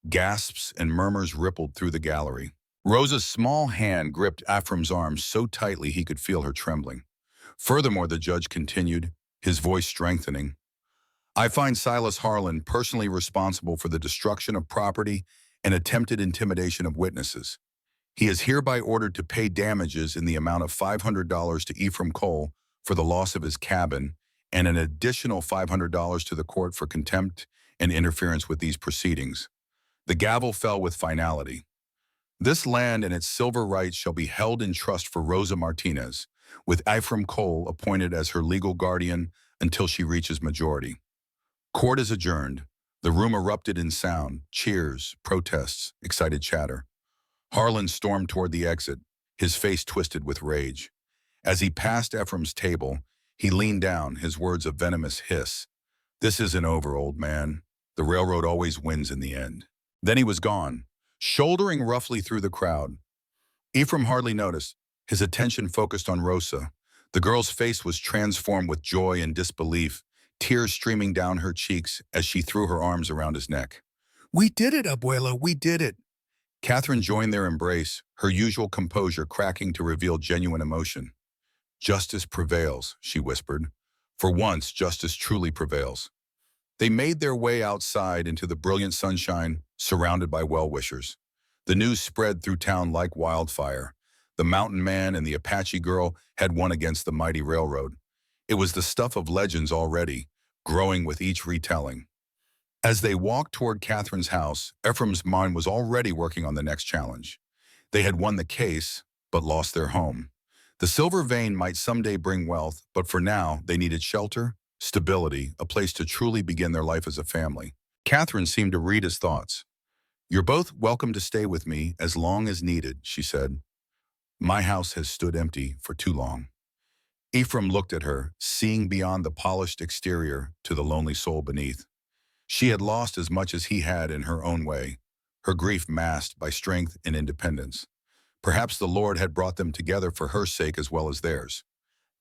Gasps and murmurs rippled through the gallery. Rosa's small hand gripped Ephraim's arm so tightly he could feel her trembling. Furthermore, the judge continued, his voice strengthening. I find Silas Harlan personally responsible for the destruction of property and attempted intimidation of witnesses. He is hereby ordered to pay damages in the amount of $500 to Ephraim Cole for the loss of his cabin and an additional $500 to the court for contempt and interference with these proceedings. The gavel fell with finality. This land and its silver rights shall be held in trust for Rosa Martinez, with Ephraim Cole appointed as her legal guardian until she reaches majority. Court is adjourned. The room erupted in sound, cheers, protests, excited chatter. Harlan stormed toward the exit, his face twisted with rage. As he passed Ephraim's table, he leaned down, his words a venomous hiss. This isn't over, old man. The railroad always wins in the end. Then he was gone, shouldering roughly through the crowd. Ephraim hardly noticed, his attention focused on Rosa. The girl's face was transformed with joy and disbelief, tears streaming down her cheeks as she threw her arms around his neck. We did it, Abuela, we did it. Catherine joined their embrace, her usual composure cracking to reveal genuine emotion. Justice prevails, she whispered. For once, justice truly prevails. They made their way outside into the brilliant sunshine, surrounded by well-wishers. The news spread through town like wildfire. The mountain man and the Apache girl had won against the mighty railroad. It was the stuff of legends already, growing with each retelling. As they walked toward Catherine's house, Ephraim's mind was already working on the next challenge. They had won the case, but lost their home. The silver vein might someday bring wealth, but for now, they needed shelter, stability, a place to truly begin their life as a family. Catherine seemed to read his thoughts. You're both welcome to stay with me as long as needed, she said. My house has stood empty for too long. Ephraim looked at her, seeing beyond the polished exterior to the lonely soul beneath. She had lost as much as he had in her own way, her grief masked by strength and independence. Perhaps the Lord had brought them together for her sake as well as theirs.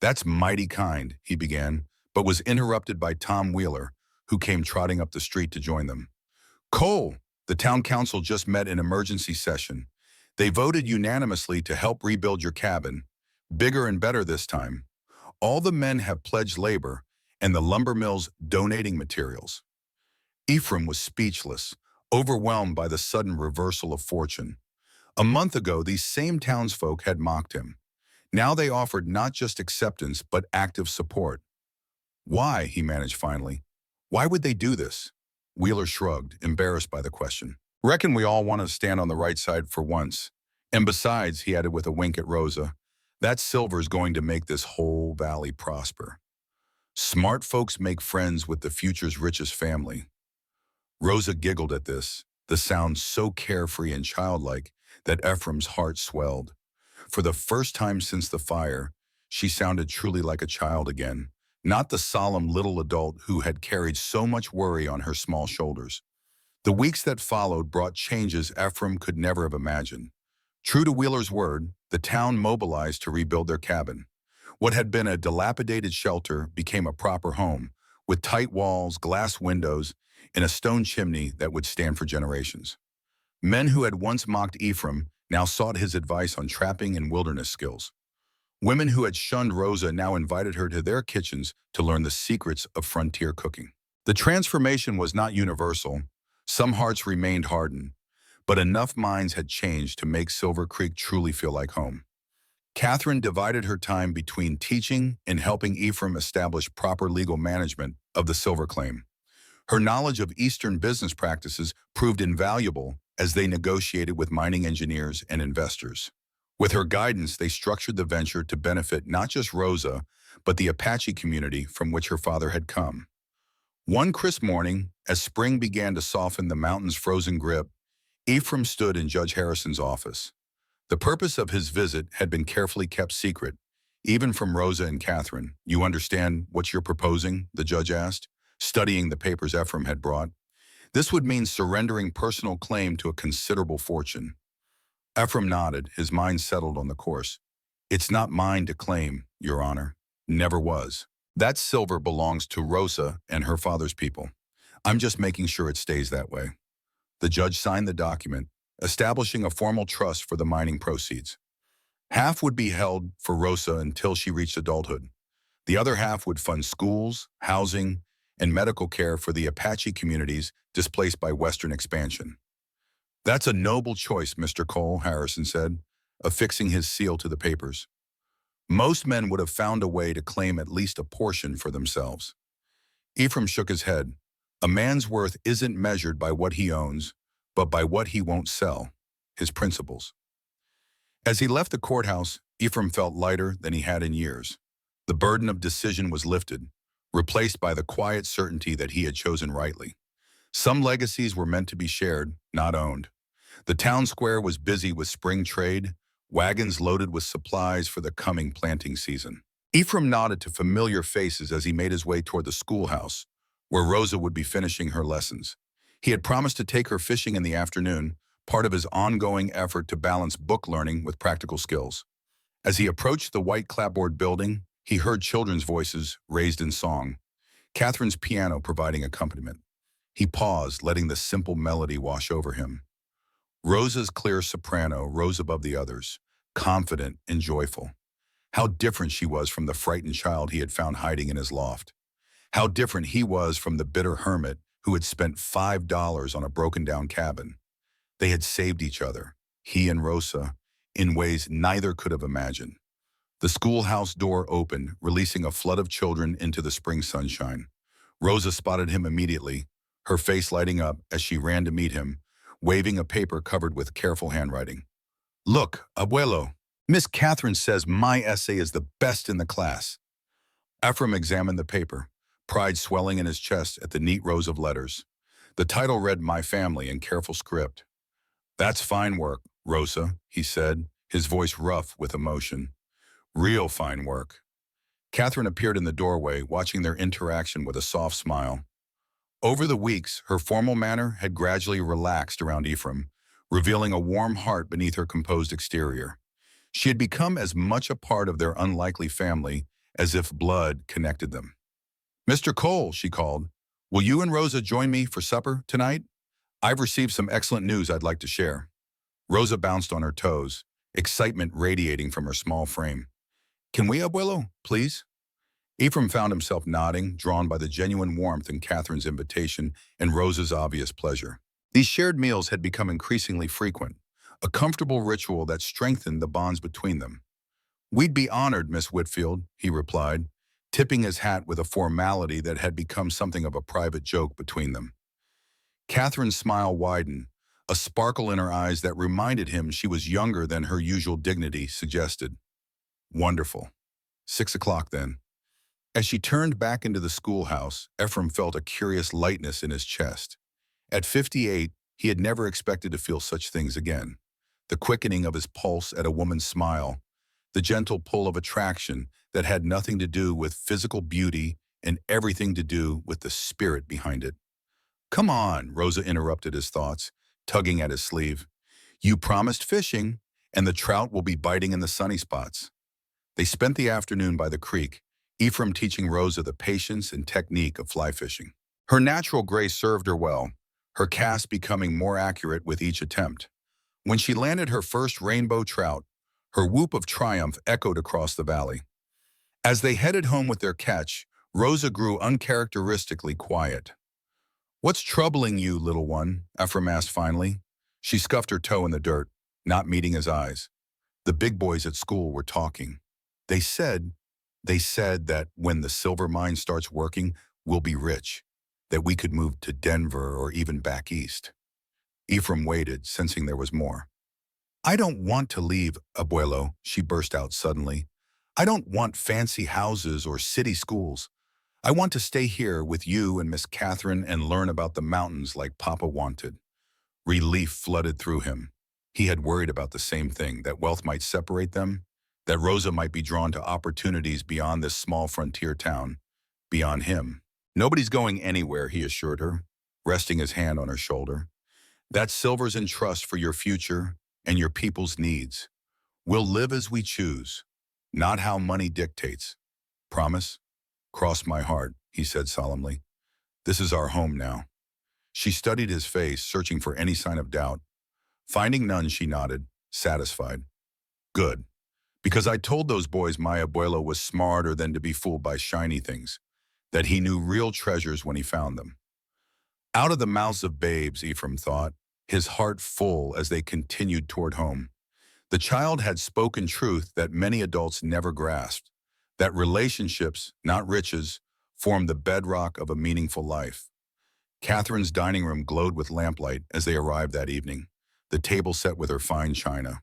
That's mighty kind, he began, but was interrupted by Tom Wheeler, who came trotting up the street to join them. Cole, the town council just met in emergency session. They voted unanimously to help rebuild your cabin. Bigger and better this time. All the men have pledged labor, and the lumber mills donating materials. Ephraim was speechless, overwhelmed by the sudden reversal of fortune. A month ago, these same townsfolk had mocked him. Now they offered not just acceptance, but active support. Why, he managed finally. Why would they do this? Wheeler shrugged, embarrassed by the question. Reckon we all want to stand on the right side for once. And besides, he added with a wink at Rosa, that silver's going to make this whole valley prosper. Smart folks make friends with the future's richest family. Rosa giggled at this, the sound so carefree and childlike that Ephraim's heart swelled. For the first time since the fire, she sounded truly like a child again, not the solemn little adult who had carried so much worry on her small shoulders. The weeks that followed brought changes Ephraim could never have imagined. True to Wheeler's word, the town mobilized to rebuild their cabin. What had been a dilapidated shelter became a proper home, with tight walls, glass windows, and a stone chimney that would stand for generations. Men who had once mocked Ephraim now sought his advice on trapping and wilderness skills. Women who had shunned Rosa now invited her to their kitchens to learn the secrets of frontier cooking. The transformation was not universal. Some hearts remained hardened, but enough minds had changed to make Silver Creek truly feel like home. Catherine divided her time between teaching and helping Ephraim establish proper legal management of the silver claim. Her knowledge of Eastern business practices proved invaluable as they negotiated with mining engineers and investors. With her guidance, they structured the venture to benefit not just Rosa, but the Apache community from which her father had come. One crisp morning, as spring began to soften the mountain's frozen grip, Ephraim stood in Judge Harrison's office. The purpose of his visit had been carefully kept secret, even from Rosa and Catherine. "You understand what you're proposing?" the judge asked, studying the papers Ephraim had brought. "This would mean surrendering personal claim to a considerable fortune." Ephraim nodded, his mind settled on the course. "It's not mine to claim, Your Honor. Never was. That silver belongs to Rosa and her father's people. I'm just making sure it stays that way." The judge signed the document, establishing a formal trust for the mining proceeds. Half would be held for Rosa until she reached adulthood. The other half would fund schools, housing, and medical care for the Apache communities displaced by Western expansion. "That's a noble choice, Mr. Cole," Harrison said, affixing his seal to the papers. Most men would have found a way to claim at least a portion for themselves. Ephraim shook his head. A man's worth isn't measured by what he owns, but by what he won't sell, his principles. As he left the courthouse, Ephraim felt lighter than he had in years. The burden of decision was lifted, replaced by the quiet certainty that he had chosen rightly. Some legacies were meant to be shared, not owned. The town square was busy with spring trade, wagons loaded with supplies for the coming planting season. Ephraim nodded to familiar faces as he made his way toward the schoolhouse, where Rosa would be finishing her lessons. He had promised to take her fishing in the afternoon, part of his ongoing effort to balance book learning with practical skills. As he approached the white clapboard building, he heard children's voices raised in song, Catherine's piano providing accompaniment. He paused, letting the simple melody wash over him. Rosa's clear soprano rose above the others, confident and joyful. How different she was from the frightened child he had found hiding in his loft. How different he was from the bitter hermit who had spent $5 on a broken-down cabin. They had saved each other, he and Rosa, in ways neither could have imagined. The schoolhouse door opened, releasing a flood of children into the spring sunshine. Rosa spotted him immediately, her face lighting up as she ran to meet him, waving a paper covered with careful handwriting. "Look, abuelo, Miss Catherine says my essay is the best in the class." Ephraim examined the paper, pride swelling in his chest at the neat rows of letters. The title read "My Family" in careful script. "That's fine work, Rosa," he said, his voice rough with emotion. "Real fine work." Catherine appeared in the doorway, watching their interaction with a soft smile. Over the weeks, her formal manner had gradually relaxed around Ephraim, revealing a warm heart beneath her composed exterior. She had become as much a part of their unlikely family as if blood connected them. "Mr. Cole," she called, "will you and Rosa join me for supper tonight? I've received some excellent news I'd like to share." Rosa bounced on her toes, excitement radiating from her small frame. Can we, abuelo, please? Ephraim found himself nodding, drawn by the genuine warmth in Catherine's invitation and Rosa's obvious pleasure. These shared meals had become increasingly frequent, a comfortable ritual that strengthened the bonds between them. "We'd be honored, Miss Whitfield," he replied, tipping his hat with a formality that had become something of a private joke between them. Catherine's smile widened, a sparkle in her eyes that reminded him she was younger than her usual dignity suggested. "Wonderful. 6 o'clock then." As she turned back into the schoolhouse, Ephraim felt a curious lightness in his chest. At 58, he had never expected to feel such things again. The quickening of his pulse at a woman's smile, the gentle pull of attraction that had nothing to do with physical beauty and everything to do with the spirit behind it. "Come on," Rosa interrupted his thoughts, tugging at his sleeve. "You promised fishing, and the trout will be biting in the sunny spots." They spent the afternoon by the creek, Ephraim teaching Rosa the patience and technique of fly fishing. Her natural grace served her well, her cast becoming more accurate with each attempt. When she landed her first rainbow trout, her whoop of triumph echoed across the valley. As they headed home with their catch, Rosa grew uncharacteristically quiet. "What's troubling you, little one?" Ephraim asked finally. She scuffed her toe in the dirt, not meeting his eyes. "The big boys at school were talking. They said that when the silver mine starts working, we'll be rich, that we could move to Denver or even back east." Ephraim waited, sensing there was more. "I don't want to leave, abuelo," she burst out suddenly. "I don't want fancy houses or city schools. I want to stay here with you and Miss Catherine and learn about the mountains like Papa wanted." Relief flooded through him. He had worried about the same thing, that wealth might separate them, that Rosa might be drawn to opportunities beyond this small frontier town, beyond him. "Nobody's going anywhere," he assured her, resting his hand on her shoulder. "That silver's in trust for your future and your people's needs. We'll live as we choose, not how money dictates. Promise?" "Cross my heart," he said solemnly. "This is our home now." She studied his face, searching for any sign of doubt. Finding none, she nodded, satisfied. "Good. Because I told those boys my abuelo was smarter than to be fooled by shiny things, that he knew real treasures when he found them." Out of the mouths of babes, Ephraim thought, his heart full as they continued toward home. The child had spoken truth that many adults never grasped, that relationships, not riches, form the bedrock of a meaningful life. Catherine's dining room glowed with lamplight as they arrived that evening, the table set with her fine china.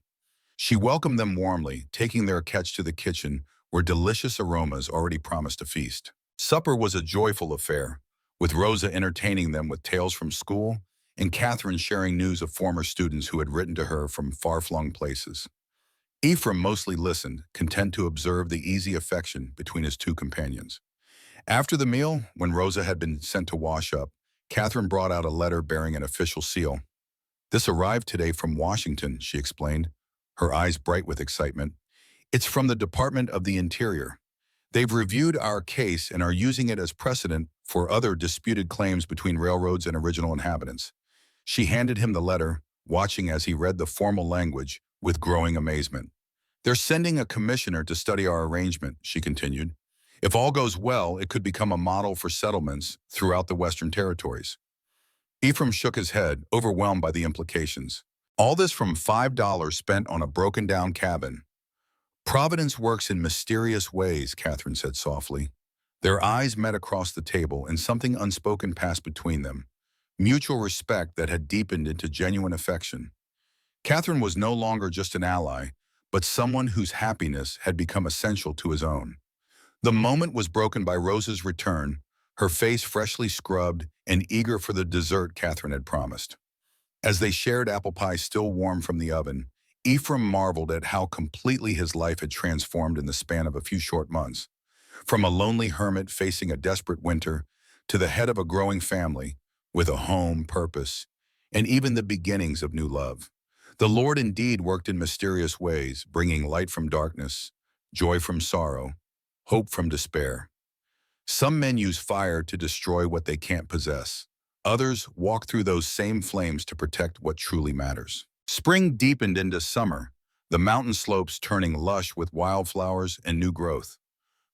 She welcomed them warmly, taking their catch to the kitchen where delicious aromas already promised a feast. Supper was a joyful affair, with Rosa entertaining them with tales from school and Catherine sharing news of former students who had written to her from far-flung places. Ephraim mostly listened, content to observe the easy affection between his two companions. After the meal, when Rosa had been sent to wash up, Catherine brought out a letter bearing an official seal. "This arrived today from Washington," she explained, her eyes bright with excitement. "It's from the Department of the Interior. They've reviewed our case and are using it as precedent for other disputed claims between railroads and original inhabitants." She handed him the letter, watching as he read the formal language with growing amazement. "They're sending a commissioner to study our arrangement," she continued. "If all goes well, it could become a model for settlements throughout the Western Territories." Ephraim shook his head, overwhelmed by the implications. All this from $5 spent on a broken-down cabin. "Providence works in mysterious ways," Catherine said softly. Their eyes met across the table, and something unspoken passed between them, mutual respect that had deepened into genuine affection. Catherine was no longer just an ally, but someone whose happiness had become essential to his own. The moment was broken by Rosa's return, her face freshly scrubbed and eager for the dessert Catherine had promised. As they shared apple pie still warm from the oven, Ephraim marveled at how completely his life had transformed in the span of a few short months. From a lonely hermit facing a desperate winter to the head of a growing family with a home, purpose, and even the beginnings of new love. The Lord indeed worked in mysterious ways, bringing light from darkness, joy from sorrow, hope from despair. Some men use fire to destroy what they can't possess. Others walk through those same flames to protect what truly matters. Spring deepened into summer. the mountain slopes turning lush with wildflowers and new growth.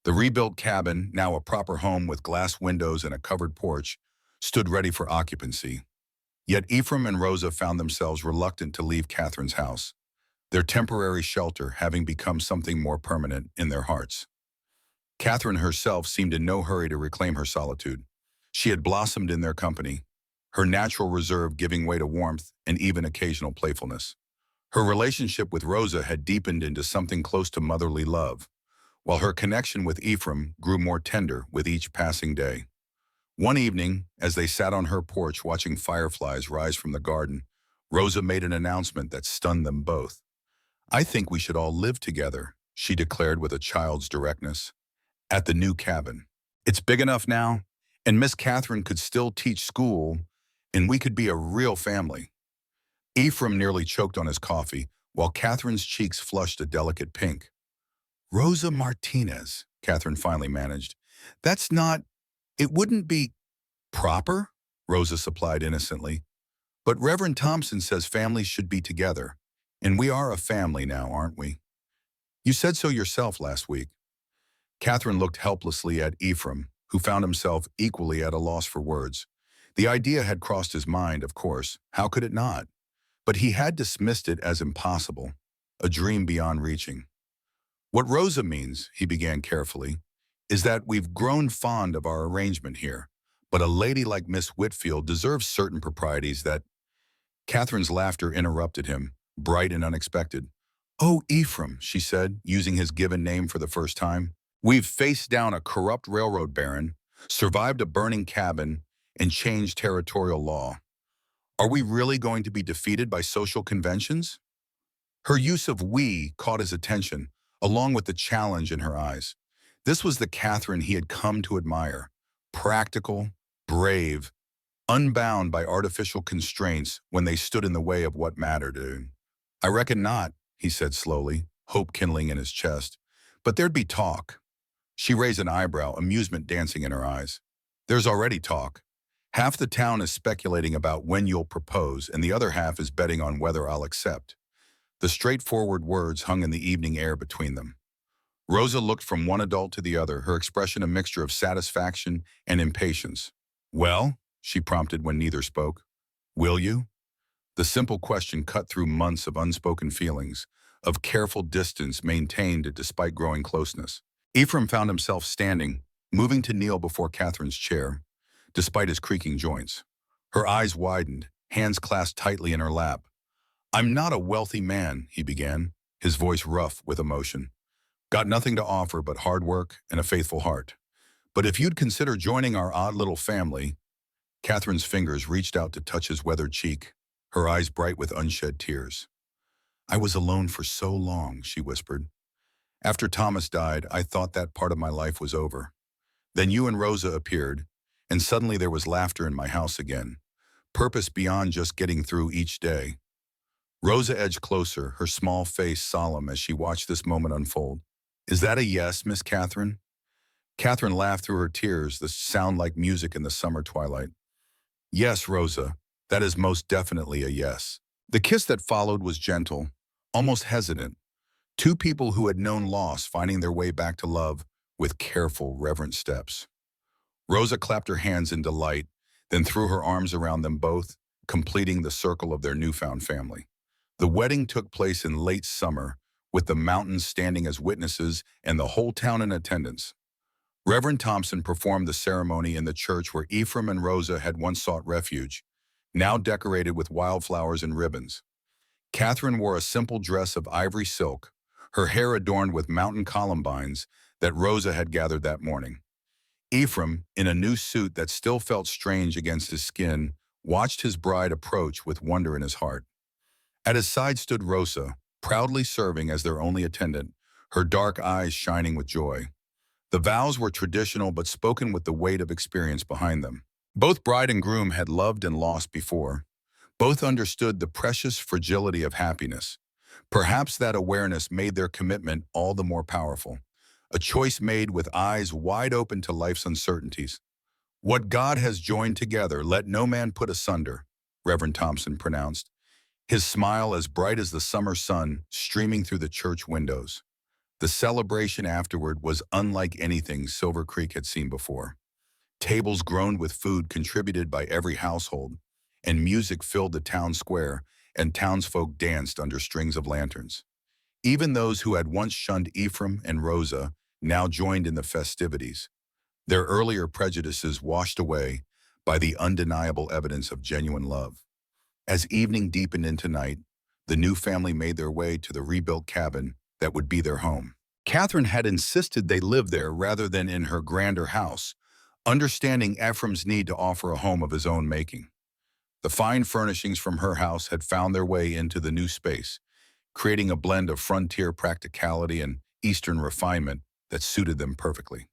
The rebuilt cabin, now a proper home with glass windows and a covered porch, stood ready for occupancy. Yet Ephraim and Rosa found themselves reluctant to leave Catherine's house, their temporary shelter having become something more permanent in their hearts. Catherine herself seemed in no hurry to reclaim her solitude. She had blossomed in their company, her natural reserve giving way to warmth and even occasional playfulness. Her relationship with Rosa had deepened into something close to motherly love, while her connection with Ephraim grew more tender with each passing day. One evening, as they sat on her porch watching fireflies rise from the garden, Rosa made an announcement that stunned them both. "I think we should all live together," she declared with a child's directness, "at the new cabin. It's big enough now, and Miss Catherine could still teach school, and we could be a real family." Ephraim nearly choked on his coffee, while Catherine's cheeks flushed a delicate pink. "Rosa Martinez," Catherine finally managed. It wouldn't be proper," Rosa supplied innocently. "But Reverend Thompson says families should be together, and we are a family now, aren't we? You said so yourself last week." Catherine looked helplessly at Ephraim, who found himself equally at a loss for words. The idea had crossed his mind, of course. How could it not? But he had dismissed it as impossible, a dream beyond reaching. "What Rosa means," he began carefully, "is that we've grown fond of our arrangement here, but a lady like Miss Whitfield deserves certain proprieties that—" Catherine's laughter interrupted him, bright and unexpected. "Oh, Ephraim," she said, using his given name for the first time. "We've faced down a corrupt railroad baron, survived a burning cabin, and changed territorial law. Are we really going to be defeated by social conventions?" Her use of "we" caught his attention, along with the challenge in her eyes. This was the Catherine he had come to admire, practical, brave, unbound by artificial constraints when they stood in the way of what mattered. "I reckon not," he said slowly, hope kindling in his chest. "But there'd be talk." She raised an eyebrow, amusement dancing in her eyes. "There's already talk. Half the town is speculating about when you'll propose, and the other half is betting on whether I'll accept." The straightforward words hung in the evening air between them. Rosa looked from one adult to the other, her expression a mixture of satisfaction and impatience. "Well?" she prompted when neither spoke. "Will you?" The simple question cut through months of unspoken feelings, of careful distance maintained despite growing closeness. Ephraim found himself standing, moving to kneel before Catherine's chair, despite his creaking joints. Her eyes widened, hands clasped tightly in her lap. "I'm not a wealthy man," he began, his voice rough with emotion. "Got nothing to offer but hard work and a faithful heart. But if you'd consider joining our odd little family—" Catherine's fingers reached out to touch his weathered cheek, her eyes bright with unshed tears. "I was alone for so long," she whispered. "After Thomas died, I thought that part of my life was over. Then you and Rosa appeared, and suddenly there was laughter in my house again, purpose beyond just getting through each day." Rosa edged closer, her small face solemn as she watched this moment unfold. "Is that a yes, Miss Catherine?" Catherine laughed through her tears, the sound like music in the summer twilight. "Yes, Rosa, that is most definitely a yes." The kiss that followed was gentle, almost hesitant. Two people who had known loss finding their way back to love with careful, reverent steps. Rosa clapped her hands in delight, then threw her arms around them both, completing the circle of their newfound family. The wedding took place in late summer, with the mountains standing as witnesses and the whole town in attendance. Reverend Thompson performed the ceremony in the church where Ephraim and Rosa had once sought refuge, now decorated with wildflowers and ribbons. Catherine wore a simple dress of ivory silk, her hair adorned with mountain columbines that Rosa had gathered that morning. Ephraim, in a new suit that still felt strange against his skin, watched his bride approach with wonder in his heart. At his side stood Rosa, proudly serving as their only attendant, her dark eyes shining with joy. The vows were traditional but spoken with the weight of experience behind them. Both bride and groom had loved and lost before. Both understood the precious fragility of happiness. Perhaps that awareness made their commitment all the more powerful. A choice made with eyes wide open to life's uncertainties. "What God has joined together, let no man put asunder," Reverend Thompson pronounced. his smile as bright as the summer sun streaming through the church windows. The celebration afterward was unlike anything Silver Creek had seen before. Tables groaned with food contributed by every household, and music filled the town square, and townsfolk danced under strings of lanterns. Even those who had once shunned Ephraim and Rosa now joined in the festivities, their earlier prejudices washed away by the undeniable evidence of genuine love. As evening deepened into night, the new family made their way to the rebuilt cabin that would be their home. Catherine had insisted they live there rather than in her grander house, understanding Ephraim's need to offer a home of his own making. The fine furnishings from her house had found their way into the new space, creating a blend of frontier practicality and Eastern refinement that suited them perfectly.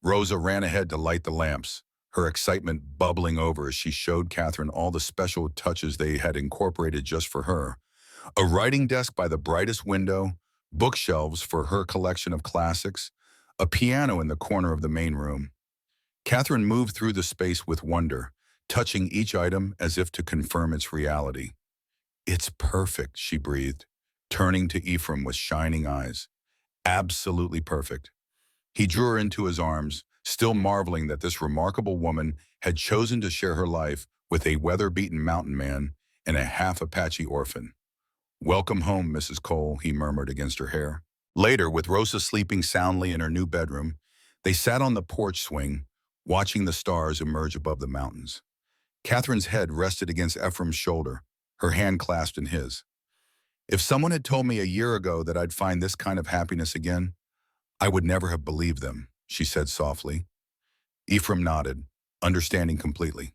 Rosa ran ahead to light the lamps, her excitement bubbling over as she showed Catherine all the special touches they had incorporated just for her. A writing desk by the brightest window, bookshelves for her collection of classics, a piano in the corner of the main room. Catherine moved through the space with wonder, touching each item as if to confirm its reality. "It's perfect," she breathed, turning to Ephraim with shining eyes. "Absolutely perfect." He drew her into his arms, still marveling that this remarkable woman had chosen to share her life with a weather-beaten mountain man and a half-Apache orphan. "Welcome home, Mrs. Cole," he murmured against her hair. Later, with Rosa sleeping soundly in her new bedroom, they sat on the porch swing, watching the stars emerge above the mountains. Catherine's head rested against Ephraim's shoulder, her hand clasped in his. "If someone had told me a year ago that I'd find this kind of happiness again, I would never have believed them," she said softly. Ephraim nodded, understanding completely.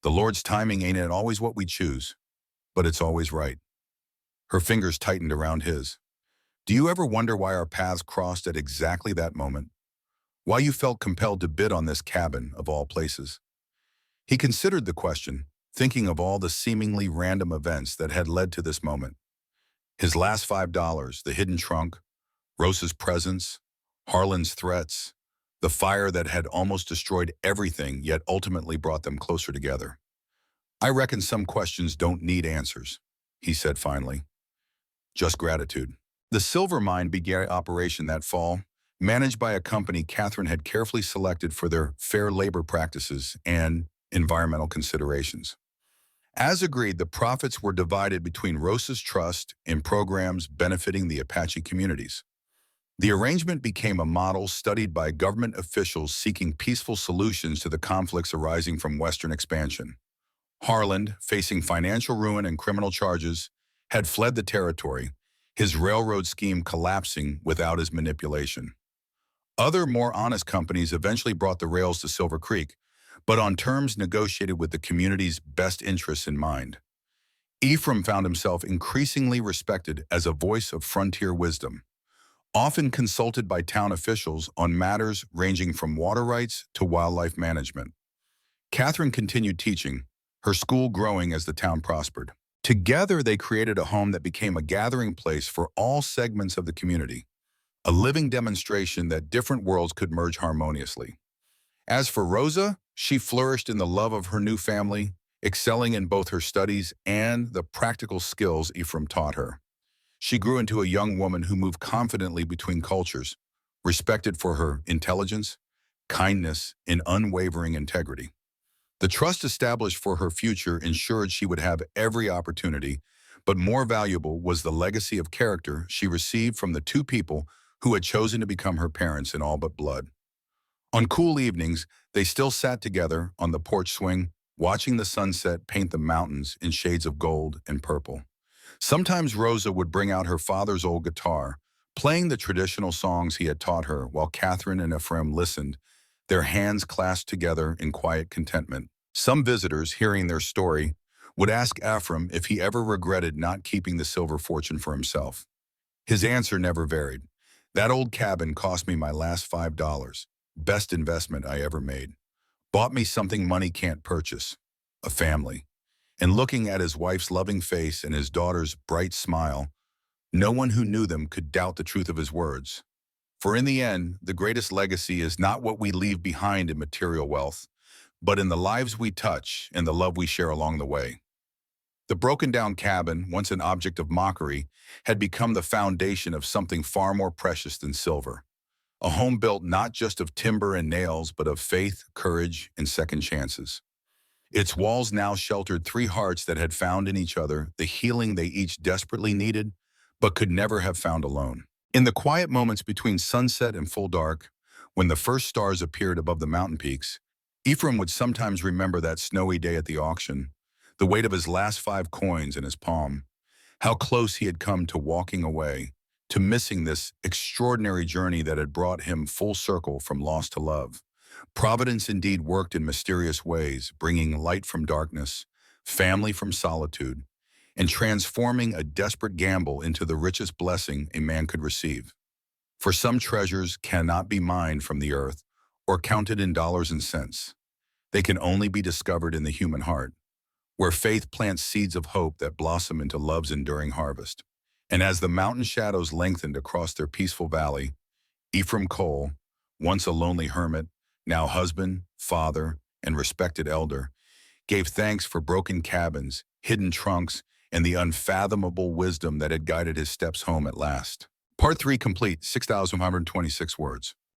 "The Lord's timing ain't it always what we choose, but it's always right." Her fingers tightened around his. "Do you ever wonder why our paths crossed at exactly that moment? Why you felt compelled to bid on this cabin, of all places?" He considered the question, thinking of all the seemingly random events that had led to this moment. His last $5, the hidden trunk, Rosa's presence, Harlan's threats, the fire that had almost destroyed everything yet ultimately brought them closer together. "I reckon some questions don't need answers," he said finally. "Just gratitude." The silver mine began operation that fall, managed by a company Catherine had carefully selected for their fair labor practices and environmental considerations. As agreed, the profits were divided between Rosa's trust in programs benefiting the Apache communities. The arrangement became a model studied by government officials seeking peaceful solutions to the conflicts arising from Western expansion. Heartland, facing financial ruin and criminal charges, had fled the territory, his railroad scheme collapsing without his manipulation. Other, more honest companies eventually brought the rails to Silver Creek, but on terms negotiated with the community's best interests in mind. Ephraim found himself increasingly respected as a voice of frontier wisdom, often consulted by town officials on matters ranging from water rights to wildlife management. Catherine continued teaching, her school growing as the town prospered. Together, they created a home that became a gathering place for all segments of the community, a living demonstration that different worlds could merge harmoniously. As for Rosa, she flourished in the love of her new family, excelling in both her studies and the practical skills Ephraim taught her. She grew into a young woman who moved confidently between cultures, respected for her intelligence, kindness, and unwavering integrity. The trust established for her future ensured she would have every opportunity, but more valuable was the legacy of character she received from the two people who had chosen to become her parents in all but blood. On cool evenings, they still sat together on the porch swing, watching the sunset paint the mountains in shades of gold and purple. Sometimes Rosa would bring out her father's old guitar, playing the traditional songs he had taught her while Catherine and Ephraim listened, their hands clasped together in quiet contentment. Some visitors, hearing their story, would ask Ephraim if he ever regretted not keeping the silver fortune for himself. His answer never varied. "That old cabin cost me my last $5. Best investment I ever made. Bought me something money can't purchase, a family." And looking at his wife's loving face and his daughter's bright smile, no one who knew them could doubt the truth of his words. For in the end, the greatest legacy is not what we leave behind in material wealth, but in the lives we touch and the love we share along the way. The broken-down cabin, once an object of mockery, had become the foundation of something far more precious than silver. A home built not just of timber and nails, but of faith, courage, and second chances. Its walls now sheltered three hearts that had found in each other the healing they each desperately needed, but could never have found alone. In the quiet moments between sunset and full dark, when the first stars appeared above the mountain peaks, Ephraim would sometimes remember that snowy day at the auction, the weight of his last 5 coins in his palm, how close he had come to walking away, to missing this extraordinary journey that had brought him full circle from loss to love. Providence indeed worked in mysterious ways, bringing light from darkness, family from solitude, and transforming a desperate gamble into the richest blessing a man could receive. For some treasures cannot be mined from the earth or counted in dollars and cents. They can only be discovered in the human heart, where faith plants seeds of hope that blossom into love's enduring harvest. And as the mountain shadows lengthened across their peaceful valley, Ephraim Cole, once a lonely hermit, now husband, father, and respected elder, gave thanks for broken cabins, hidden trunks, and the unfathomable wisdom that had guided his steps home at last. Part 3 complete, 6,126 words.